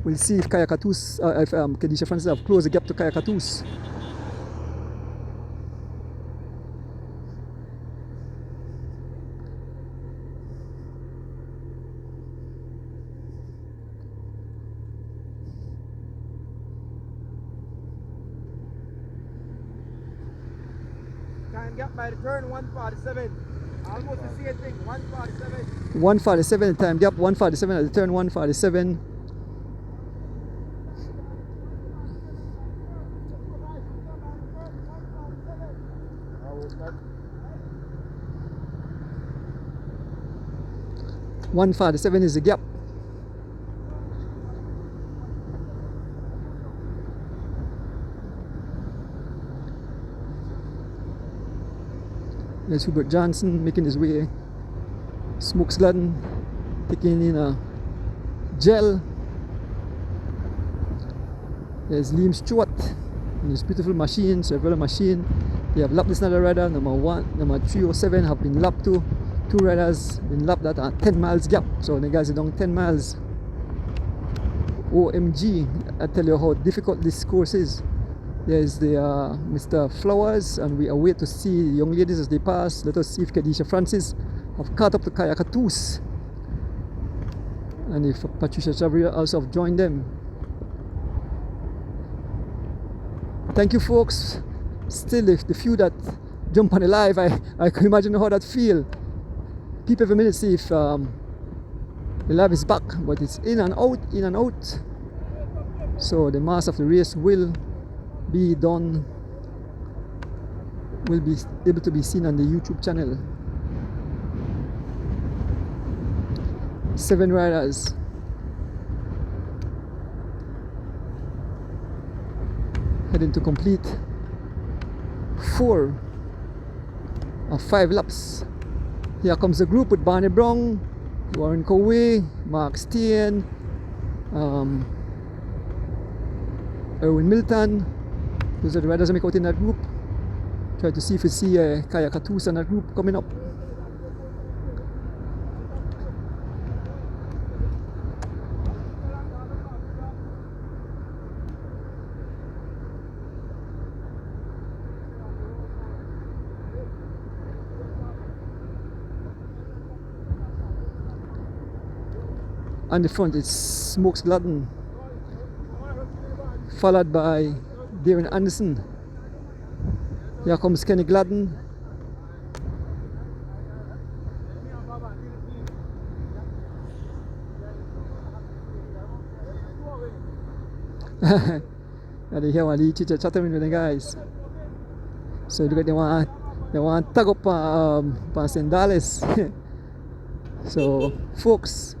We'll see if Kaya Katus, if Kedisha Francis have closed the gap to Kaya Katus. Time gap by the turn 147. Almost the same thing, 147. 147 the time gap, 147 at the turn, 147. $147 is the gap. There's Hubert Johnson making his way. Smokes Gladden taking in a gel. There's Liam Stewart in his beautiful machine, Chevrolet machine. They have lapped this another rider, number 307 have been lapped too. Two riders been lapped at a 10 miles gap. So the guys are down 10 miles. OMG, I tell you how difficult this course is. There's the Mr. Flowers, and we await to see the young ladies as they pass. Let us see if Kedisha Francis have caught up to Kaya Katus, and if Patricia Chavria also have joined them. Thank you, folks. Still, if the few that jump on the live, I can imagine how that feel. Keep every minute, see if the live is back, but it's in and out, in and out. So the mass of the race will be done, will be able to be seen on the YouTube channel. 7 riders. Heading to complete 4 of 5 laps. Here comes the group with Barney Brown, Warren Coway, Mark Steen, Erwin Milton. Those are the riders that make out in that group. Try to see if we see Kaya Katus and that group coming up. On the front it's Smokes Gladden, followed by Darren Anderson. Here comes Kenny Gladden. And they hear one chit chatting with the guys. So look at they want tag up Sendales. So folks,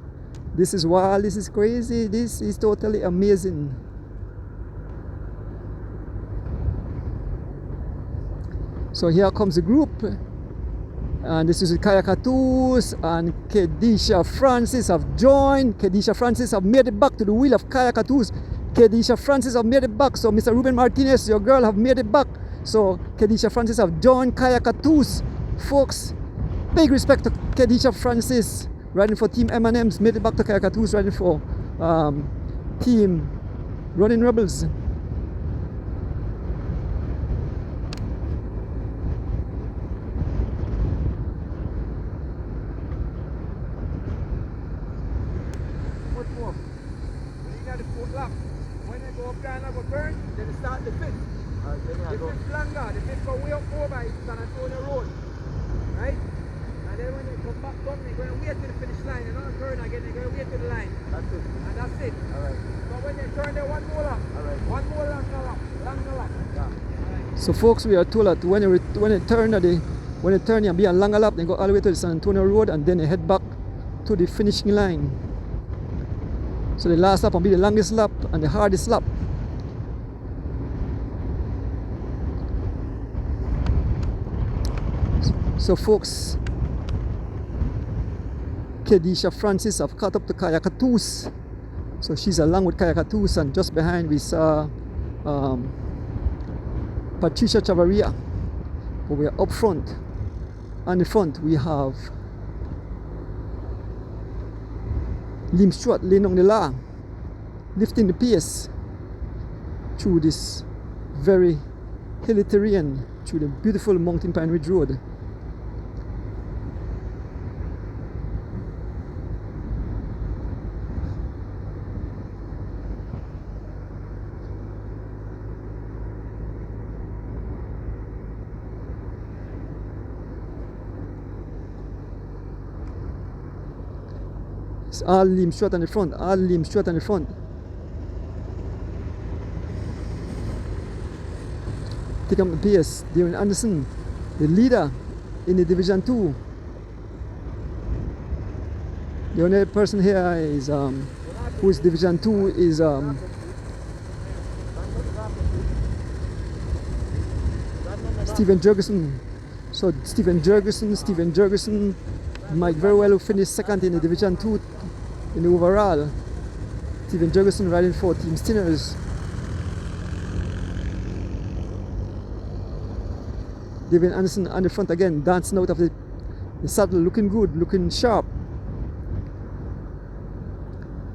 this is wild, this is crazy, this is totally amazing. So here comes the group, and this is Kaya Katus and Kedisha Francis have joined. Kedisha Francis have made it back to the wheel of Kaya Katus. Kedisha Francis have made it back. So Mr. Ruben Martinez, your girl, have made it back. So Kedisha Francis have joined Kaya Katus. Folks, big respect to Kedisha Francis, riding for Team M&M's, made it back to Kaya Katus, riding for Team Running Rebels. Much more. When you got the 4th lap, when they go up there and I go burn, then they start the 5th. The 5th longer, the 5th go way up over San Antonio Road. Right? And then when they come back down, they're going to wait to the finish line. They're not turn again, they're going to wait to the line. That's it. And that's it. Alright. So when they turn, they one more lap. Alright. One more longer lap. Longer lap. Yeah. Right. So folks, we are told that when they turn and be a longer lap, they go all the way to the San Antonio Road and then they head back to the finishing line. So the last lap will be the longest lap and the hardest lap. So folks, Kedisha Francis have caught up to Kaya Katus. So she's along with Kaya Katus, and just behind we saw Patricia Chavaria. But we are up front. On the front we have Liam Stewart laying on the law, lifting the pace through this very hilly terrain, through the beautiful Mountain Pine Ridge Road. It's all Liam Stewart on the front. All Liam Stewart on the front. Take up the pace. Darren Anderson, the leader in the Division 2. The only person here is who is Division 2 is Stephen Jurgensen. So Stephen Jurgensen might very well finish second in the Division 2 in the overall. Stephen Jurgensen riding for Team Stinners. David Anderson on the front again, dancing out of the saddle, looking good, looking sharp.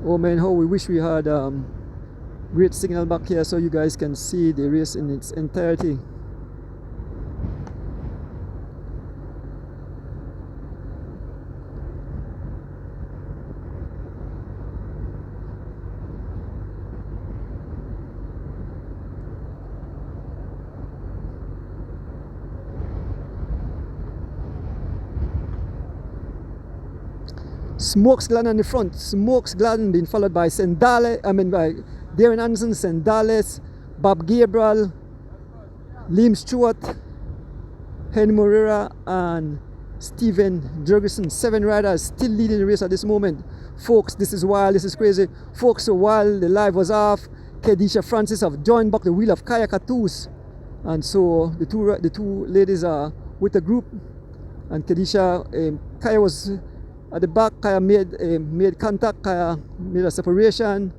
Oh man, how we wish we had great signal back here so you guys can see the race in its entirety. Smokes Gladden on the front. Smokes Gladden being followed by Sendales, by Darren Anderson, Sendales, Bob Gabriel, Liam Stewart, Henry Moreira, and Stephen Jurgensen. 7 riders still leading the race at this moment. Folks, this is wild, this is crazy. Folks, so while the live was off, Kedisha Francis have joined back the wheel of Kaya Katus. And so the two ladies are with the group. And Kedisha, Kaya was at the back. Kaya made contact, Kaya made a separation,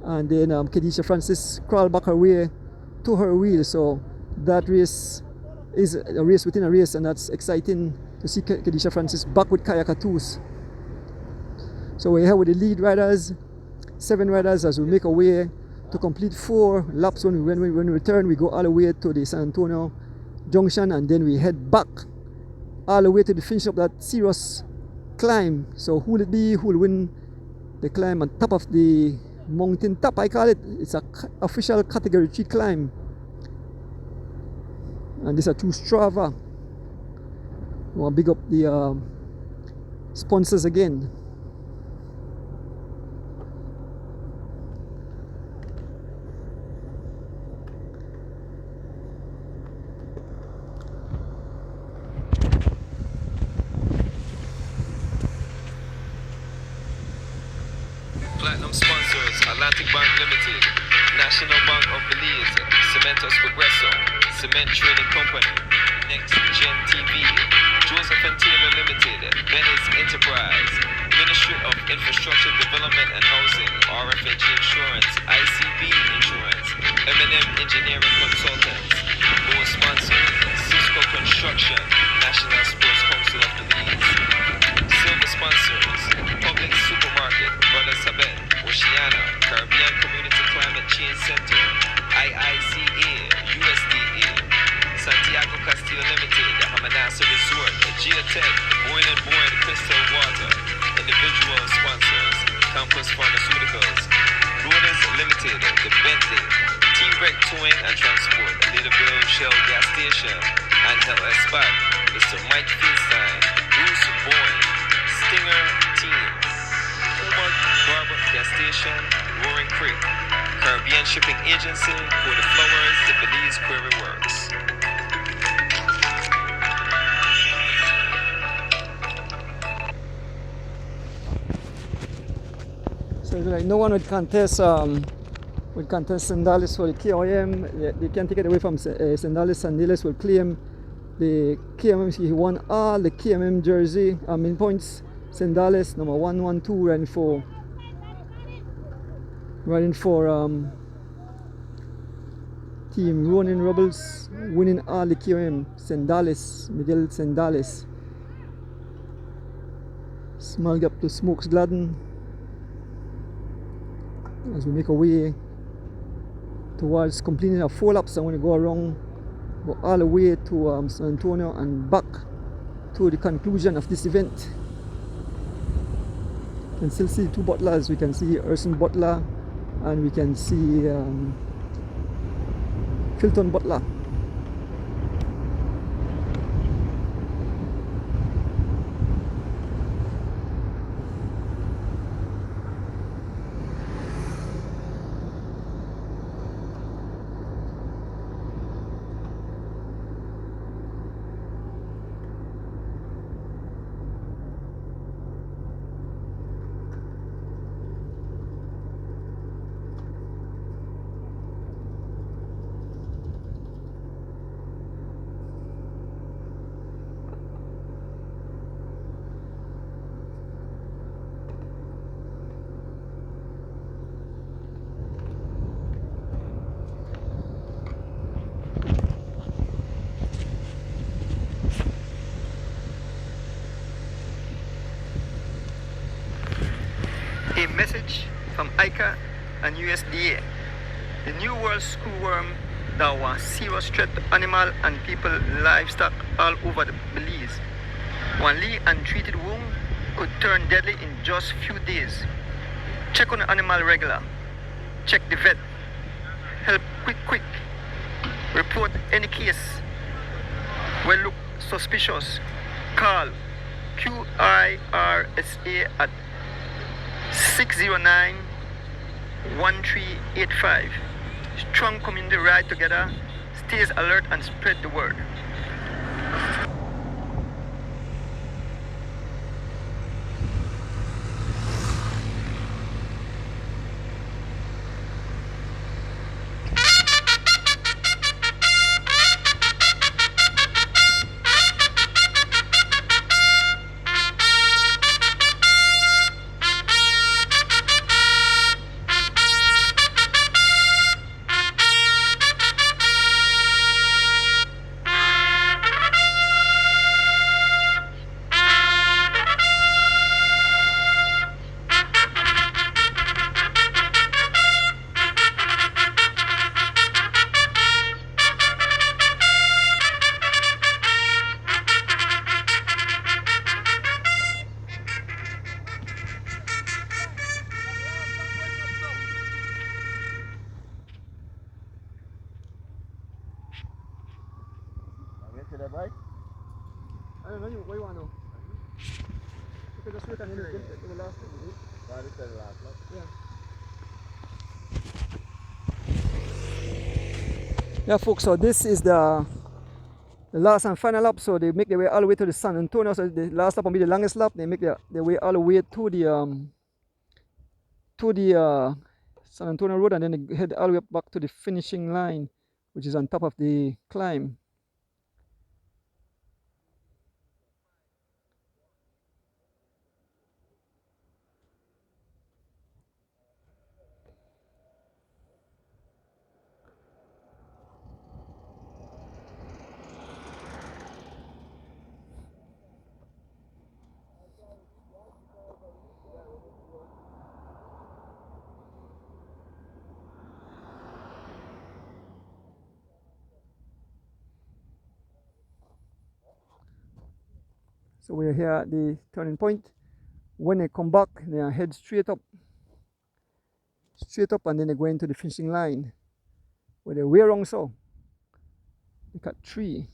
and then Kedisha Francis crawled back her way to her wheel. So that race is a race within a race, and that's exciting to see Kedisha Francis back with Kaya Katus. So we're here with the lead riders, 7 riders, as we make our way to complete 4 laps. When we return, we go all the way to the San Antonio Junction, and then we head back all the way to the finish of that serious climb. So who will it be? Who will win the climb on top of the mountain top? I call it. It's a official category 3 climb, and this is a true Strava. I want to big up the sponsors again. Platinum sponsors: Atlantic Bank Limited, National Bank of Belize, Sendales Progresso, Cement Trading Company, Next Gen TV, Joseph and Taylor Limited, Belize Enterprise, Ministry of Infrastructure Development and Housing, RFNG Insurance, ICB Insurance, M&M Engineering Consultants. More sponsors: Cisco Construction, National Sports Council of Belize. Silver sponsors: Public Supermarket, Brothers Sabet, Oceana, Caribbean Community Climate Change Center, IICA, USDA, Santiago Castillo Limited, Hamanasa Resort, Geotech, Boyne Crystal Water. Individual sponsors: Campus Pharmaceuticals, Loaders Limited, The Bentley, T-Rec Towing and Transport, Leaderville Shell Gas Station, Angel Espat, Mr. Mike Feinstein, Bruce Boyne, Stinger Team, Umar Barber Gas Station, Roaring Creek, Caribbean Shipping Agency, For the Flowers, The Belize Quarry Works. So like no one would contest Sendales for the KOM. They can't take it away from Sendales. Sendales will claim the KMM. He won all the KMM jersey points. Sendales number 112 riding for Team Ronin Rebels, winning all the KOM. Sendales, Miguel Sendales. Small gap to Smokes Gladden as we make our way towards completing our 4 laps. I want to go around, go all the way to San Antonio and back to the conclusion of this event. You can still see 2 butlers. We can see Urson Butler and we can see Filton Butler. pledge from ICA and USDA. The New World screwworm that was serious threat to animal and people livestock all over the Belize. One lead and treated wound could turn deadly in just few days. Check on the animal regular. Check the vet. Help quick. Report any case. When look suspicious, call QIRSA at 609-1385. Strong community ride together, stays alert and spread the word. Get to the bike? I don't know, what you want to know? You can just wait and then you get to the last thing, is it? That is the last lap. Yeah. Yeah, folks, so this is the last and final lap. So they make their way all the way to the San Antonio. So the last lap will be the longest lap. They make their way all the way to the San Antonio Road, and then they head all the way back to the finishing line, which is on top of the climb. So we're here at the turning point. When they come back, they head straight up, and then they go into the finishing line where they way wrong. So look at 3.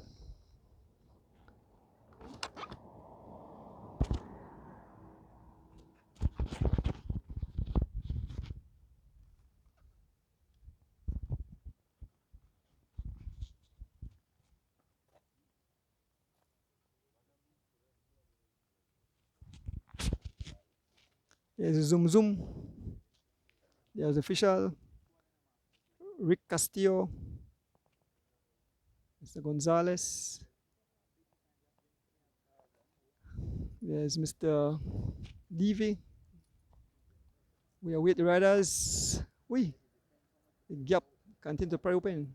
There's a zoom. There's the official Rick Castillo, Mr. Gonzalez. There's Mr. Levy. We await the riders. The gap continue to pry open.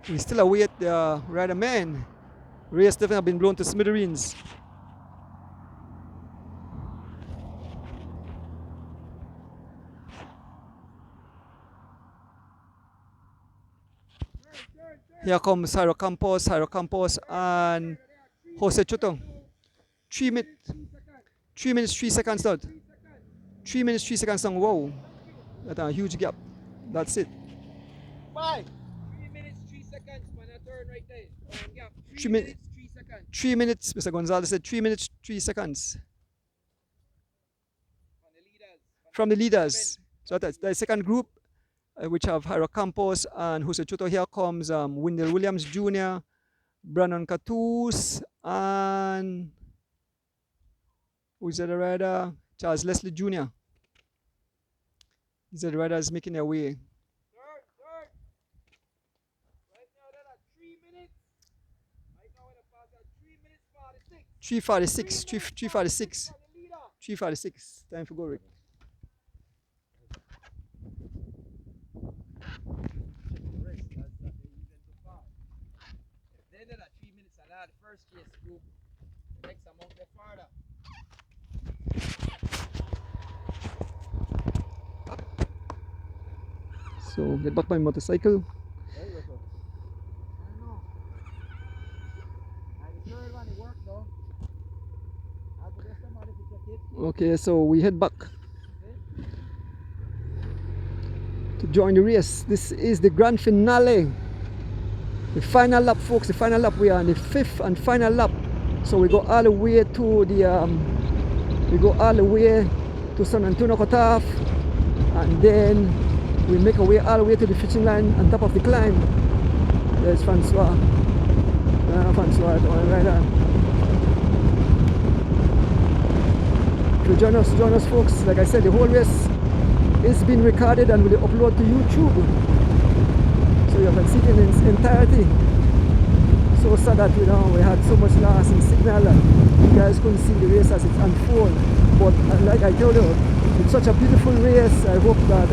We still await the rider man. Ray Stephen have been blown to smithereens. Here comes Jairo Campos, and Jose Chuto. 3 minutes, 3 seconds, Dad. 3 minutes, 3 seconds down. Wow. That's a huge gap. That's it. 3 minutes, 3 seconds, man. I turn right there. Gap. 3 minutes, 3 seconds. 3 minutes, Mr. Gonzalez said 3 minutes, 3 seconds. From the leaders. So that's the second group, which have Jairo Campos and Jose Chuto. Here comes Wendell Williams Jr., Brandon Catus, and Who's the rider? Charles Leslie Jr. These are the riders making their way. 346. 346. 346. Time for go, Rick. They did 3 minutes and the first case group. The next amount they farther. So get back my motorcycle. Okay, so we head back to join the race. This is the grand finale. The final lap, folks, the final lap. We are on the 5th and final lap. So we go all the way to the San Antonio cutoff, and then we make our way all the way to the finishing line on top of the climb. There's Francois. Francois, right there. If you join us folks, like I said, the whole race is being recorded and will upload to YouTube. So you can see it in its entirety. So sad that we had so much loss in signal and you guys couldn't see the race as it unfolds. But like I told you, it's such a beautiful race. I hope that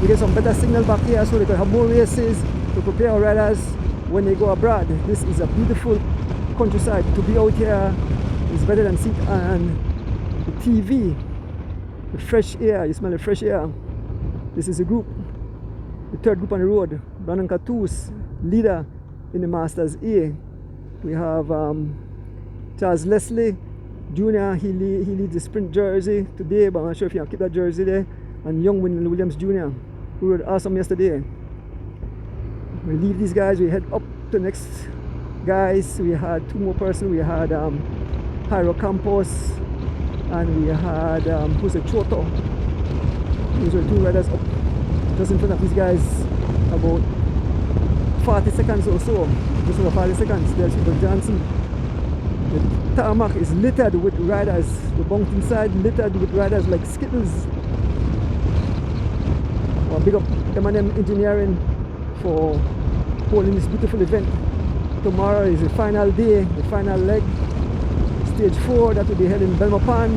we get some better signal back here so they can have more races to prepare our riders when they go abroad. This is a beautiful countryside. To be out here is better than sit on the TV. The fresh air, you smell the fresh air. This is a group, the third group on the road. Brandon Catus, leader in the Masters A. We have Charles Leslie Jr. He leads the sprint jersey today, but I'm not sure if he can keep that jersey there. And young Williams Jr., who rode awesome yesterday. We leave these guys, we head up to the next guys. We had two more persons. We had Jairo Campos and we had Jose Choto. These were two riders up just in front of these guys, about 40 seconds or so, just over 40 seconds. There's Super Johnson. The tarmac is littered with riders. The bunked inside littered with riders like Skittles. Well, big up M&M Engineering for holding this beautiful event. Tomorrow is the final day, the final leg. Stage 4 that will be held in Belmopan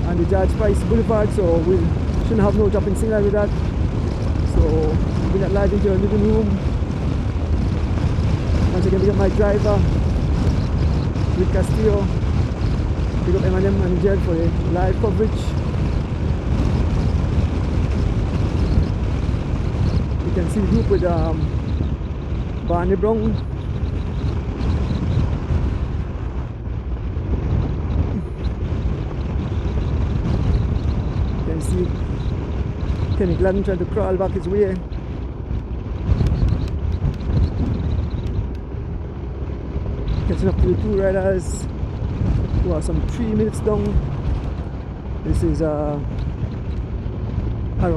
and the George Price Boulevard, so we shouldn't have no drop in signal with that. So bring that live into your living room. Once again, big up my driver, Rick Castillo. Big up M&M and Jed for the live coverage. You can see the group with Barney Brown. You can see Kenny Gladden trying to crawl back his way. Catching up to the two riders who are some 3 minutes down. This is Jairo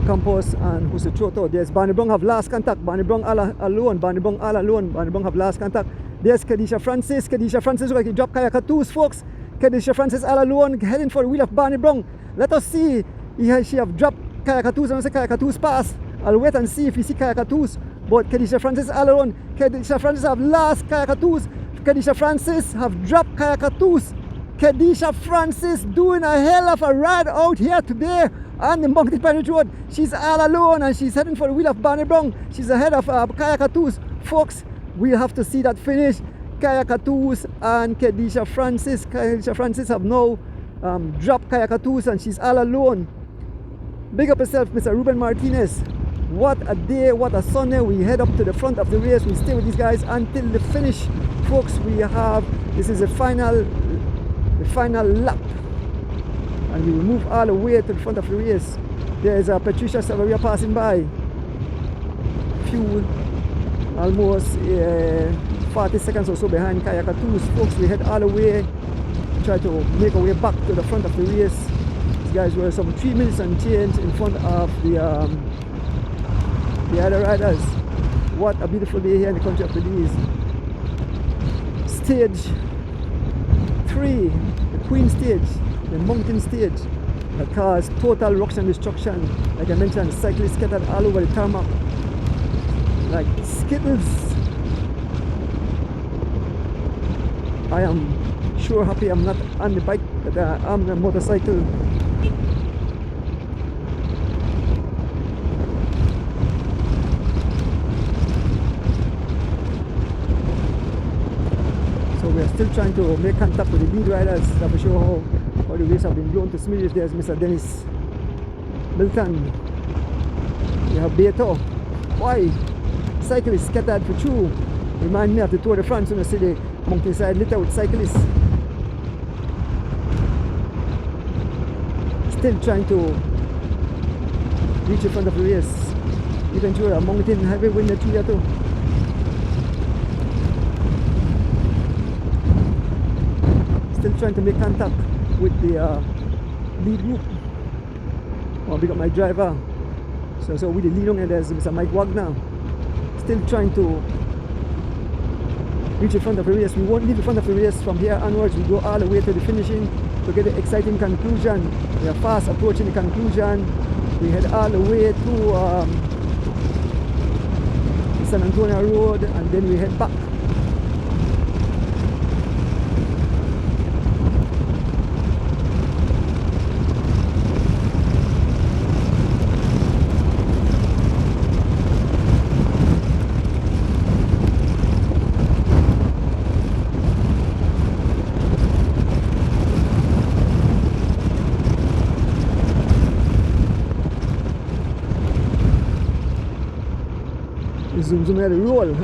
Campos and Jose Choto. There's Barney Brown have last contact. Barney Brown alone. Barney Brown all alone. Barney Brown have last contact. There's Kedisha Francis. Kedisha Francis like he dropped Kaya Catus, folks. Kedisha Francis all alone heading for the wheel of Barney Brown. Let us see. She have dropped Kaya Catus. I don't say Kaya Catus pass. I'll wait and see if we see Kaya Catus. But Kedisha Francis all alone. Kedisha Francis have last Kaya Catus. Kedisha Francis have dropped Kaya Catus. Kedisha Francis doing a hell of a ride out here today on the Mountain Pirate Road. She's all alone and she's heading for the wheel of Barney Brown. She's ahead of Kaya Catus. Folks, we'll have to see that finish. Kaya Catus and Kedisha Francis. Kedisha Francis have now dropped Kaya Catus and she's all alone. Big up yourself, Mr. Ruben Martinez. What a day, what a Sunday. We head up to the front of the race. We stay with these guys until the finish. Folks, we have, this is the final lap. And we will move all the way to the front of the race. There's Patricia Savaria passing by. Few, almost 40 seconds or so behind Kaya Catus. Folks, we head all the way, try to make our way back to the front of the race. These guys were some 3 minutes and change in front of the other riders. What a beautiful day here in the country of Belize. Stage 3, the Queen stage. the mountain stage that caused total rocks and destruction. Like I mentioned, cyclists scattered all over the tarmac like skittles. I am sure happy I'm not on the bike, but I'm on the motorcycle. So we are still trying to make contact with the lead riders that will show how the race have been blown to smithereens. There's Mr. Dennis Milton. We have Beto. Why? Cyclists scattered for two. Remind me of the Tour de France when you see the mountainside litter with cyclists. Still trying to reach the front of the race. Even through a mountain heavy wind at too. Still trying to make contact with the lead group. I'll pick up my driver. So with the lead on, and there's Mr. Mike Wagner. Still trying to reach the front of the race. We won't leave the front of the race. From here onwards, we go all the way to the finishing to get the exciting conclusion. We are fast approaching the conclusion. We head all the way to San Antonio Road, and then we head back. Zoom at the roll.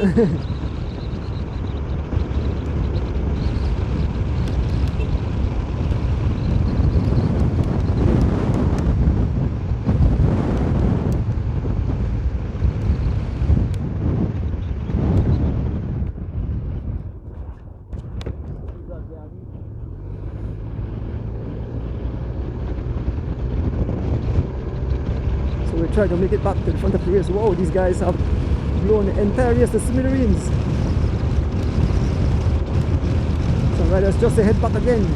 So we try to make it back to the front of the race. Wow, these guys have blown the entire race to smithereens. Some riders just head back again.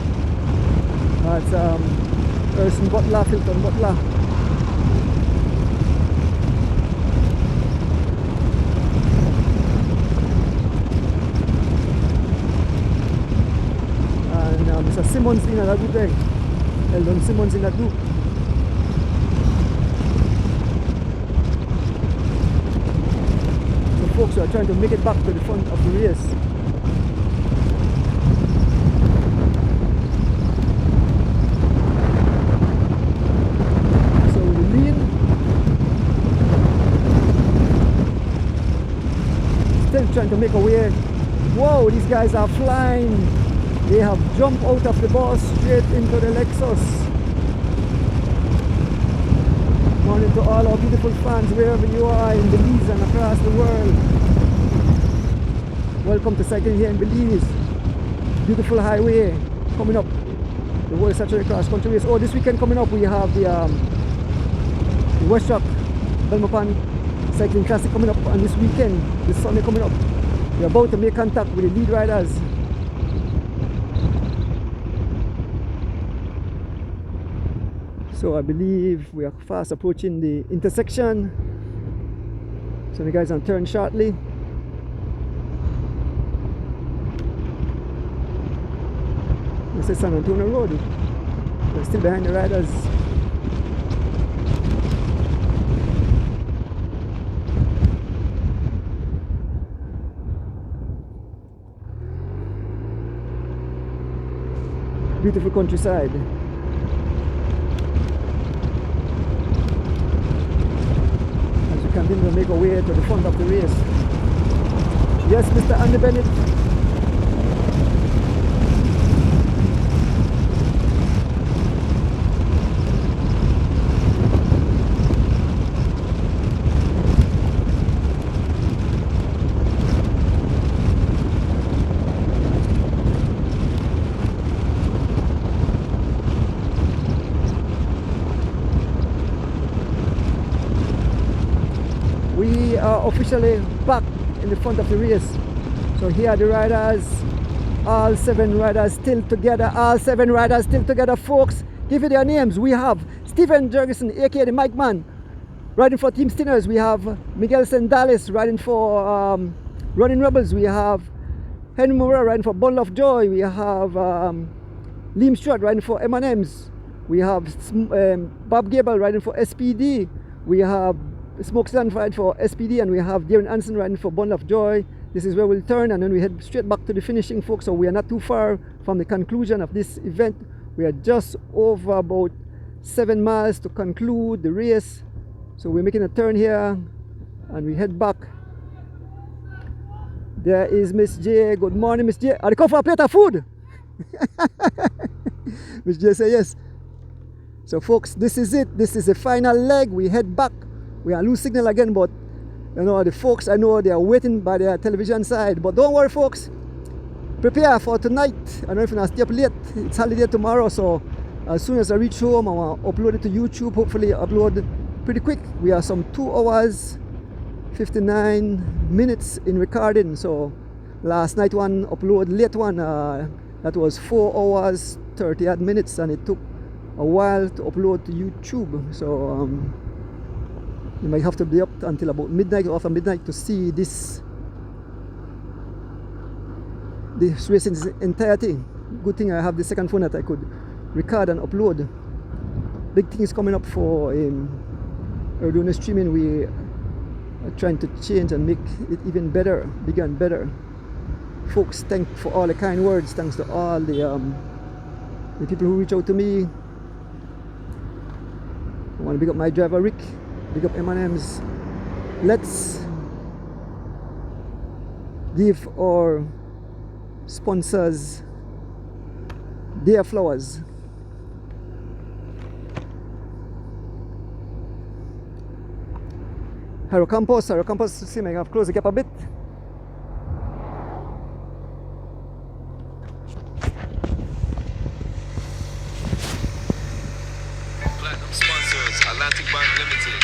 That's Erson Butler, Filton Butler. And Mr. Simmons in that group there. Eldon Simmons in that group. Folks who are trying to make it back to the front of the race. So we lead. Still trying to make a way. Whoa, these guys are flying. They have jumped out of the bus straight into the Lexus. Morning to all our beautiful fans wherever you are in Belize and across the world. Welcome to cycling here in Belize. Beautiful highway coming up. The World Saturday Cross Country Race. Oh, this weekend coming up we have the West Rock Belmopan Cycling Classic coming up on this weekend. This Sunday coming up. We're about to make contact with the lead riders. So I believe we are fast approaching the intersection. So the guys are turn shortly. This is San Antonio Road. We're still behind the riders. Beautiful countryside. Continue to make our way to the front of the race. Yes, Mr. Andy Bennett. We are officially back in the front of the race. So here are the riders all 7 riders still together. All 7 riders still together, folks. Give you their names. We have Stephen Jurgensen, aka the Mike Man, riding for Team Stinners. We have Miguel Sendales riding for Running Rebels. We have Henry Moreira riding for Bundle of Joy. We have Liam Stewart riding for M&M's. We have Bob Gable riding for SPD. We have Smokesland riding for SPD, and we have Darren Anson riding for Bundle of Joy. This is where we'll turn, and then we head straight back to the finishing, folks. So we are not too far from the conclusion of this event. We are just over about 7 miles to conclude the race. So we're making a turn here, and we head back. There is Miss J. Good morning, Miss J. Are you come for a plate of food? Miss J say yes. So folks, this is it. This is the final leg. We head back. We are lose signal again, but you know, the folks, I know they are waiting by their television side. But don't worry, folks. Prepare for tonight. I don't know if you're going to stay up late. It's holiday tomorrow, so as soon as I reach home, I want to upload it to YouTube. Hopefully upload pretty quick. We are some 2 hours 59 minutes in recording. So last night one upload, late one, that was 4 hours 30 odd minutes, and it took a while to upload to YouTube. So you might have to be up until about midnight or after midnight to see this race in its entirety. Good thing I have the second phone that I could record and upload. Big things coming up for we're doing the streaming. We are trying to change and make it even better, bigger and better. Folks, thanks for all the kind words. Thanks to all the people who reach out to me. I want to big up my driver Rick, big up M&M's. Let's give our sponsors their flowers. Harrow Campus, see me, I have closed the gap a bit. Platinum sponsors: Atlantic Bank Limited,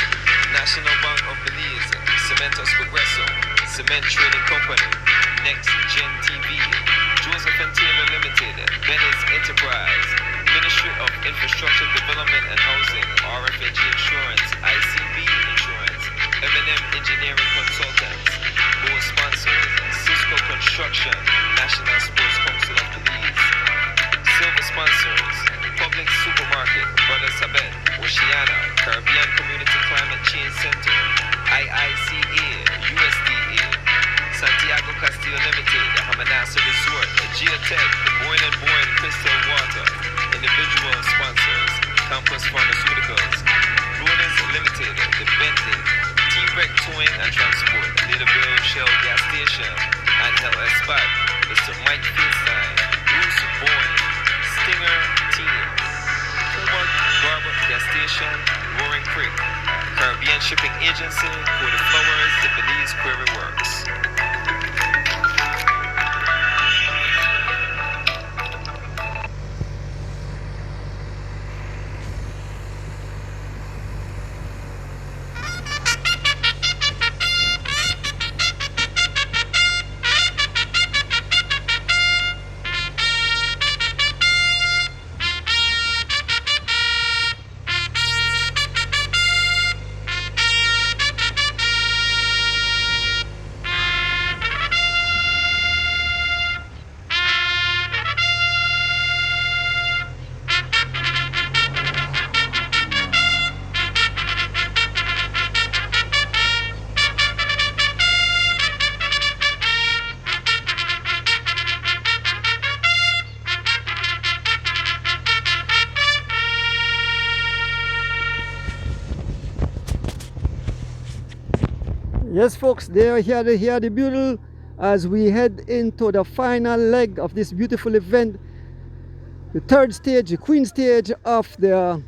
National Bank of Belize, Sendales Progresso, Cement Trading Company, Next Gen TV, Joseph and Taylor Limited, Belize Enterprise, Ministry of Infrastructure Development and Housing, RFAG Insurance, ICB Insurance, M&M Engineering Consultants. Board sponsors: Cisco Construction, National Sports Council of Belize. Silver sponsors: Public Supermarket, Brothers Sabet, Oceana, Caribbean Community Climate Change Center, IICA, USDA, Santiago Castillo Limited, Hamanasa Resort, Geotech, Boyne and Boyne Crystal Water. Individual sponsors: Campus Pharmaceuticals, Brewers Limited, The Bentley, T-Rec Towing and Transport, Littleville Shell Gas Station, Angel Espat, Mr. Mike Finstein, Bruce Boyne, Stinger Team, Puma Barber Gas Station, Roaring Creek, Caribbean Shipping Agency, For the Flowers, The Belize Quarry Works. Yes, folks, there hear the bugle as we head into the final leg of this beautiful event, the third stage, the queen stage of the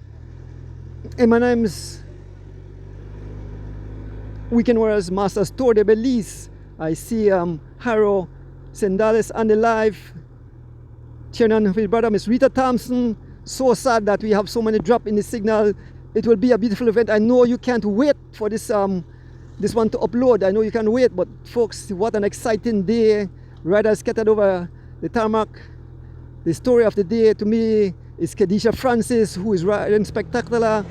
M&M's Weekend Warriors Masters Tour de Belize. I see Harrow Sendales on the live, cheering on his brother Miss Rita Thompson. So sad that we have so many drop in the signal. It will be a beautiful event. I know you can't wait for this this one to upload. I know you can't wait, but folks, what an exciting day. Riders scattered over the tarmac. The story of the day to me is Kedisha Francis, who is riding spectacular.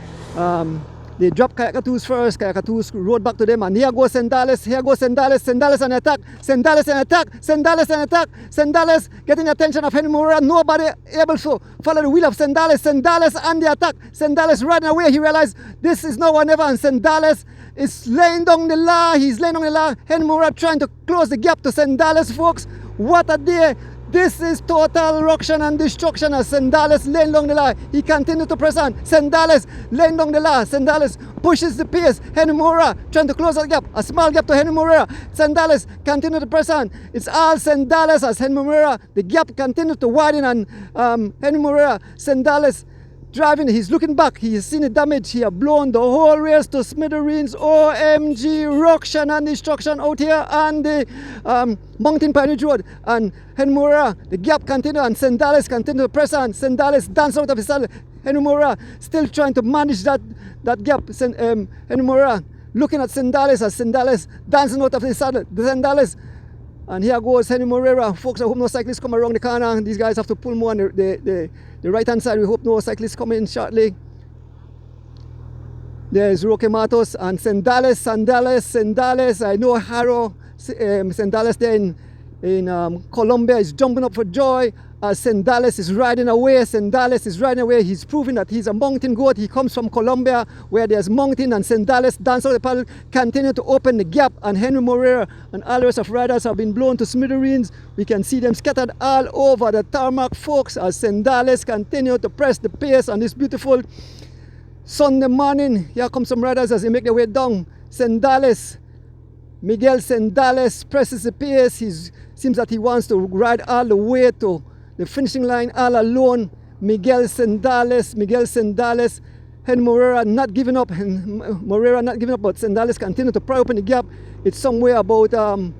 They dropped Kayakatus first, Kayakatus rode back to them, and here goes Sendales, Sendales on attack, Sendales on attack, Sendales on attack, Sendales getting the attention of Henry Moreira, nobody able to follow the wheel of Sendales, Sendales on the attack, Sendales running away, he realized this is now or never, and Sendales is laying down the law, he's laying down the law, Henry Moreira trying to close the gap to Sendales, folks. What a day! This is total ruction and destruction as Sendales laying down the line. He continues to press on. Sendales laying down the line. Sendales pushes the pace. Henry Moreira trying to close that gap. A small gap to Henry Moreira. Sendales continue to press on. It's all Sendales as Henry Moreira. The gap continues to widen and Henry Moreira. Sendales driving, he's looking back, he's seen the damage, he has blown the whole race to smithereens. OMG, ruction and destruction out here on the Mountain Pine Road. And Henry Moreira, the gap continue and Sendales continue to press on. Sendales dance out of his saddle. Henry Moreira still trying to manage that gap. Henry Moreira looking at Sendales as Sendales dancing out of his saddle. The Sendales. And here goes Henry Moreira. Folks, I hope no cyclists come around the corner. These guys have to pull more on the right hand side. We hope no cyclists come in shortly. There's Roque Matos and Sendales. I know Haro Sendales there in Colombia is jumping up for joy. Sendales is riding away. Sendales is riding away. He's proving that he's a mountain goat. He comes from Colombia where there's mountain, and Sendales dance out the paddle, continue to open the gap, and Henry Moreira and all the rest of riders have been blown to smithereens. We can see them scattered all over the tarmac, folks, as Sendales continue to press the pace on this beautiful Sunday morning. Here come some riders as they make their way down. Sendales, Miguel Sendales presses the pace. He seems that he wants to ride all the way to the finishing line all alone. Miguel Sendales, Henry Moreira not giving up, but Sendales continue to pry open the gap. It's somewhere about 10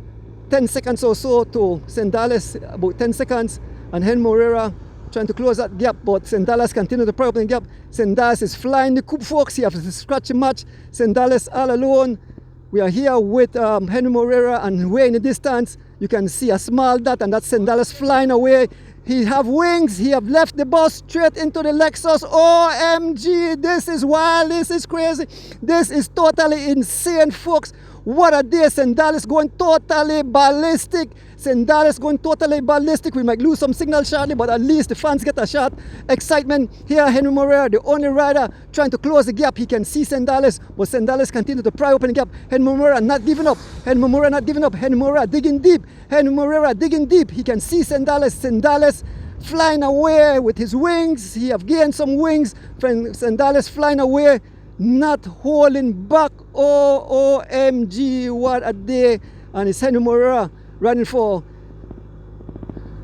seconds or so to Sendales, about 10 seconds, and Henry Moreira trying to close that gap, but Sendales continue to pry open the gap. Sendales is flying the coupe, folks. He has a scratchy match. Sendales all alone. We are here with Henry Moreira, and way in the distance you can see a small dot, and that's Sendales flying away. He have wings. He have left the bus straight into the Lexus. OMG, this is wild. This is crazy. This is totally insane, folks. What a day. Sendales going totally ballistic. Sendales going totally ballistic. We might lose some signal shortly, but at least the fans get a shot. Excitement. Here, Henry Moreira, the only rider trying to close the gap. He can see Sendales, but Sendales continue to pry open the gap. Henry Moreira not giving up. Henry Moreira not giving up. Henry Moreira digging deep. Henry Moreira digging deep. He can see Sendales. Sendales flying away with his wings. He have gained some wings. Sendales flying away, not holding back. OMG, what a day. And it's Henry Moreira running for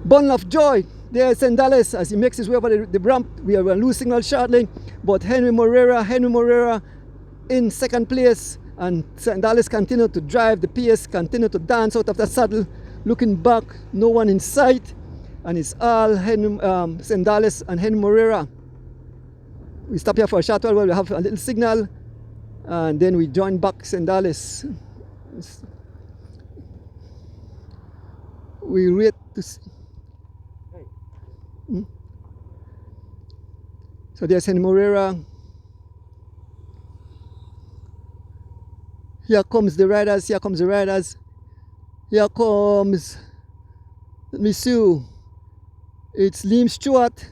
bundle of joy. There's Sendales as he makes his way over the ramp. We are losing signal shortly, but Henry Moreira in second place, and Sendales continue to drive the pace, continue to dance out of the saddle, looking back, no one in sight, and it's all Sendales and Henry Moreira. We stop here for a short while where we have a little signal, and then we join back Sendales. We wait to see. So there's Henry Moreira. Here comes the riders. Here comes, let me see. It's Liam Stewart,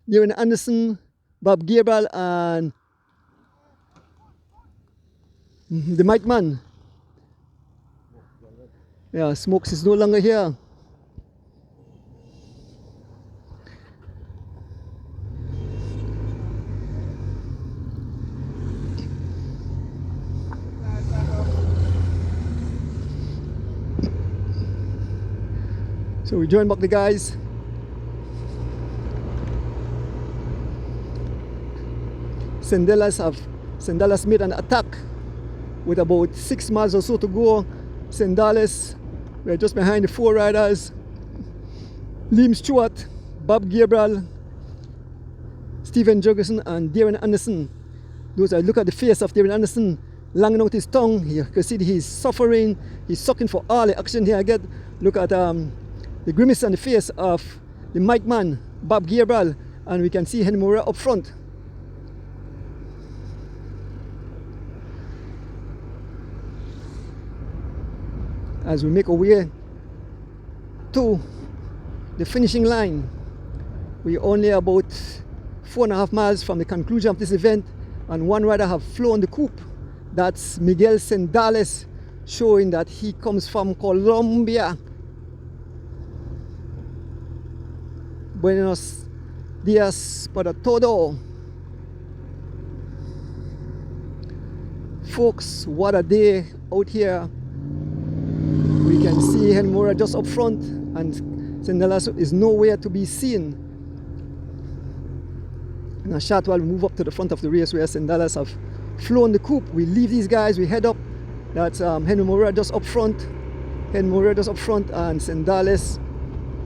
Darren Anderson, Bob Gabriel, and the mic man. Yeah, Smokes is no longer here. So we join back the guys. Sendales made an attack with about 6 miles or so to go. Sendales, we're just behind the 4 riders. Liam Stewart, Bob Gabriel, Stephen Jurgensen, and Darren Anderson. Look at the face of Darren Anderson. langing out his tongue. You can see he's suffering. He's sucking for all the oxygen he get. Look at the grimace on the face of the mic man, Bob Gabriel, and we can see Henry Moreira up front. As we make our way to the finishing line, we're only about 4.5 miles from the conclusion of this event, and one rider have flown the coop. That's Miguel Sendales, showing that he comes from Colombia. Buenos dias para todo. Folks, what a day out here. We can see Henry Moreira just up front, and Sendales is nowhere to be seen. In a short while we move up to the front of the race where Sendales have flown the coop. We leave these guys, we head up. That's Henry Moreira just up front. Henry Moreira just up front, and Sendales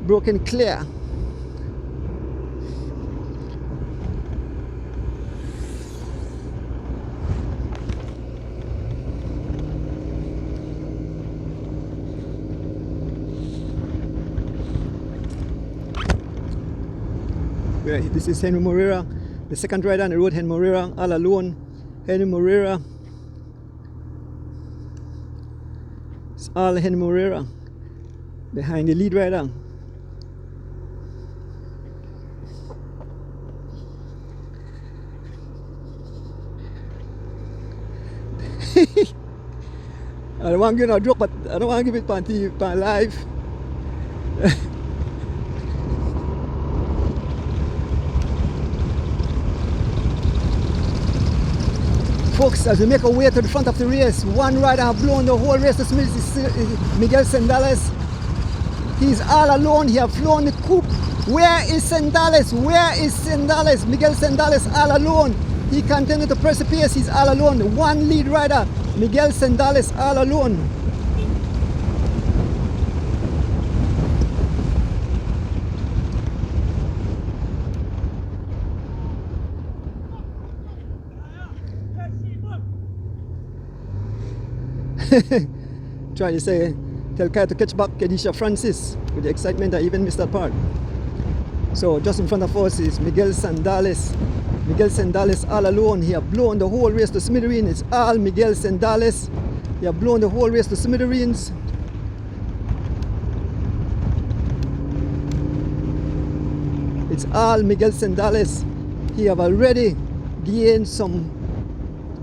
broken clear. This is Henry Moreira, the second rider on the road. Henry Moreira all alone. Henry Moreira. It's all Henry Moreira behind the lead rider. I don't want to give a joke, but I don't want to give it on TV, on live. Folks, as we make our way to the front of the race, one rider have blown the whole race. This is Miguel Sendales. He's all alone. He have flown the coop. Where is Sendales? Where is Sendales? Miguel Sendales all alone. He continued to press the pace. He's all alone. One lead rider, Miguel Sendales, all alone. Trying to say, tell Kai to catch back Kedisha Francis with the excitement I even missed that part. So just in front of us is Miguel Sendales. Miguel Sendales all alone. He have blown the whole race to smithereens. It's all Miguel Sendales. He have blown the whole race to smithereens. It's all Miguel Sendales. He have already gained some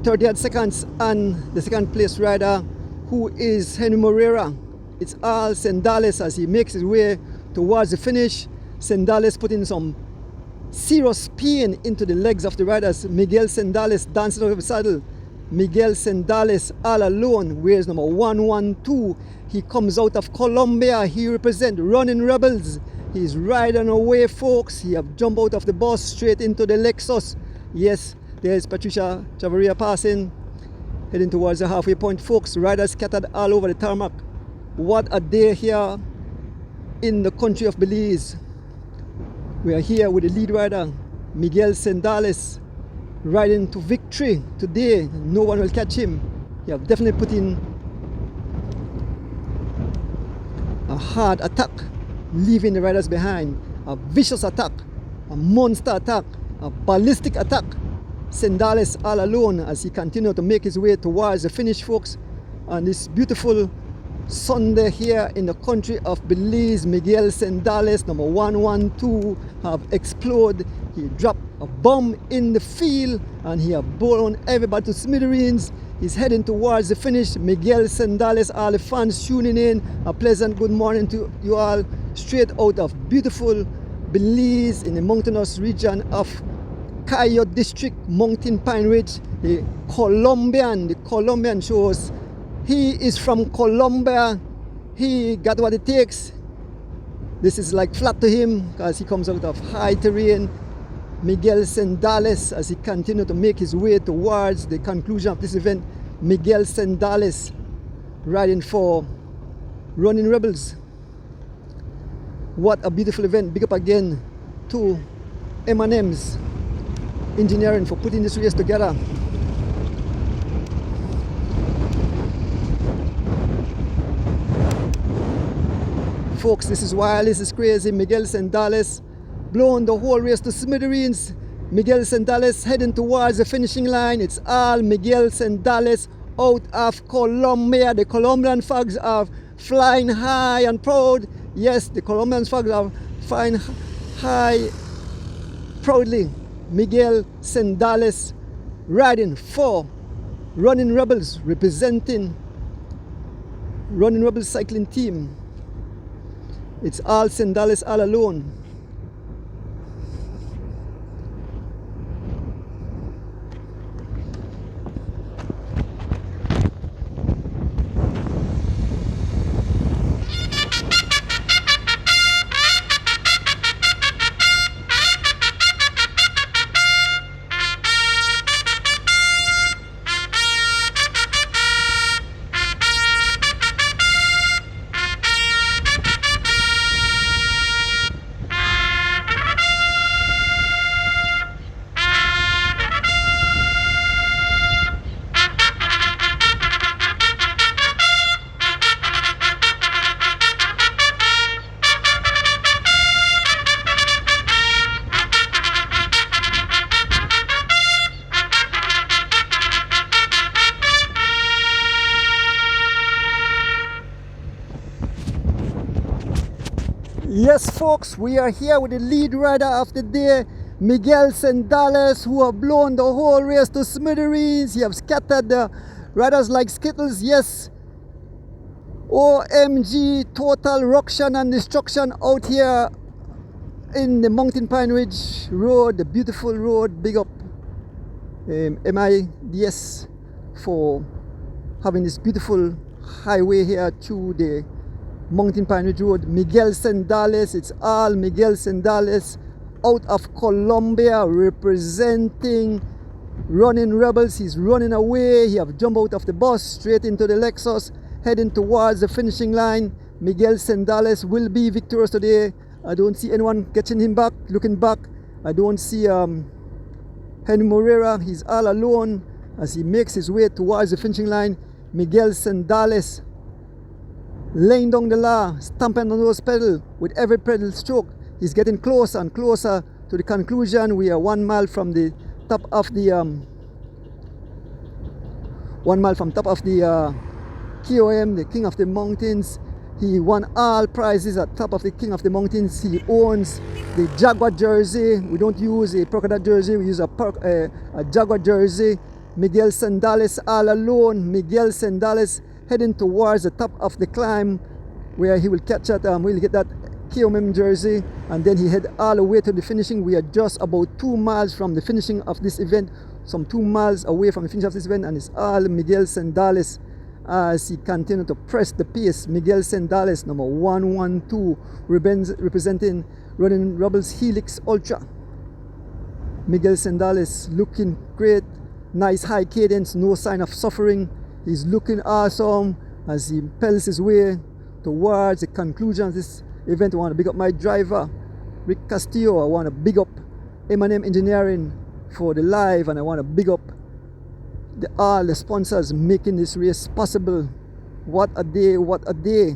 30 seconds on the second place rider, who is Henry Moreira. It's all Sendales as he makes his way towards the finish. Sendales putting some serious pain into the legs of the riders. Miguel Sendales dancing out of the saddle. Miguel Sendales all alone wears number 112. He comes out of Colombia. He represents Running Rebels. He's riding away, folks. He have jumped out of the bus straight into the Lexus. Yes, there's Patricia Chavarria passing, heading towards the halfway point. Folks, riders scattered all over the tarmac. What a day here in the country of Belize. We are here with the lead rider, Miguel Sendales, riding to victory today. No one will catch him. He have definitely put in a hard attack, leaving the riders behind. A vicious attack, a monster attack, a ballistic attack. Sendales all alone as he continued to make his way towards the finish, folks. On this beautiful Sunday here in the country of Belize, Miguel Sendales, number 112, have exploded. He dropped a bomb in the field and he have blown everybody to smithereens. He's heading towards the finish. Miguel Sendales, all the fans tuning in, a pleasant good morning to you all, straight out of beautiful Belize in the mountainous region of Cayo District, Mountain Pine Ridge. The Colombian shows he is from Colombia. He got what it takes. This is like flat to him because he comes out of high terrain. Miguel Sendales, as he continued to make his way towards the conclusion of this event. Miguel Sendales riding for Running Rebels. What a beautiful event. Big up again to M&M's Engineering for putting this race together. folks. This is wild, this is crazy. Miguel Sendales blown the whole race to smithereens. Miguel Sendales heading towards the finishing line. It's all Miguel Sendales out of Colombia. The Colombian flags are flying high and proud. Yes, the Colombian flags are flying high proudly. Miguel Sendales riding for Running Rebels, representing Running Rebels cycling team. It's all Sendales all alone. Yes, folks, we are here with the lead rider of the day, Miguel Sendales, who have blown the whole race to smithereens. He have scattered the riders like skittles. Yes, OMG, total ruction and destruction out here in the Mountain Pine Ridge Road, the beautiful road. Big up MIDS for having this beautiful highway here through the Mountain Pine Ridge Road. Miguel Sendales, it's all Miguel Sendales out of Colombia representing Running Rebels. He's running away. He have jumped out of the bus straight into the Lexus, heading towards the finishing line. Miguel Sendales will be victorious today. I don't see anyone catching him back, looking back. I don't see Henry Morera. He's all alone as he makes his way towards the finishing line. Miguel Sendales laying down the law, stamping on those pedals with every pedal stroke. He's getting closer and closer to the conclusion. We are 1 mile from the top of the 1 mile from top of the KOM, the King of the Mountains. He won all prizes at top of the King of the Mountains. He owns the Jaguar jersey. We don't use a polka dot jersey, we use a Jaguar jersey. Miguel Sendales all alone. Miguel Sendales heading towards the top of the climb where he will catch that, will get that KOM jersey, and then he head all the way to the finishing. We are just about 2 miles from the finishing of this event, some 2 miles away from the finish of this event, and it's all Miguel Sendales as he continues to press the pace. Miguel Sendales, number 112, representing Running Rebels Helix Ultra. Miguel Sendales looking great, nice high cadence, no sign of suffering. He's looking awesome as he pedals his way towards the conclusion of this event. I want to big up my driver, Rick Castillo. I want to big up M&M Engineering for the live, and I want to big up all the sponsors making this race possible. What a day, what a day.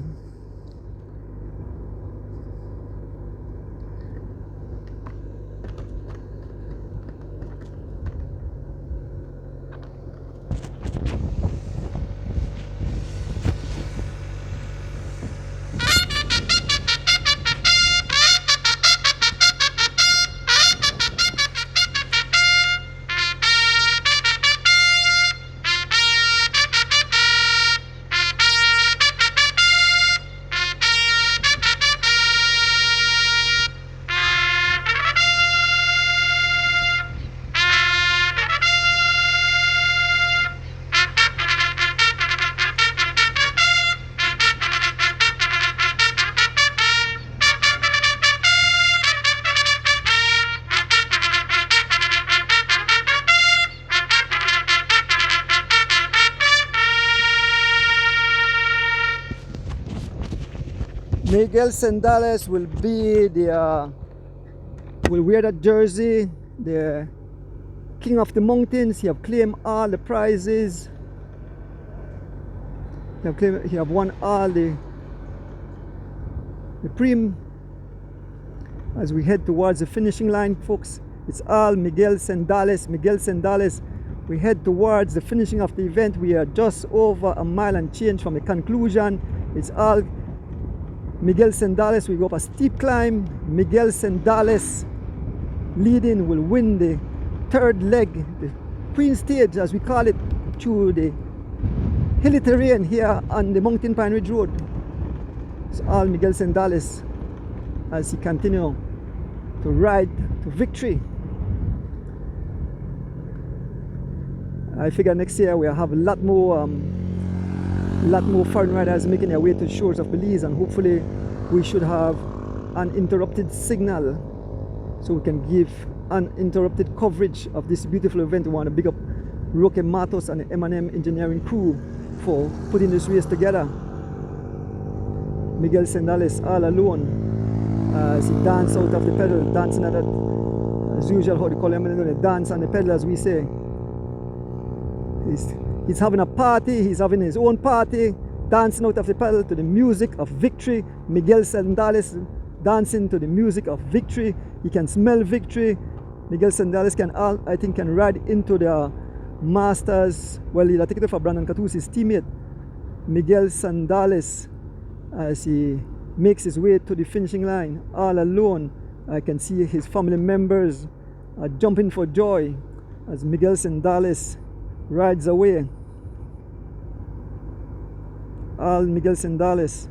Miguel Sendales will be the will wear that jersey, the King of the Mountains. He have claimed all the prizes. He have won all the the preem, as we head towards the finishing line, folks. It's all Miguel Sendales, Miguel Sendales. We head towards the finishing of the event. We are just over a mile and change from the conclusion. It's all Miguel Sendales. We go up a steep climb. Miguel Sendales leading will win the third leg, the queen stage as we call it, through the hilly terrain here on the Mountain Pine Ridge Road. It's all Miguel Sendales as he continues to ride to victory. I figure next year we'll have a lot more foreign riders making their way to the shores of Belize, and hopefully we should have uninterrupted signal so we can give uninterrupted coverage of this beautiful event. We want to big up Roque Matos and the M&M engineering crew for putting this race together. Miguel Sendales all alone as he dances out of the pedal, dancing at it, as usual, how they call him, dance on the pedal, as we say. He's having a party, he's having his own party, dancing out of the pedal to the music of victory. Miguel Sendales dancing to the music of victory. He can smell victory. Miguel Sendales can ride into the Masters. Well, he'll take it for Brandon Catus, his teammate. Miguel Sendales, as he makes his way to the finishing line all alone. I can see his family members are jumping for joy as Miguel Sendales rides away. All Miguel Sendales.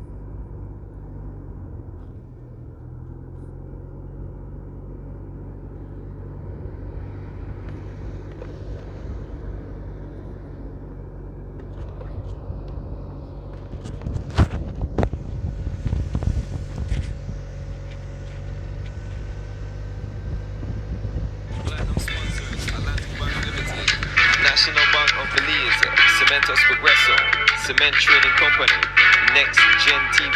National Bank of Belize, Sendales Progresso, Cement Trading Company, Next Gen TV,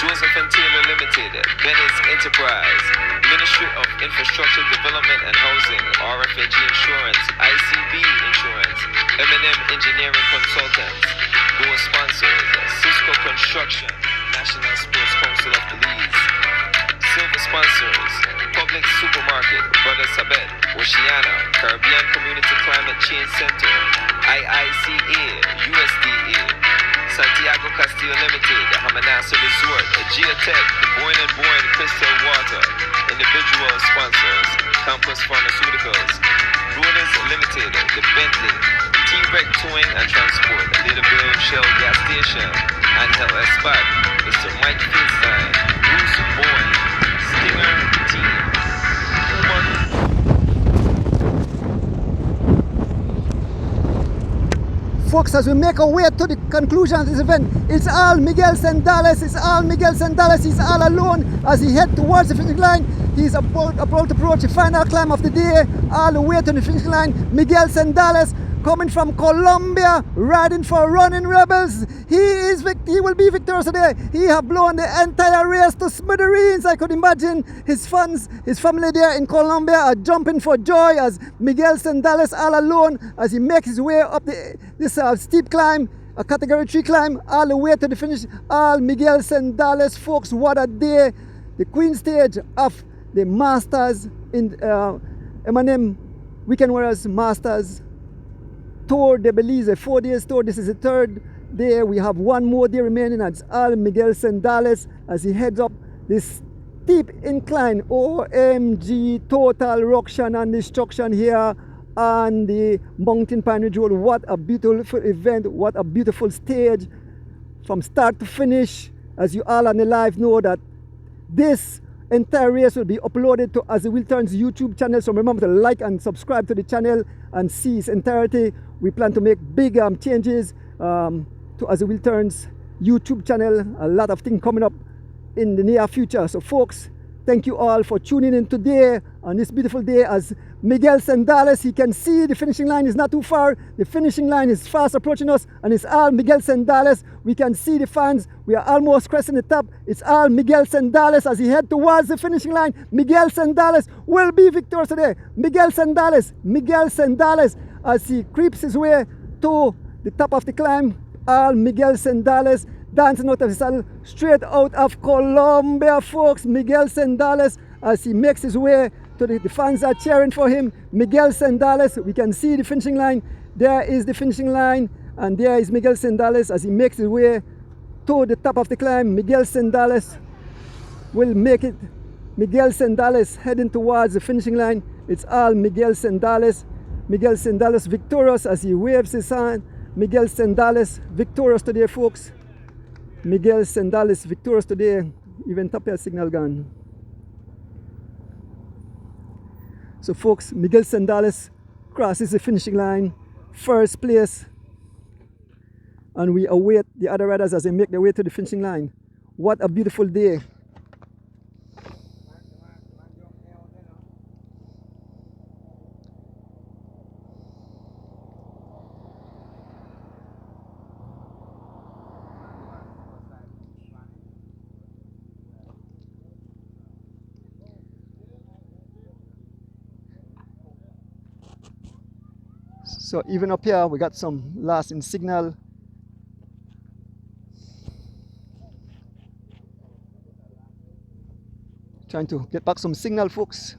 Joseph and Taylor Limited, Belize Enterprise, Ministry of Infrastructure Development and Housing, RFNG Insurance, ICB Insurance, M&M Engineering Consultants, Board Sponsors, Cisco Construction, National Sports Council of Belize, Silver Sponsors, Public Supermarket, Brothers Sabet, Oceana, Caribbean Community Climate Change Center, IICA, USDA, Santiago Castillo Limited, Hamanasa Resort, Geotech, Boyne & Boyne Crystal Water, individual sponsors, Campus Pharmaceuticals, Brothers Limited, The Bentley, T-Rec Towing and Transport, Littleville Shell Gas Station, Angel Espat, Mr. Mike Finstein, Bruce Boyne, Stinger Team, Folks, as we make our way to the conclusion of this event, it's all Miguel Sendales, it's all Miguel Sendales, he's all alone as he heads towards the finishing line. He's about to approach the final climb of the day, all the way to the finishing line. Miguel Sendales coming from Colombia, riding for Running Rebels. He will be victorious today. He have blown the entire race to smithereens. I could imagine his fans, his family there in Colombia are jumping for joy as Miguel Sendales all alone as he makes his way up this steep climb, a category 3 climb, all the way to the finish. All Miguel Sendales, folks, what a day. The queen stage of the Masters in M&M Weekend Warriors Masters Tour de Belize, a 4 days tour. This is the third day. We have one more day remaining. It's all Miguel Sendales as he heads up this steep incline. OMG, total ruction and destruction here on the Mountain Pine Ridge Road. What a beautiful event, what a beautiful stage from start to finish. As you all on the live know that this entire race will be uploaded to As It Will Turn's YouTube channel, so remember to like and subscribe to the channel and see its entirety. We plan to make big changes to As It Will Turn's YouTube channel. A lot of things coming up in the near future. So folks, thank you all for tuning in today on this beautiful day as Miguel Sendales, he can see the finishing line is not too far. The finishing line is fast approaching us and it's all Miguel Sendales. We can see the fans. We are almost cresting the top. It's all Miguel Sendales as he head towards the finishing line. Miguel Sendales will be victorious today. Miguel Sendales as he creeps his way to the top of the climb. All Miguel Sendales. dancing out of his saddle, straight out of Colombia, folks. Miguel Sendales, as he makes his way to the fans are cheering for him. Miguel Sendales, we can see the finishing line. There is the finishing line, and there is Miguel Sendales as he makes his way to the top of the climb. Miguel Sendales will make it. Miguel Sendales heading towards the finishing line. It's all Miguel Sendales. Miguel Sendales victorious as he waves his hand. Miguel Sendales victorious today, folks. Miguel Sendales victorious today. Even top here signal gone. So folks, Miguel Sendales crosses the finishing line, first place. And we await the other riders as they make their way to the finishing line. What a beautiful day. So even up here, we got some lasting signal. Trying to get back some signal, folks.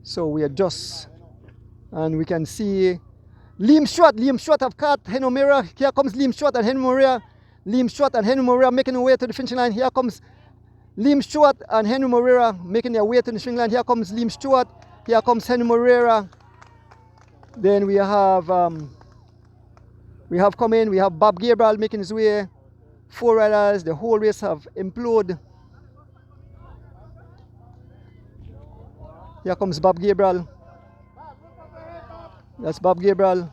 So we adjust, and we can see Liam Stewart have caught Henry Morea. Here comes Liam Stewart and Henry Morea. Liam Stewart and Henry Morea making their way to the finishing line. Here comes Liam Stewart and Henry Morea making their way to the finishing line. Here comes Liam Stewart. Here comes Henry Morea. Then we have Bob Gabriel making his way. 4 riders. The whole race have imploded. Here comes Bob Gabriel. That's Bob Gabriel.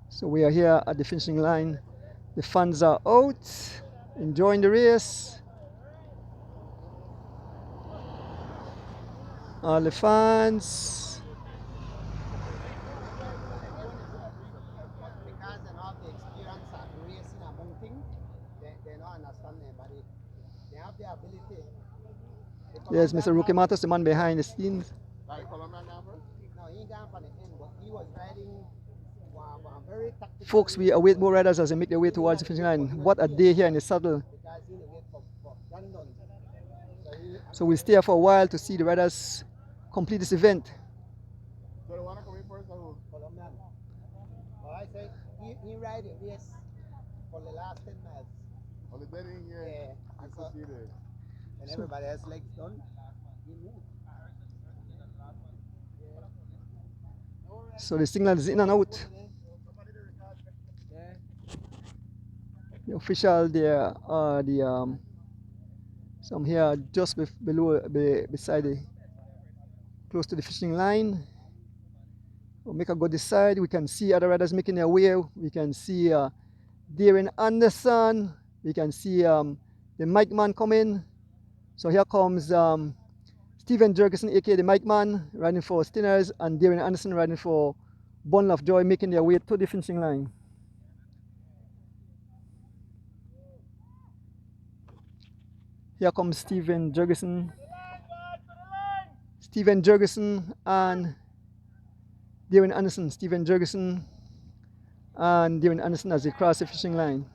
So we are here at the finishing line. The fans are out, enjoying the race. All the fans. Because they have the experience of racing a mountain, they don't understand anybody. They have the ability. Yes, Mr. Rookie Matos, the man behind the scenes. Like Colombian number? No, he got from the end, but he was riding one very tactical. Folks, we await more riders as they make their way towards the finishing line. What a day here in the saddle. Because he wait for London. So we'll stay here for a while to see the riders complete this event. So the one that come in first or who? Colombian. Well, I say he ride the race for the last 10 miles. On the dead in here. Yeah. I could see there. And everybody else legs done. He moved. So the signal is in and out. The official there are some here just below, beside the, close to the finishing line. We'll make a go this side. We can see other riders making their way. We can see Darren Anderson. We can see the mic man coming. So here comes Stephen Jurgensen, aka the mic man, riding for Sendales, and Darren Anderson riding for Bundle of Joy, making their way to the finishing line. Here comes Stephen Jurgensen. Stephen Jurgensen and Darren Anderson. Stephen Jurgensen and Darren Anderson as they cross the finishing line.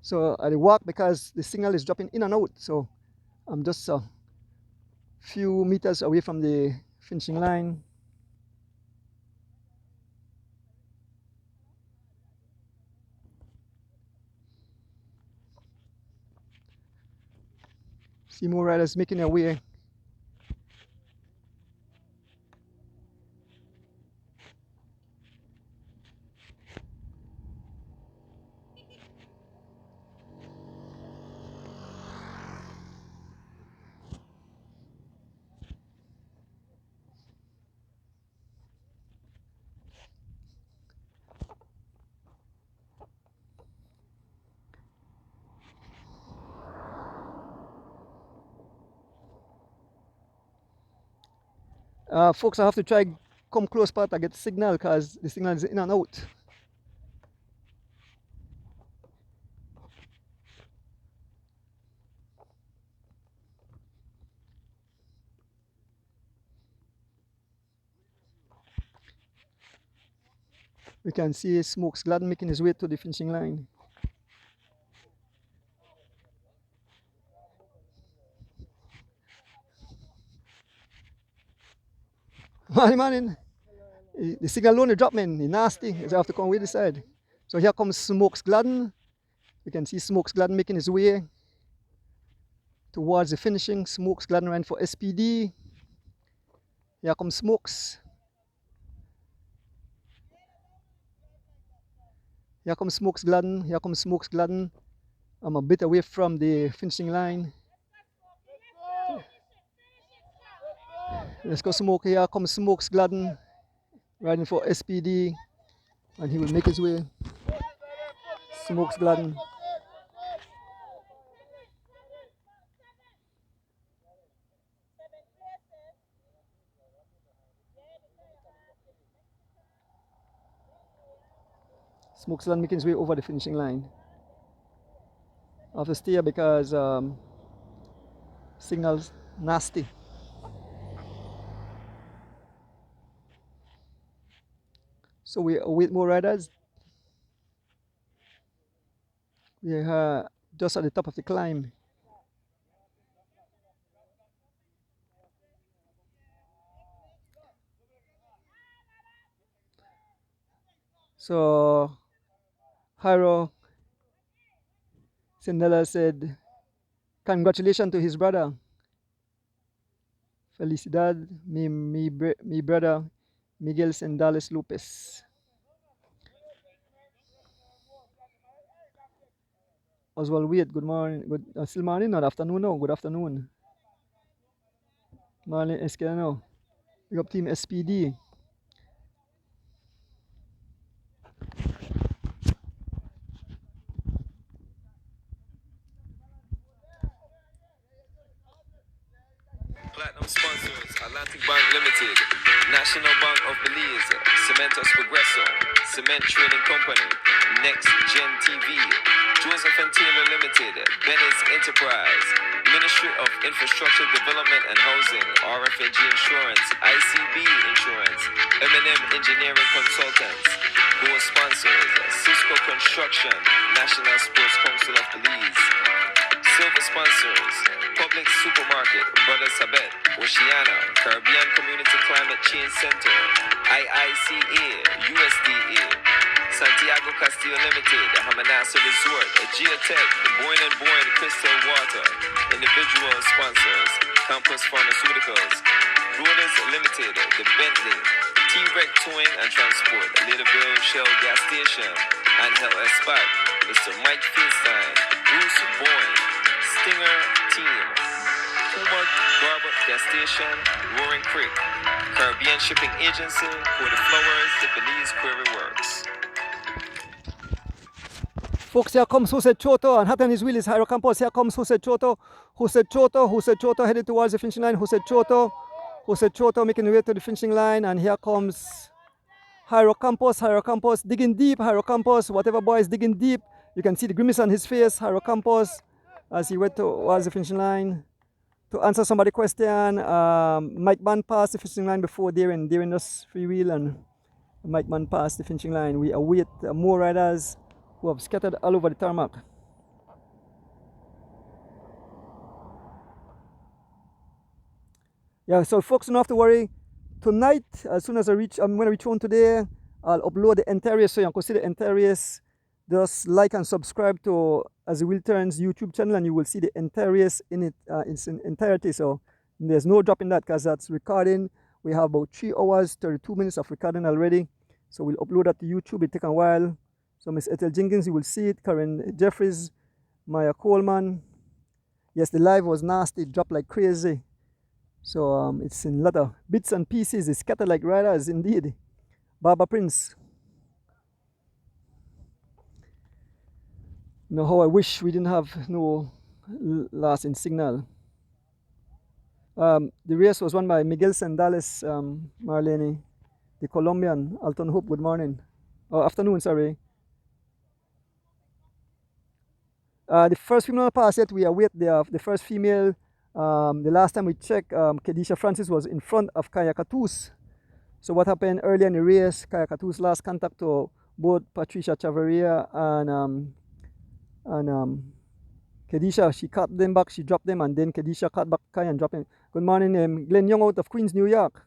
So I walk because the signal is dropping in and out. So I'm just a few meters away from the finishing line. See more riders making their way. Folks, I have to try come close part to get signal because the signal is in and out. We can see Smokes Gladden making his way to the finishing line. Man, the signal only drop, man. It's nasty. You have to come with the side. So here comes Smokes Gladden. You can see Smokes Gladden making his way towards the finishing. Smokes Gladden ran for SPD. Here comes Smokes. Here comes Smokes Gladden. Here comes Smokes Gladden. I'm a bit away from the finishing line. Let's go Smoke. Here comes Smokes Gladden riding for SPD, and he will make his way. Smokes Gladden. Smokes Gladden making his way over the finishing line. I have to stay here because signal's nasty. So we await more riders. We are just at the top of the climb. So Jairo Sendales said, congratulations to his brother. Felicidad, mi brother Miguel Sendales Lopez. Oswald Wade, good morning. Still morning or afternoon now? Good afternoon. Morning, Esquerano. Big up team SPD. Platinum sponsors: Atlantic Bank Limited, National Bank of Belize, Cementos Progresso, Cement Trading Company, Next Gen TV, Joseph and Taylor Limited, Belize Enterprise, Ministry of Infrastructure Development and Housing, RFNG Insurance, ICB Insurance, M&M Engineering Consultants. Co-sponsors: Cisco Construction, National Sports Council of Belize. Silver sponsors: Public Supermarket, Brothers Sabet, Oceana, Caribbean Community Climate Change Center, IICA, USDA, Santiago Castillo Limited, Hamanasa Resort, Geotech, Boyne and Boyne Crystal Water. Individual sponsors: Campus Pharmaceuticals, Brothers Limited, The Bentley, T-Rec Towing and Transport, Littleville Shell Gas Station, Angel Espat, Mr. Mike Finstein, Bruce Boyne, Stinger Team, Puma Garber Gas Station, Roaring Creek, Caribbean Shipping Agency, For the Flowers, the Belize Quarry Works. Folks, here comes Jose Choto and hot on his wheel is Jairo Campos. Here comes Jose Choto. Jose Choto headed towards the finishing line. Jose Choto making the way to the finishing line, and here comes Jairo Campos digging deep. Jairo Campos, whatever boy is digging deep, you can see the grimace on his face. Jairo Campos, as he went towards the finishing line. To answer somebody's question, Mike Mann passed the finishing line before Darren. Darren just freewheel and Mike Mann passed the finishing line. We await more riders who have scattered all over the tarmac. Yeah, so folks don't have to worry. Tonight, as soon as when I reach home today, I'll upload the entire race so you can see the entire race. Just like and subscribe to As the Wheel Turns YouTube channel and you will see the entire race in its entirety. So there's no drop in that because that's recording. We have about 3 hours, 32 minutes of recording already. So we'll upload that to YouTube. It'll take a while. So Miss Ethel Jenkins, you will see it. Karen Jeffries, Maya Coleman. Yes, the live was nasty. It dropped like crazy. So it's in a lot of bits and pieces. It's scattered like riders indeed. Barbara Prince. You know how I wish we didn't have no loss in signal. The race was won by Miguel Sendales, Marlene, the Colombian. Alton Hope, good morning. Oh, afternoon, sorry. The first female pass yet, we await the first female. The last time we checked, Kedisha Francis was in front of Kaya Katus. So what happened earlier in the race, Kaya Katus lost contact to both Patricia Chavarria and Kedisha. She cut them back, she dropped them, and then Kedisha cut back Kaya and dropped him. Good morning, Glenn Young out of Queens, New York.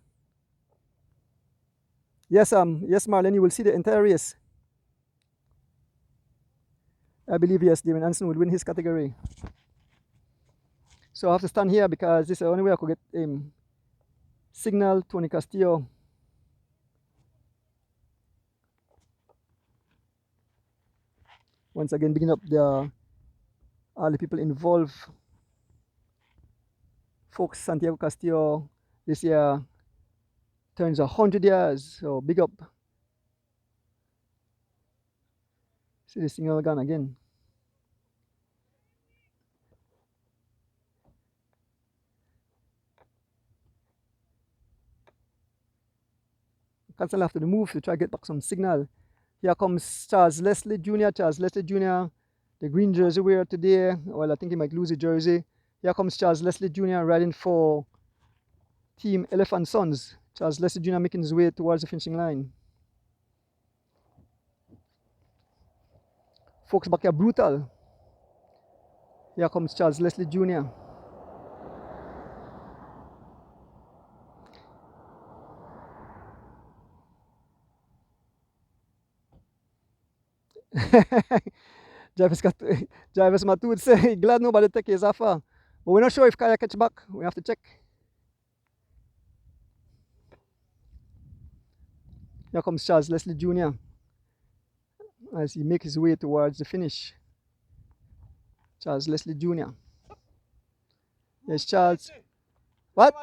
Yes, yes, Marlene, you will see the entire race. I believe, yes, David Anson will win his category. So I have to stand here because this is the only way I could get signal. Tony Castillo. Once again, picking up all the people involved. Folks, Santiago Castillo this year turns 100 years, so big up. See the signal gun again. Cancel after the move to try to get back some signal. Here comes Charles Leslie Jr. Charles Leslie Jr., the green jersey wearer today. Well, I think he might lose the jersey. Here comes Charles Leslie Jr. riding for Team Elephant Sons. Charles Leslie Jr. making his way towards the finishing line. Folks back here brutal. Here comes Charles Leslie Jr. Jarvis Matud say, glad nobody take his offer. But we're not sure if Kaya catch back. We have to check. Here comes Charles Leslie Jr. as he makes his way towards the finish. Charles Leslie Jr. Yes, Charles. What?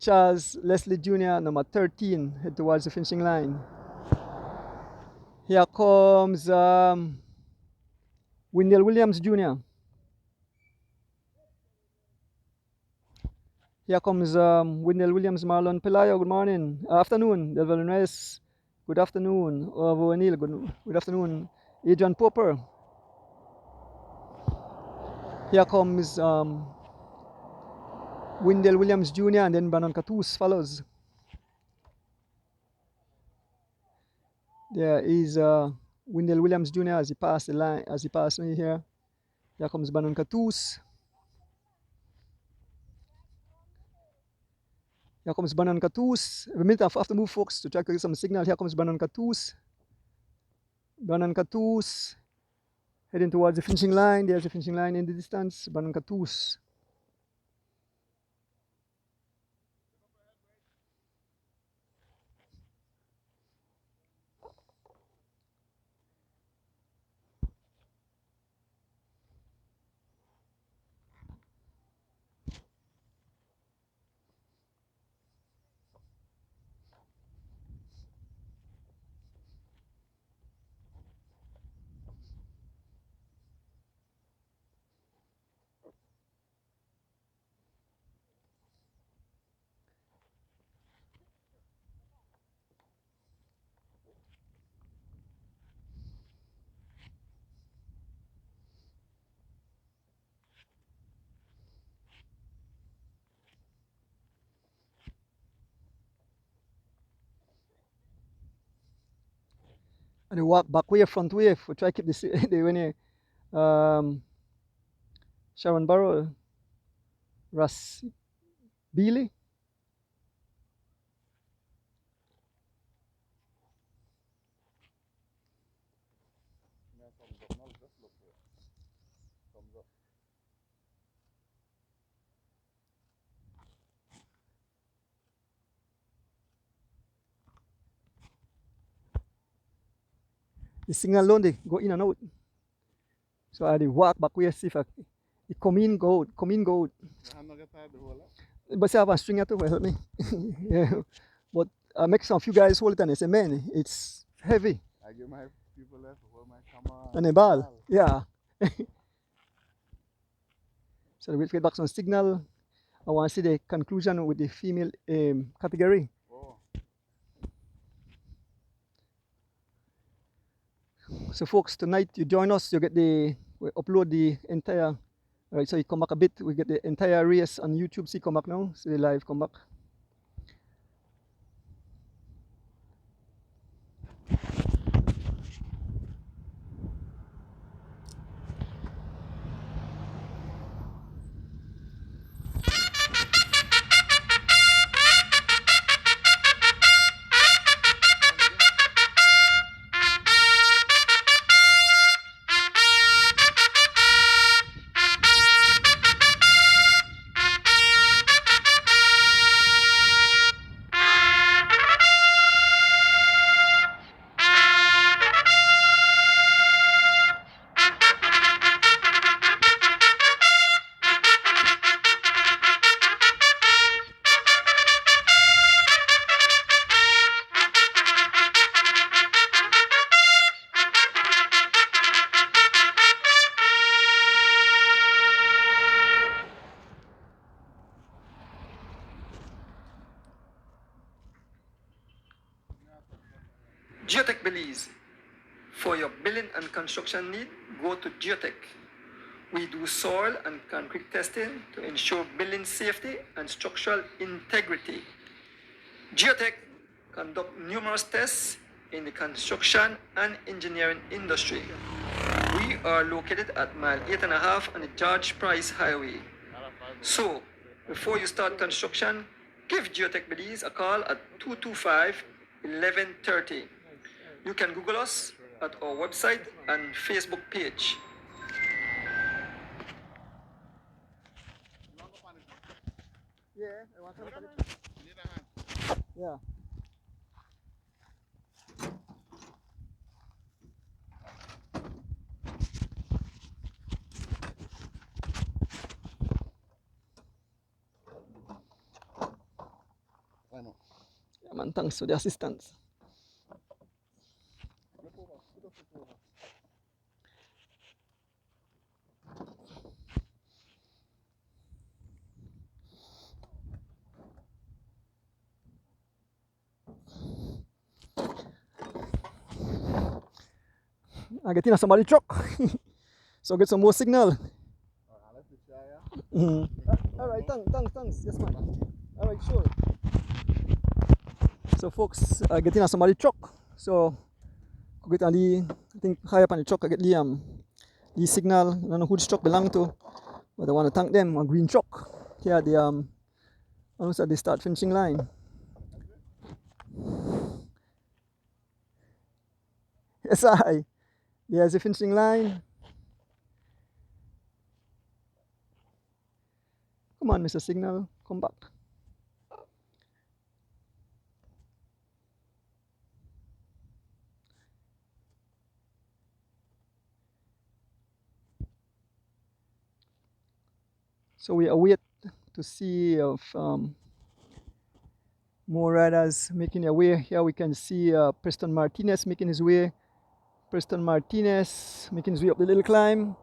Charles Leslie Jr., number 13, head towards the finishing line. Here comes Wendell Williams Jr. Here comes Wendell Williams, Marlon Pelayo, good morning. Afternoon, Delvin Reyes, good afternoon. Ovo O'Neill, good afternoon. Adrian Popper. Here comes Wendell Williams Jr. and then Brandon Catus follows. There is Wendell Williams Jr. as he passed the line, as he passed me here. Here comes Brandon Catus. Here comes Brandon Catus. A minute I have to move, folks, to try to get some signal. Here comes Brandon Catus. Brandon Catus heading towards the finishing line. There's the finishing line in the distance. Brandon Catus. And they walk back way, front way, for try to keep the when Sharon Barrow, Russ Bealey. The signal alone, they go in and out. So I walk back way, see if I come in, go out, come in, go out. But say I have a string to help me. Yeah. But I make some few guys hold it and they say, man, it's heavy. I give my people left to hold my camera. And a ball, yeah. So we'll get back some signal. I want to see the conclusion with the female category. So folks, tonight you join us, we upload the entire, right, so you come back a bit, we get the entire race on YouTube, see come back now, see the live come back. Geotech Belize. For your building and construction need, go to Geotech. We do soil and concrete testing to ensure building safety and structural integrity. Geotech conduct numerous tests in the construction and engineering industry. We are located at mile 8.5 on the George Price Highway. So, before you start construction, give Geotech Belize a call at 225-1130. You can Google us at our website and Facebook page. Yeah. Yeah, man, thanks for the assistance. I get in somebody's truck. So get some more signal. Alright, thanks. Yes, man. Alright, sure. So folks, I get in somebody's truck. So I get on the, I think high up on the truck, I get the signal. I don't know who the truck belong to, but I want to thank them. A green truck. Here the almost at the start finishing line. Yes, there's the finishing line. Come on, Mr. Signal, come back. So we await to see if more riders making their way. Here we can see Preston Martinez making his way. Preston Martinez making his way up the little climb.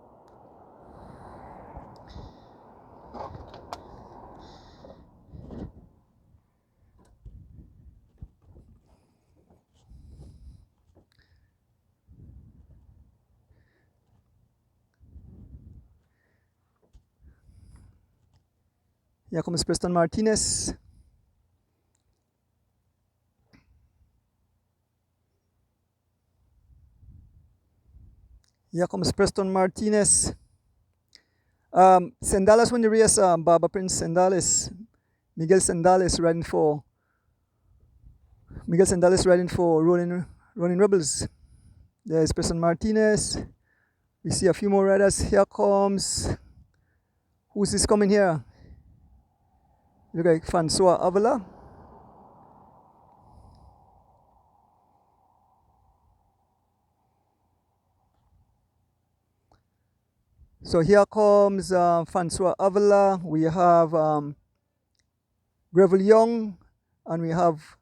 Here comes Preston Martinez. Here comes Preston Martinez. Sendales won the race, Baba Prince Sendales. Miguel Sendales riding for Rolling Rebels. There's Preston Martinez. We see a few more riders. Here comes, who's this coming here? Look like Francois Avila. So here comes Francois Avila. We have Greville Young, and we have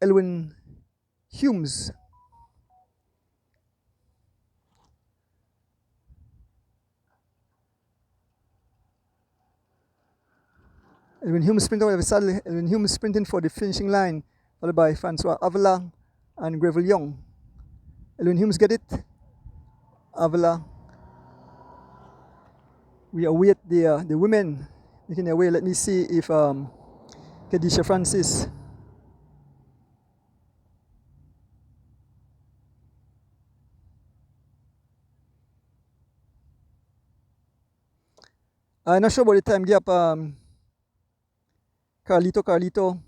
Elwin Humes. Edwin Hume sprinting over the saddle. Edwin Hume sprinting for the finishing line, followed by Francois Avila and Greville Young. Edwin Humes get it. Avila. We await the women making their way. Let me see if Kedisha Francis. I'm not sure about the time gap. Carlito.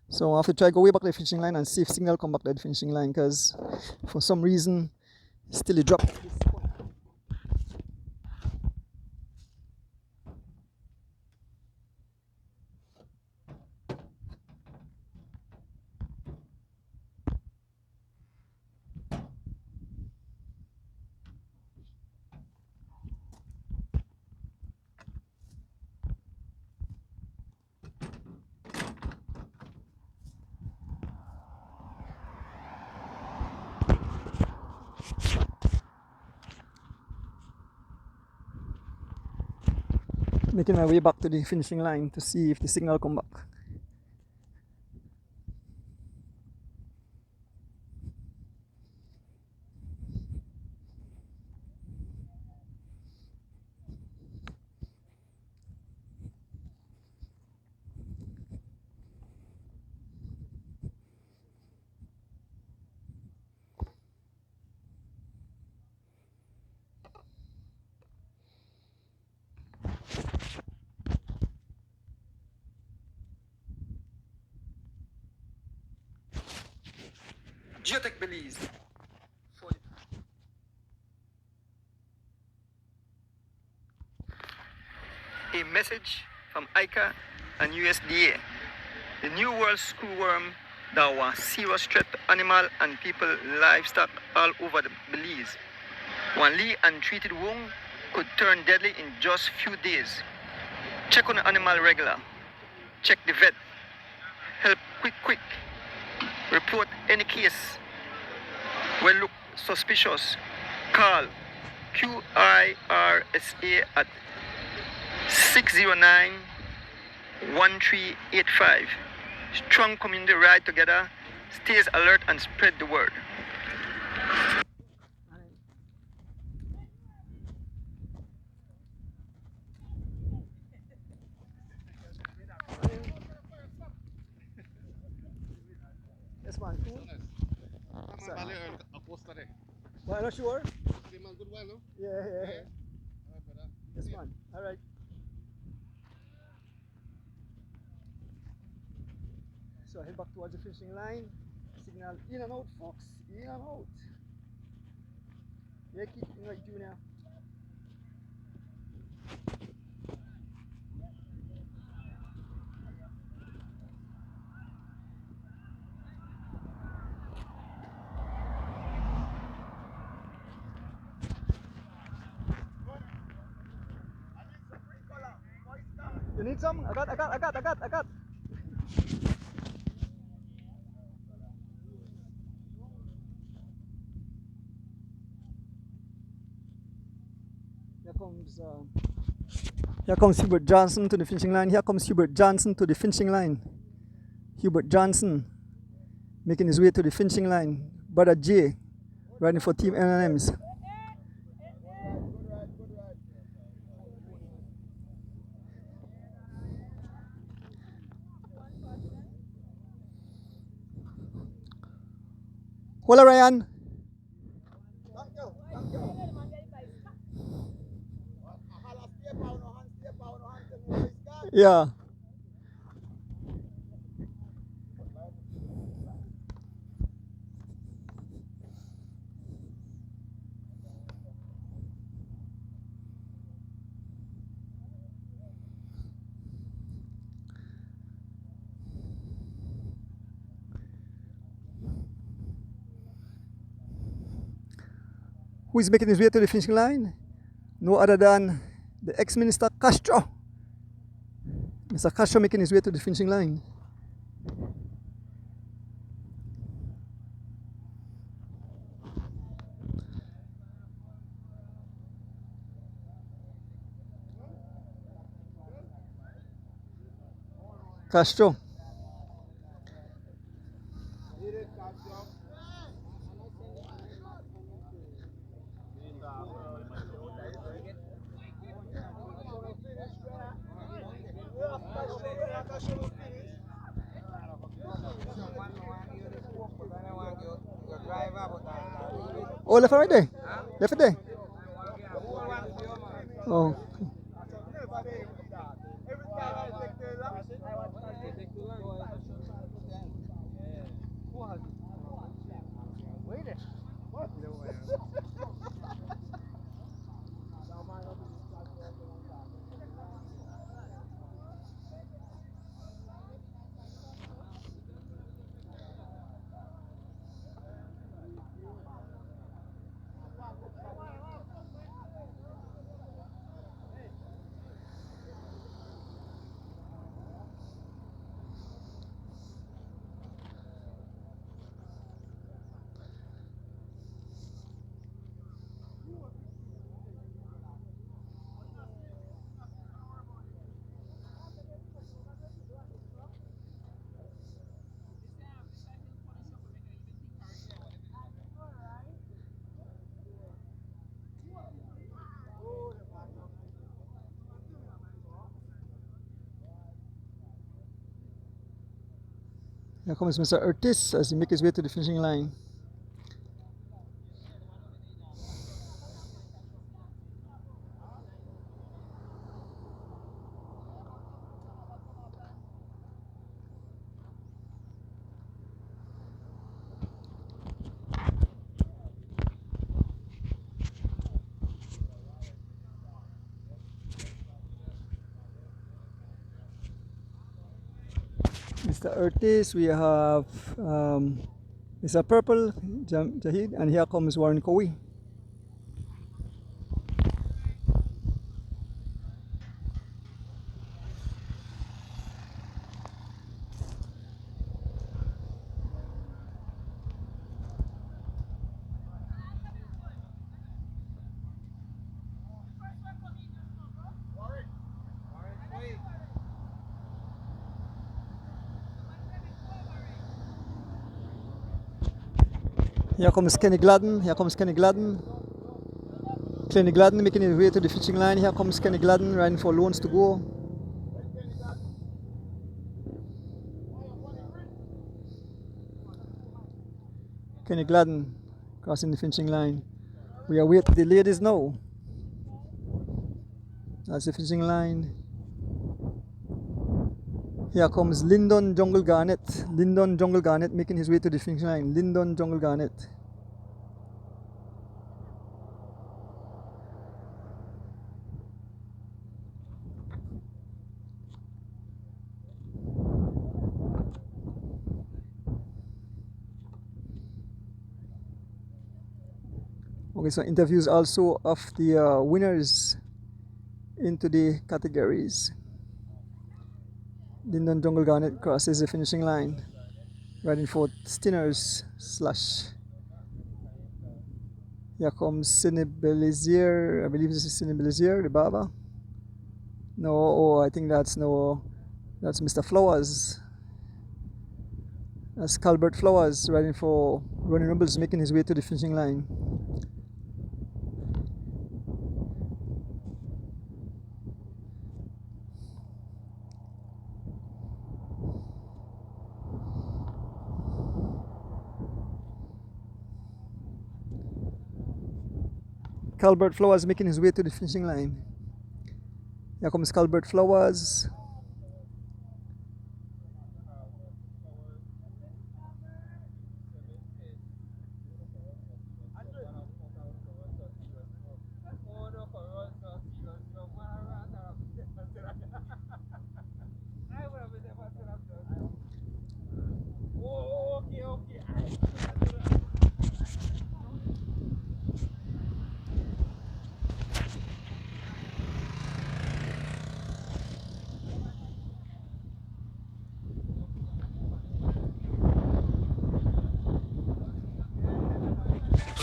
So I have to try go way back to the finishing line and see if signal come back to the finishing line, because for some reason still a drop. Making my way back to the finishing line to see if the signal come back. Geotech Belize. A message from ICA and USDA. The New World screwworm that was serious threat to animal and people livestock all over the Belize. One Lee untreated wound could turn deadly in just few days. Check on the animal regular. Check the vet. Help quick. Report any case will look suspicious. Call QIRSA at 609-1385. Strong community ride together, stays alert and spread the word. Yes, man. Cool. Well, I'm not sure. Yeah. Yes, man. All right. So I head back towards the finishing line. Signal in and out, folks. In and out. Yeah, keep it right, Junior. You need some? I got. Here comes Hubert Johnson to the finishing line. Hubert Johnson making his way to the finishing line. Brother J riding for Team M&M's. Hola, Ryan. Yeah. Who is making his way to the finishing line? no other than the ex-minister Castro. Mr. Castro making his way to the finishing line. Castro. Oh, left right there. Left it there. Oh. Here comes Mr. Ortiz as he makes his way to the finishing line. Mr. Ortiz, we have Mr. Purple, Jahid, and here comes Warren Cowie. Here comes Kenny Gladden. Here comes Kenny Gladden. Kenny Gladden making his way to the finishing line. Here comes Kenny Gladden riding for loans to go. Kenny Gladden crossing the finishing line. We await the ladies now. That's the finishing line. Here comes Lyndon Jungle Garnet. Lyndon Jungle Garnet making his way to the finishing line. Lyndon Jungle Garnet. Okay, so interviews also of the winners into the categories. Lyndon Jungle Garnet crosses the finishing line, riding for Stinners Slash. Here comes Sendales, I believe this is Sendales, the barber. No, oh, I think that's Mr. Flowers. That's Calbert Flowers riding for Ronnie Rumbles, making his way to the finishing line. Calbert Flowers making his way to the finishing line. Here comes Calbert Flowers.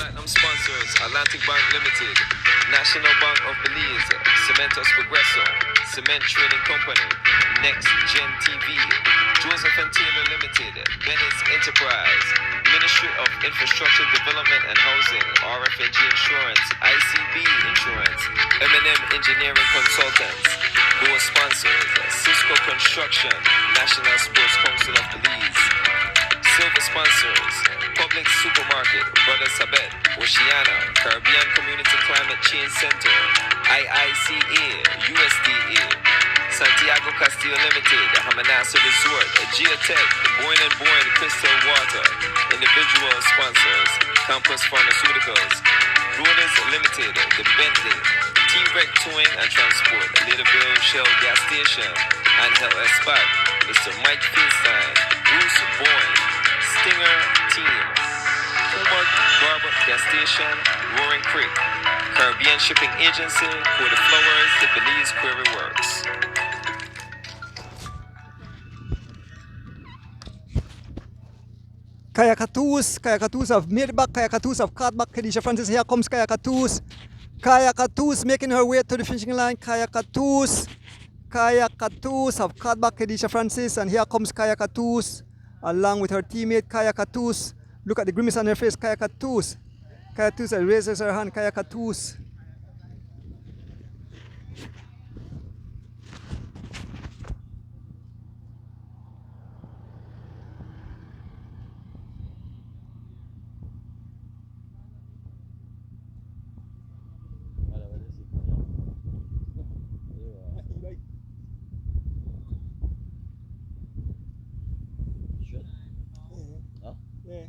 Platinum sponsors: Atlantic Bank Limited, National Bank of Belize, Cementos Progresso, Cement Trading Company, Next Gen TV, Joseph and Taylor Limited, Venice Enterprise, Ministry of Infrastructure Development and Housing, RFNG Insurance, ICB Insurance, M&M Engineering Consultants. Co-sponsors: Cisco Construction, National Sports Council of Belize. Silver sponsors: Public Supermarket, Brothers Sabet, Oceana, Caribbean Community Climate Change Center, IICA, USDA, Santiago Castillo Limited, Hamanasa Resort, Geotech, Boyne Crystal Water. Individual sponsors: Campus Pharmaceuticals, Brothers Limited, The Bentley, T-Rec Towing and Transport, Littleville Shell Gas Station, Angel Espat, Mr. Mike Finstein, Bruce Boyne, Stinger Team, Kumar Garber Gas Station, Roaring Creek, Caribbean Shipping Agency, For the Flowers, the Belize Quarry Works. Kayakatus have made it back. Kayakatus have caught back. Khadija Francis, here comes Kayakatus. Kayakatus making her way to the finishing line. Kayakatus have caught back Khadija Francis, and here comes Kayakatus along with her teammate Kayakatus. Look at the grimace on her face. Kayakatus raises her hand. Kayakatus. Yeah.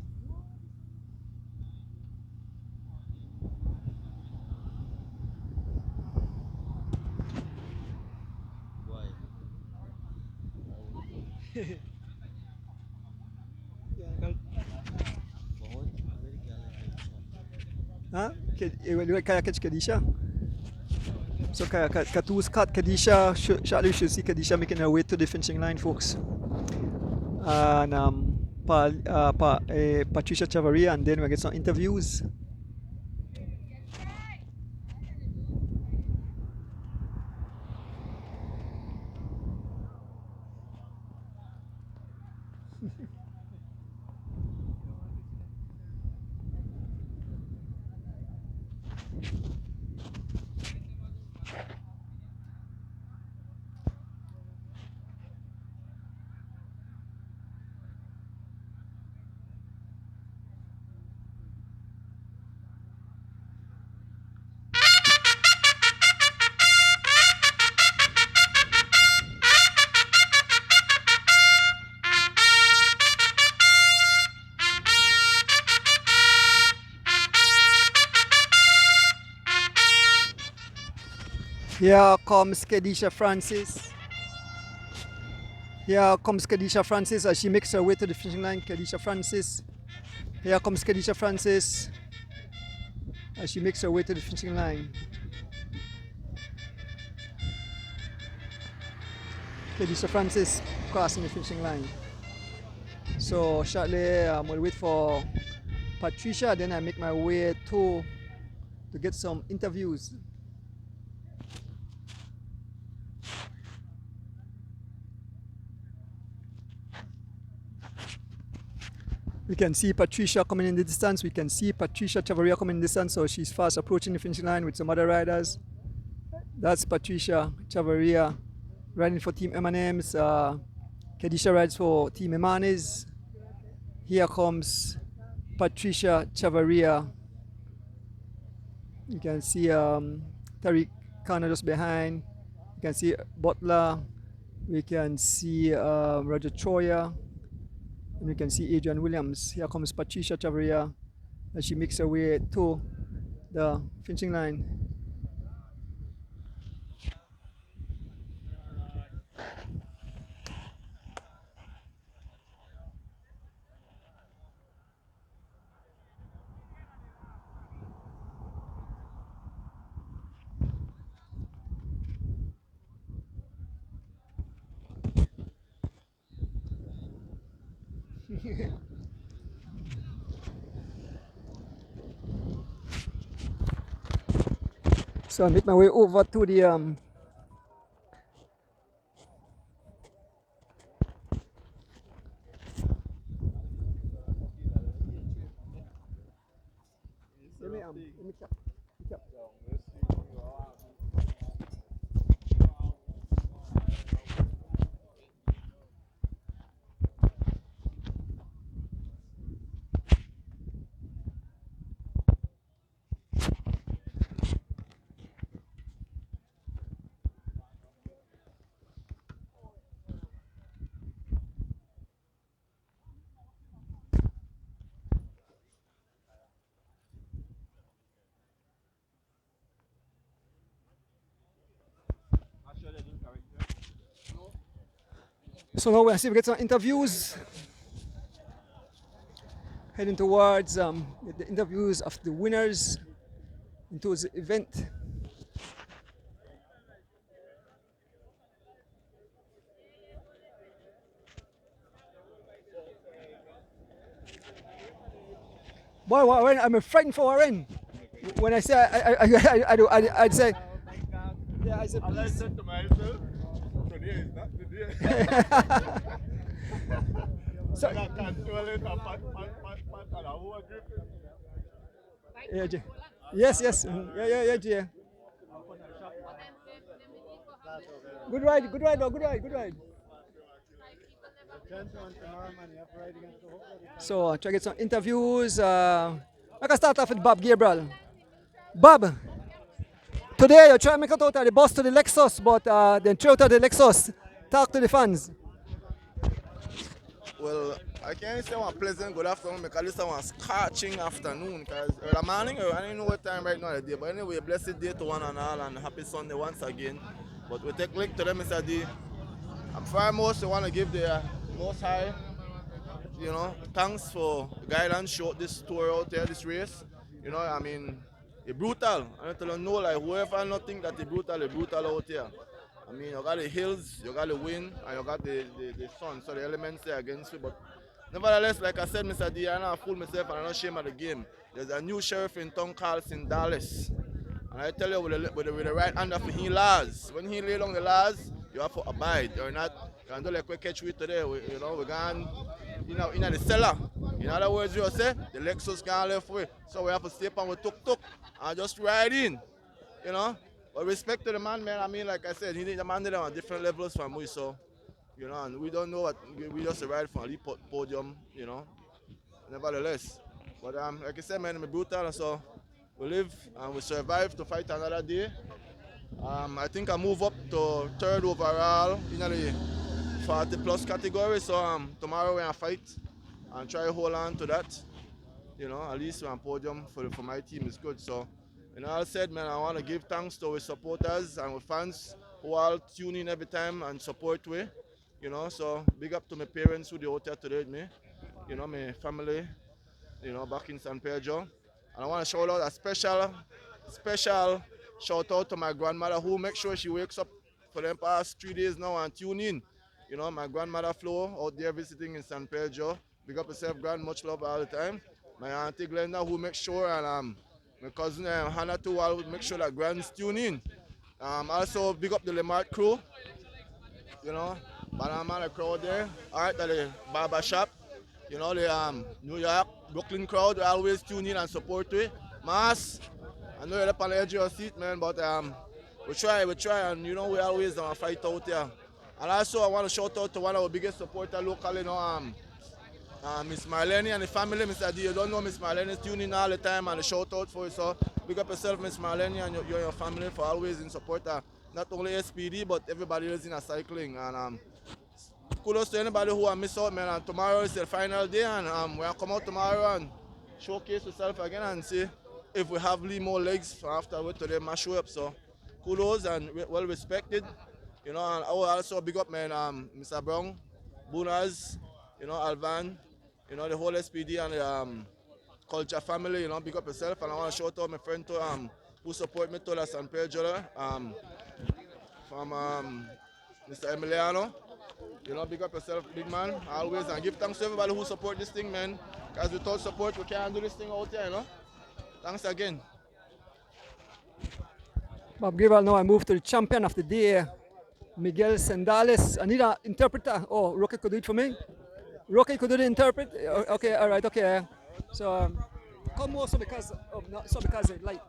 Huh? Kaya catch Kadisha. So Katu's cut Kadisha. Shortly we should see Kadisha making her way to the finishing line, folks. And Patricia Chavaria, and then we'll get some interviews. Here comes Kedisha Francis. Here comes Kedisha Francis as she makes her way to the finishing line. Kedisha Francis. Here comes Kedisha Francis as she makes her way to the finishing line. Kedisha Francis crossing the finishing line. So shortly we'll wait for Patricia, then I make my way to get some interviews. We can see Patricia coming in the distance. We can see Patricia Chavaria coming in the distance. So she's fast approaching the finishing line with some other riders. That's Patricia Chavaria riding for Team M&M's. Kedisha rides for Team Emanes. Here comes Patricia Chavaria. You can see Tariq Khan just behind. You can see Butler. We can see Roger Troyer. And we can see Adrian Williams. Here comes Patricia Chavaria as she makes her way to the finishing line. So I make my way over to the let me check. So now we'll see if we get some interviews. Heading towards the interviews of the winners into the event. Boy, Warren, I'm frightened for Warren. When I say I'd say, yeah, I said, I said to myself, today is not the day. So, I control it, and pat, and I over grip it. yeah, Jay. Yes, yeah, Jay. Good ride, good ride. So try to get some interviews. I can start off with Bob Gabriel. Bob, today you're trying to make it out of the bus to the Lexus, but then throw out of the Lexus. Talk to the fans. Well, I can't say one pleasant good afternoon because this is one scorching afternoon. Because early morning, I don't know what time right now the day. But anyway, blessed day to one and all and happy Sunday once again. But we take link to them, Mr. D. I'm foremost, I want to give the Most High, thanks for guidance, show this tour out there, this race. I mean, it's brutal. I tell you, no, like whoever not think that it's brutal out here. I mean, you got the hills, you got the wind, and you got the sun, so the elements there against you. But nevertheless, like I said, Mr. D, I don't fool myself and I'm not ashamed of the game. There's a new sheriff in town called Sendales. And I tell you, with the right hand of his laws, when he lay down the laws, you have to abide. You're not, you can do like we catch with today. We're going in the cellar. In other words, you say, the Lexus can't left way. So we have to stay up and we tuk and just ride in, But respect to the man, I mean, like I said, the man did on different levels from we, so, and we don't know what, we just arrived from a podium, nevertheless. But like I said, man, I'm brutal, so we live and we survive to fight another day. I think I move up to third overall in the 40 plus category, so tomorrow we're going to fight and try to hold on to that. At least we're on podium for my team is good. So, all said, man, I want to give thanks to our supporters and our fans who all tune in every time and support me. So big up to my parents who are out here today with me. My family, back in San Pedro. And I want to shout out a special shout out to my grandmother who makes sure she wakes up for the past 3 days now and tune in. My grandmother Flo out there visiting in San Pedro. Big up yourself, grand, much love all the time. My auntie Glenda who makes sure, and my cousin Hannah too, will make sure that grands tune in. Also big up the Lemart crew. Banana crowd there. Alright, the barber shop. The New York, Brooklyn crowd, we always tune in and support we. Mass, I know you're up on the edge of your seat, man, but we try, and we always fight out here. And also, I want to shout out to one of our biggest supporters locally, Miss Marlene and the family, Mr. D. You don't know Miss Marlene is tuning in all the time and a shout out for you, so big up yourself, Miss Marlene, and your family for always in support of not only SPD, but everybody else in a cycling. And kudos to anybody who miss out, man. And tomorrow is the final day, and we're going to come out tomorrow and showcase ourselves again and see if we have more legs afterward to them show up. So kudos and well respected. And I will also big up, man, Mr. Brown, Bunas, Alvan, the whole SPD and the culture family, big up yourself. And I want to shout out my friend to, who support me to the San Pedro, from Mr. Emiliano. Big up yourself, big man, always, and give thanks to everybody who support this thing, man. Because without support, we can't do this thing out here, Thanks again. Bob Gabriel, now I move to the champion of the day, Miguel Sendales. I need an interpreter. Oh, Rocky could do it for me. Rocky could do the interpret. Okay, all right, okay. So come also because not so because of light.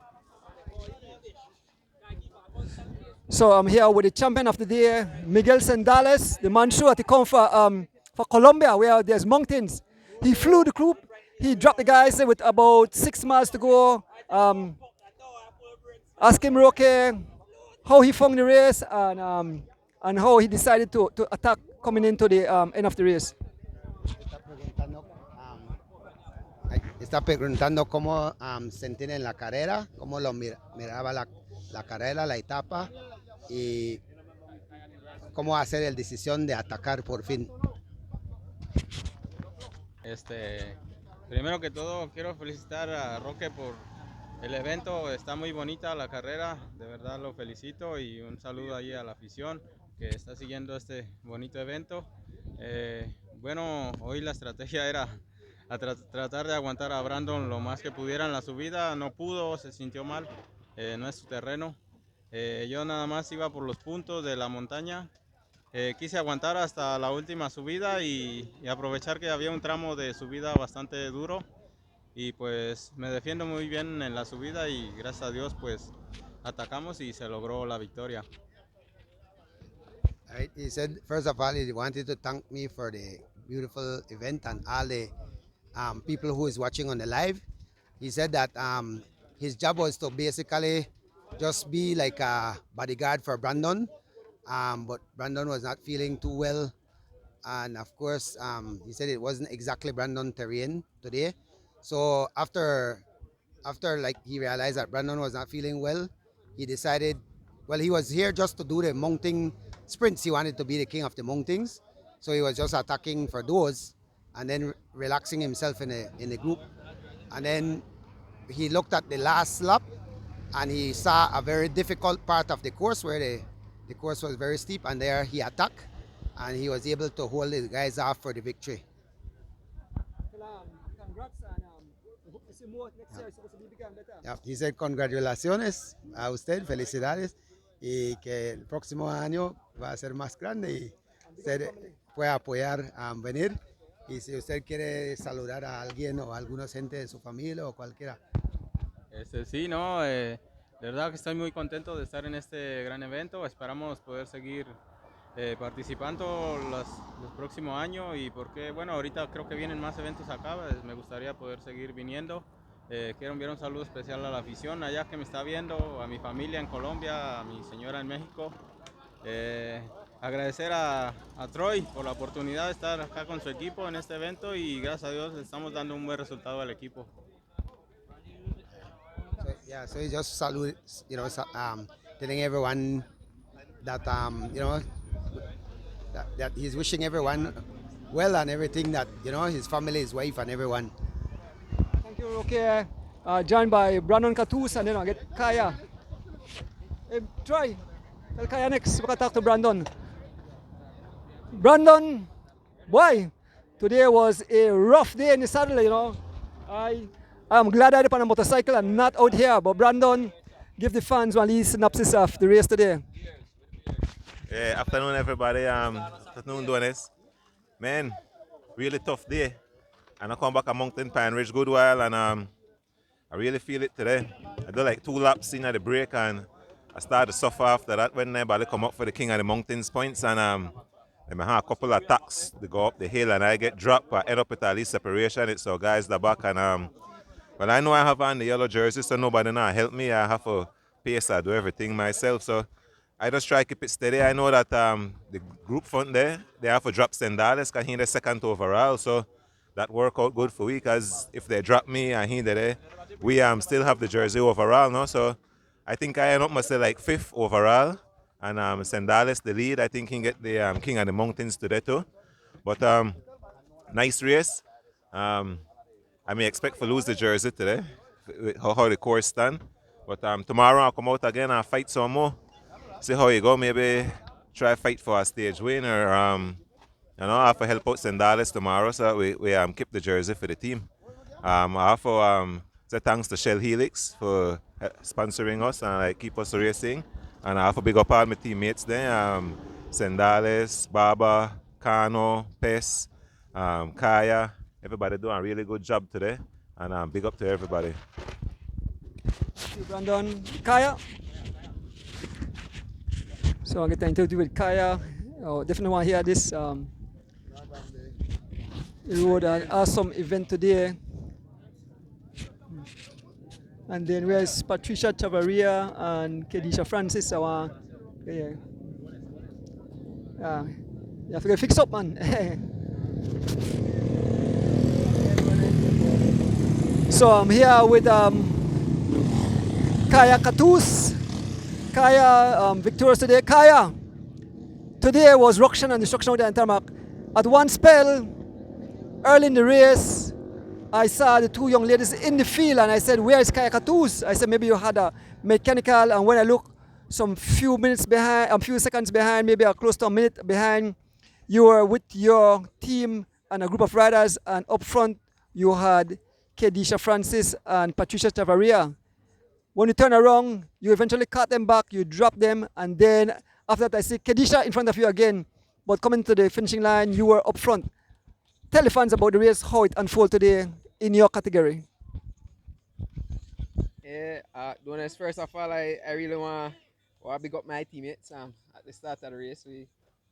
So I'm here with the champion of the day, Miguel Sendales, the man sure to come for Colombia where there's mountains. He flew the group. He dropped the guys with about 6 miles to go. Ask him Roque how he found the race and how he decided to attack coming into the end of the race. Está preguntando cómo sentir en la carrera, cómo lo miraba la carrera, la etapa y cómo hacer la decisión de atacar por fin. Primero que todo quiero felicitar a Roque por el evento, está muy bonita la carrera, de verdad lo felicito y un saludo ahí a la afición que está siguiendo este bonito evento. Bueno, hoy la estrategia era tratar de aguantar a Brandon lo más que pudiera en la subida, no pudo, se sintió mal, no es su terreno. Yo nada más iba por los puntos de la montaña. Quise aguantar hasta la última subida y aprovechar que había un tramo de subida bastante duro y pues me defiendo muy bien en la subida y gracias a Dios pues atacamos y se logró la victoria. All right, he said first of all he wanted to thank me for the beautiful event and all the people who is watching on the live. He said that his job was to basically just be like a bodyguard for Brandon. But Brandon was not feeling too well, and of course, he said it wasn't exactly Brandon terrain today. So after like he realized that Brandon was not feeling well, he decided, well, he was here just to do the mounting sprints. He wanted to be the king of the mountings, so he was just attacking for those, and then relaxing himself in the group. And then he looked at the last lap, and he saw a very difficult part of the course where the course was very steep, and there he attacked, and he was able to hold the guys off for the victory. Congrats and hope to see more next year. It's supposed to be bigger and better. Yeah, he said congratulaciones a usted, felicidades, y que el próximo año va a ser más grande y usted puede apoyar a venir. Y si usted quiere saludar a alguien o a alguna gente de su familia o cualquiera. Sí, no, de verdad que estoy muy contento de estar en este gran evento. Esperamos poder seguir participando los próximos años y porque, bueno, ahorita creo que vienen más eventos acá, me gustaría poder seguir viniendo. Quiero enviar un saludo especial a la afición allá que me está viendo, a mi familia en Colombia, a mi señora en México. Agradecer a Troy por la oportunidad de estar acá con su equipo en este evento y gracias a Dios estamos dando un buen resultado al equipo. So he just salute, telling everyone that that he's wishing everyone well and everything, that his family, his wife, and everyone. Thank you, Roque. Joined by Brandon Catus, and then I get Kaya. Hey, Troy, tell Kaya next. We're gonna talk to Brandon. Brandon, boy, today was a rough day in the saddle. I'm glad I'm on a motorcycle and not out here. But Brandon, give the fans one little synopsis of the race today. Afternoon, everybody. Afternoon, Donis. Man, really tough day. And I come back a mountain Pine Ridge good while, and I really feel it today. I do like 2 laps in at the break, and I started to suffer after that when I come up for the King of the Mountains points, and I had a couple of attacks to go up the hill, and I get dropped. I end up with at least separation. It's so guys the back, and well, I know I have on the yellow jersey, so nobody now help me. I have to pace, I do everything myself, so I just try to keep it steady. I know that the group front there, they have to drop Sendales because he's the second overall, so that work out good for we, because if they drop me and he's there, we still have the jersey overall, no? So I think I end up myself like 5th overall, and Sendales the lead. I think he can get the King of the Mountains today too. But nice race. I may expect to lose the jersey today, how the course stand. But tomorrow I'll come out again and fight some more. See how you go. Maybe try fight for a stage win, or I have to help out Sendales tomorrow so we keep the jersey for the team. I have to say thanks to Shell Helix for sponsoring us and like keep us racing. And I have to big up all my teammates there. Sendales, Baba, Kano, Pes, Kaya. Everybody doing a really good job today. And big up to everybody. Thank you, Brandon. Kaya. So I'm getting to interview with Kaya. Oh, definitely want to hear this. It was an awesome event today. And then where's Patricia Chavaria and Kedisha Francis? Yeah. You have to get fixed up, man. So I'm here with Kaya Katus. Kaya victorious today. Kaya, today was ruction and destruction with the tarmac. At one spell, early in the race, I saw the two young ladies in the field and I said, where is Kaya Katus? I said, maybe you had a mechanical, and when I look some few minutes behind, a few seconds behind, maybe close to a minute behind, you were with your team and a group of riders, and up front you had Kedisha Francis and Patricia Chavaria. When you turn around, you eventually cut them back, you drop them, and then after that I see Kedisha in front of you again. But coming to the finishing line, you were up front. Tell the fans about the race, how it unfolded today in your category. Yeah, Donis, first of all, I really want to big up my teammates. At the start of the race,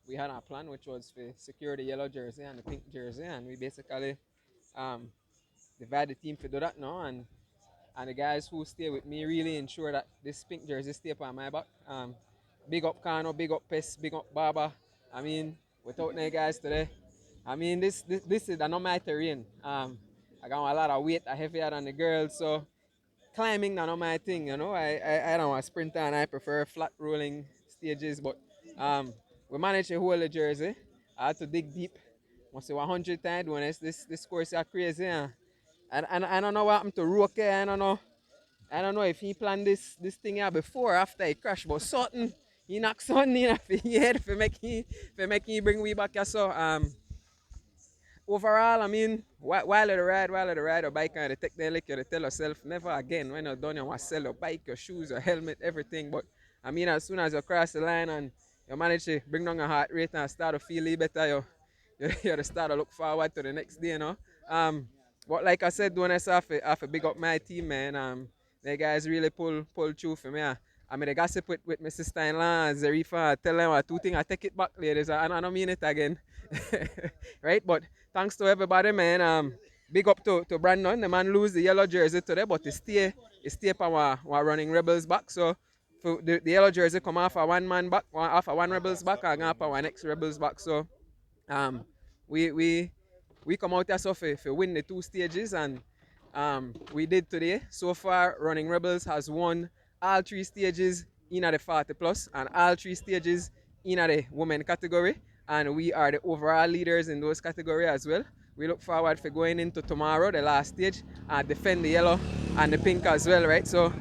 we had a plan, which was to secure the yellow jersey and the pink jersey, and we basically divide the team to do that now. And the guys who stay with me really ensure that this pink jersey stay on my back. Big up Kano, big up Pes, big up Baba. I mean, without the guys today, I mean, this is not my terrain. I got a lot of weight, I heavier than the girls, so climbing not my thing, you know. I don't want to sprint and I prefer flat rolling stages, but we managed to hold the jersey. I had to dig deep. Must say 100 times doing this course is crazy. And I don't know what happened to Roke. I don't know if he planned this thing here before or after he crashed, but something he knocked something in the head for make he bring we back here. So overall, I mean, while at the ride, a bike and take the lick, you tell yourself, never again. When you're done, you want to sell your bike, your shoes, your helmet, everything. But I mean, as soon as you cross the line and you manage to bring down your heart rate and start to feel a little better, you start to look forward to the next day, you know. But like I said, when I have to big up my team, man. The guys really pull through for me. I mean, the gossip with my sister-in-law and Zarifa, tell them two things, I take it back, ladies. I don't mean it again. Right? But thanks to everybody, man. Big up to Brandon. The man lose the yellow jersey today, but he stay on our running rebels back. So for the yellow jersey come off a one man back, off a one rebels back, and off our next rebels back. So we come out here so for win the two stages, and we did today. So far, Running Rebels has won all three stages in the 40 plus and all three stages in the women category, and we are the overall leaders in those categories as well. We look forward for going into tomorrow, the last stage, and defend the yellow and the pink as well, right? So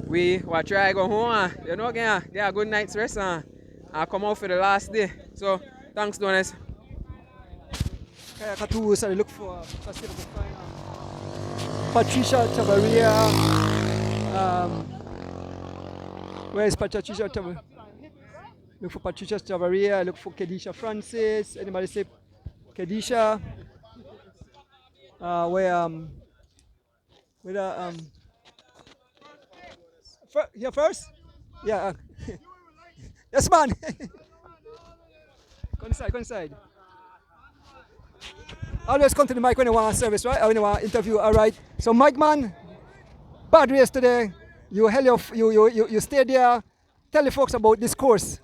we will try to go home, get a good night's rest and come out for the last day. So thanks, Donis. Kaya Katus, I look for first year of the final. Patricia Chavaria. Where is Patricia Chavaria? Look for Patricia Chavaria. Look for Kedisha Francis. Anybody say Kedisha? Here first? Yeah. Yes, man. Go inside. Always come to the mic when you want service, right? Or when you want interview, all right? So, Mike, man, bad race today. You stayed there. Tell the folks about this course.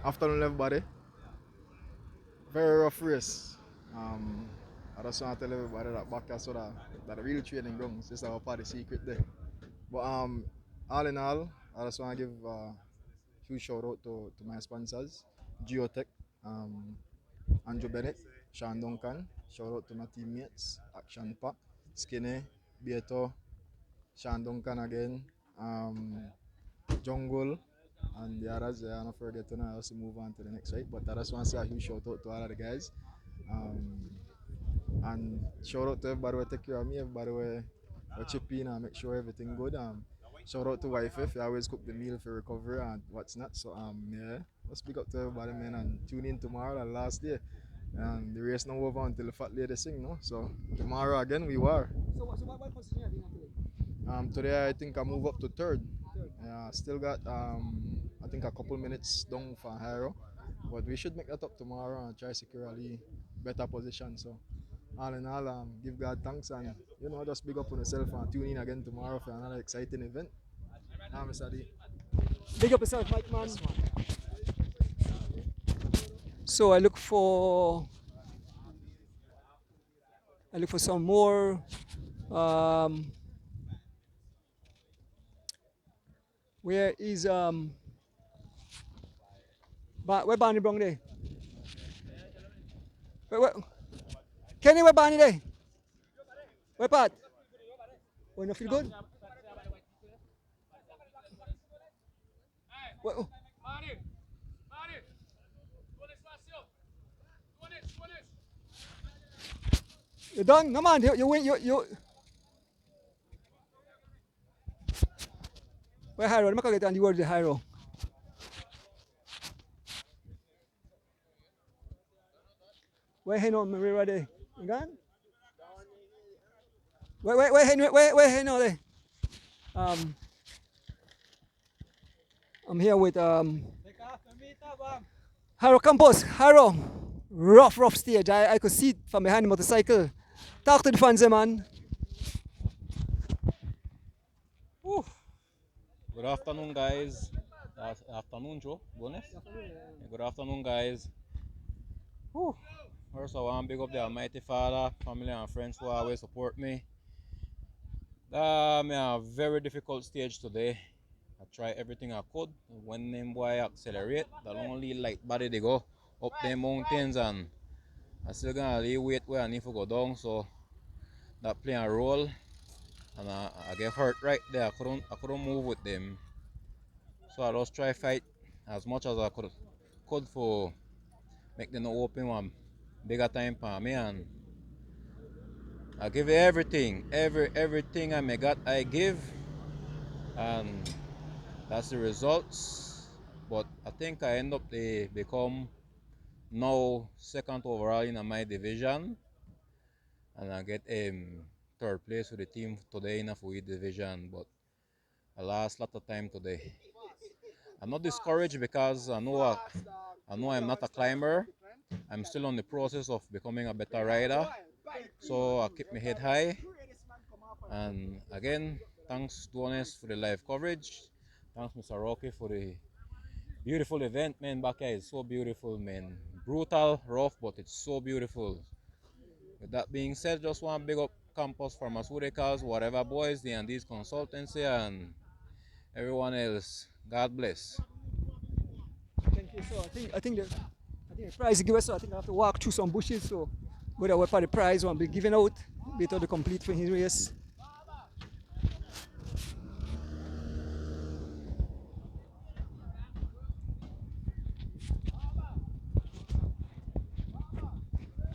Afternoon, everybody. Very rough race. I just want to tell everybody that back here so that the real training grounds is our part of the secret there. But all in all, I just want to give a huge shout out to my sponsors, Geotech, Andrew Bennett, Sean Duncan. Shout out to my teammates, Action Pack, Skinny, Beto, Sean Duncan again, Jungle, And the others, I don't forget to now also move on to the next fight. But I just want to say a huge shout out to all of the guys. And shout out to everybody who take care of me, everybody who chip in and make sure everything good. Shout out to YFF, you always cook the meal for recovery and what's not. So yeah, let's speak up to everybody, man, and tune in tomorrow, the last day. And the race not over until the fat lady sing, no? So tomorrow again we war. So what position are you in today? Today I think I move up to third. Yeah, still got I think a couple minutes down for Hero, but we should make that up tomorrow and try secure a better position. So all in all, give God thanks and just big up on yourself and tune in again tomorrow for another exciting event. Mr. D. Big up yourself, Mike, man. So I look for some more where is where Barney Brown there? Where Kenny, where Barney there? Where Pat? Oh, you feel good? Where, oh. You done? No man, you win. You. Where Hiro? Let me get on the word of the Hiro. Where Heno? Where there? You gone? Where Heno there? I'm here with Hiro Campos. Hiro, rough stage. I could see it from behind the motorcycle. Talk to the fans, man. Good afternoon, guys. Afternoon, Joe. Bonus. Good afternoon, guys. Whew. First, I want to big up the Almighty Father, family, and friends who always support me. Me a very difficult stage today. I try everything I could. When them boy accelerate, the only light body they go up the mountains, and I still gonna lay weight where I need to go down. So that play a role, and I get hurt right there. I couldn't move with them. So I just try fight as much as I could for make them open one bigger time for me, and I give everything I got I give, and that's the results. But I think I end up become now second overall in my division, and I get third place with the team today in a full division. But I lost a lot of time today. I'm not discouraged because I know I'm not a climber. I'm still on the process of becoming a better rider. So I keep my head high. And again, thanks Duones for the live coverage. Thanks Mr. Rocky for the beautiful event, man. Back here is so beautiful, man. Brutal, rough, but it's so beautiful. With that being said, just want to big up Campus Pharmaceuticals, whatever boys, the and these consultancy, and everyone else. God bless. Thank you. So I think the prize giver. So I think I have to walk through some bushes. So whether what part the prize will be given out, before the complete for his race.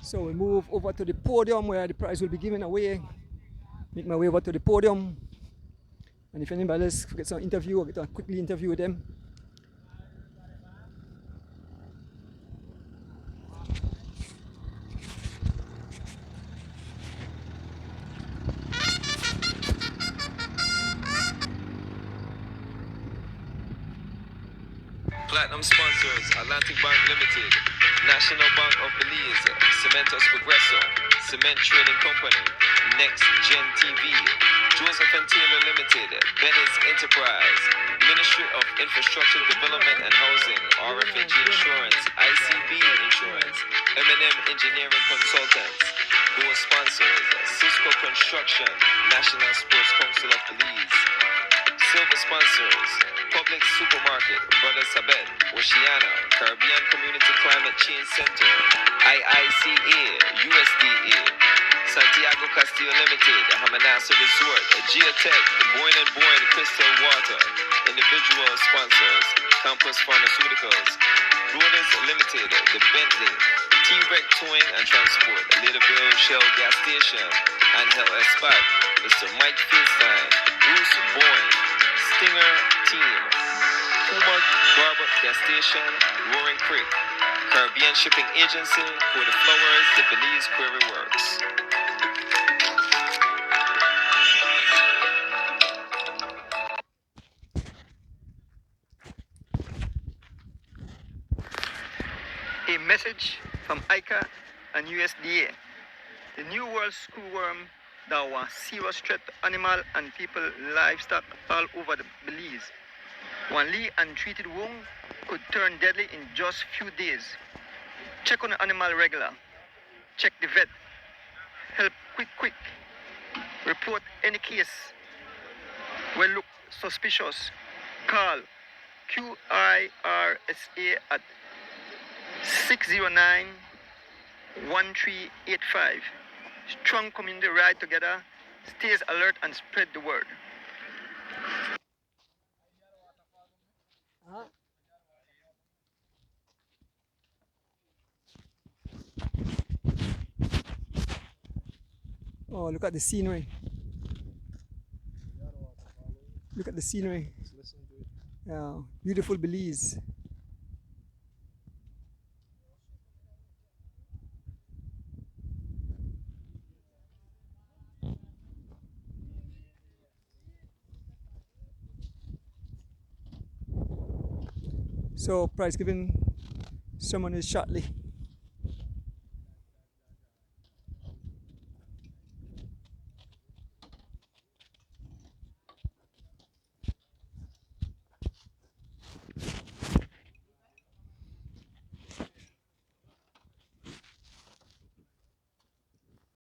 So we move over to the podium where the prize will be given away. Make my way over to the podium. And if anybody else gets an interview, I'll get a quickly interview with them. Platinum sponsors: Atlantic Bank Limited, National Bank of Belize, Sendales Progresso, Cement Trading Company, Next Gen TV, Joseph and Taylor Limited, Belize Enterprise, Ministry of Infrastructure Development and Housing, RFNG Insurance, ICB Insurance, M&M Engineering Consultants. Board sponsors: Cisco Construction, National Sports Council of Belize. Silver sponsors: Public Supermarket, Brothers Sabet, Oceana, Caribbean Community Climate Change Center, IICA, USDA, Santiago Castillo Limited, Hamanasa Resort, Geotech, Boyne and Boyne Crystal Water. Individual sponsors: Campus Pharmaceuticals, Brothers Limited, The Bentley, T-Rec Towing and Transport, Littleville Shell Gas Station, and Hell Spot, Mr. Mike Finstein, Bruce Boyne, Stinger Team, Puma Garber Gas Station, Roaring Creek, Caribbean Shipping Agency, For the Flowers, The Belize Quarry Works. A message from ICA and USDA. The New World Screwworm that was a serious threat to animal and people livestock all over the Belize. One Lee untreated wound could turn deadly in just few days. Check on the animal regular. Check the vet. Help quick. Report any case will look suspicious. Call QIRSA at 609-1385. Strong community ride together. Stays alert and spread the word. Oh, look at the scenery. Look at the scenery. Yeah, beautiful Belize. So, prize giving ceremony is shortly.